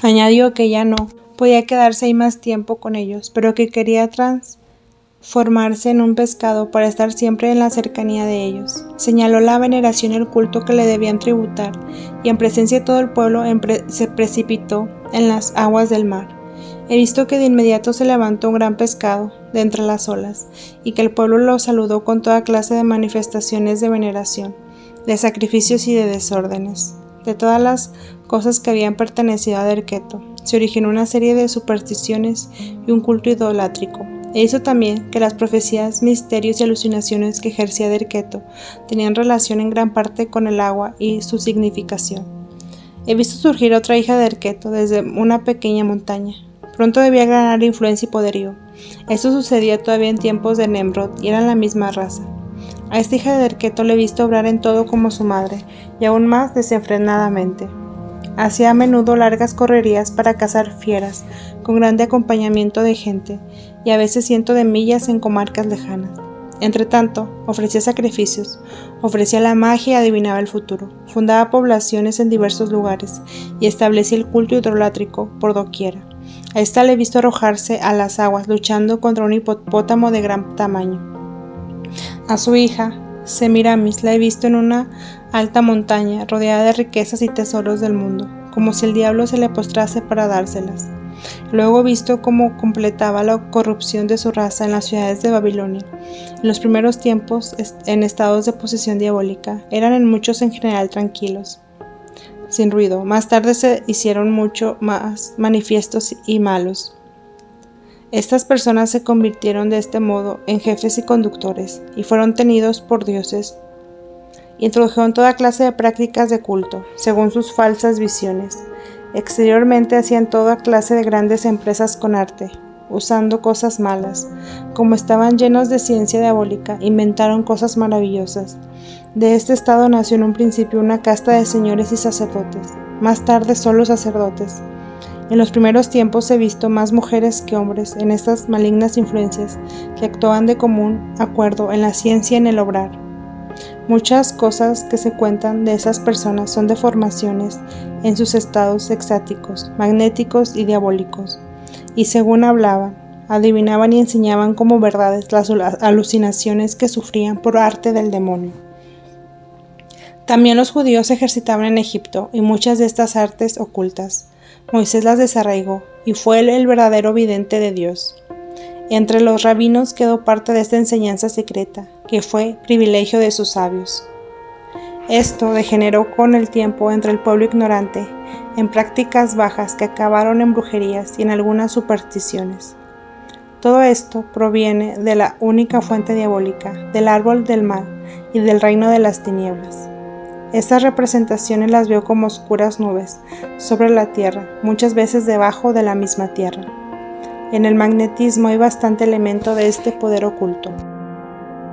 Añadió que ella no podía quedarse ahí más tiempo con ellos, pero que quería transformarse en un pescado para estar siempre en la cercanía de ellos. Señaló la veneración y el culto que le debían tributar, y en presencia de todo el pueblo se precipitó en las aguas del mar. He visto que de inmediato se levantó un gran pescado de entre las olas, y que el pueblo lo saludó con toda clase de manifestaciones de veneración, de sacrificios y de desórdenes. De todas las cosas que habían pertenecido a Derketo, se originó una serie de supersticiones y un culto idolátrico. E hizo también que las profecías, misterios y alucinaciones que ejercía Derketo tenían relación en gran parte con el agua y su significación. He visto surgir otra hija de Derketo desde una pequeña montaña. Pronto debía ganar influencia y poderío. Esto sucedía todavía en tiempos de Nemrod y eran la misma raza. A esta hija de Derketo le he visto obrar en todo como su madre, y aún más desenfrenadamente. Hacía a menudo largas correrías para cazar fieras, con grande acompañamiento de gente, y a veces cientos de millas en comarcas lejanas. Entretanto, ofrecía sacrificios, ofrecía la magia y adivinaba el futuro. Fundaba poblaciones en diversos lugares, y establecía el culto idolátrico por doquiera. A esta le he visto arrojarse a las aguas, luchando contra un hipopótamo de gran tamaño. A su hija, Semiramis, la he visto en una alta montaña, rodeada de riquezas y tesoros del mundo, como si el diablo se le postrase para dárselas. Luego he visto cómo completaba la corrupción de su raza en las ciudades de Babilonia. En los primeros tiempos, en estados de posesión diabólica, eran en muchos en general tranquilos, sin ruido. Más tarde se hicieron mucho más manifiestos y malos. Estas personas se convirtieron de este modo en jefes y conductores, y fueron tenidos por dioses. Introdujeron toda clase de prácticas de culto, según sus falsas visiones. Exteriormente hacían toda clase de grandes empresas con arte, usando cosas malas. Como estaban llenos de ciencia diabólica, inventaron cosas maravillosas. De este estado nació en un principio una casta de señores y sacerdotes, más tarde solo sacerdotes. En los primeros tiempos he visto más mujeres que hombres en estas malignas influencias que actuaban de común acuerdo en la ciencia y en el obrar. Muchas cosas que se cuentan de esas personas son deformaciones en sus estados extáticos, magnéticos y diabólicos, y según hablaban, adivinaban y enseñaban como verdades las alucinaciones que sufrían por arte del demonio. También los judíos se ejercitaban en Egipto y muchas de estas artes ocultas. Moisés las desarraigó y fue él el verdadero vidente de Dios. Entre los rabinos quedó parte de esta enseñanza secreta, que fue privilegio de sus sabios. Esto degeneró con el tiempo entre el pueblo ignorante en prácticas bajas que acabaron en brujerías y en algunas supersticiones. Todo esto proviene de la única fuente diabólica, del árbol del mal y del reino de las tinieblas. Estas representaciones las veo como oscuras nubes sobre la tierra, muchas veces debajo de la misma tierra. En el magnetismo hay bastante elemento de este poder oculto.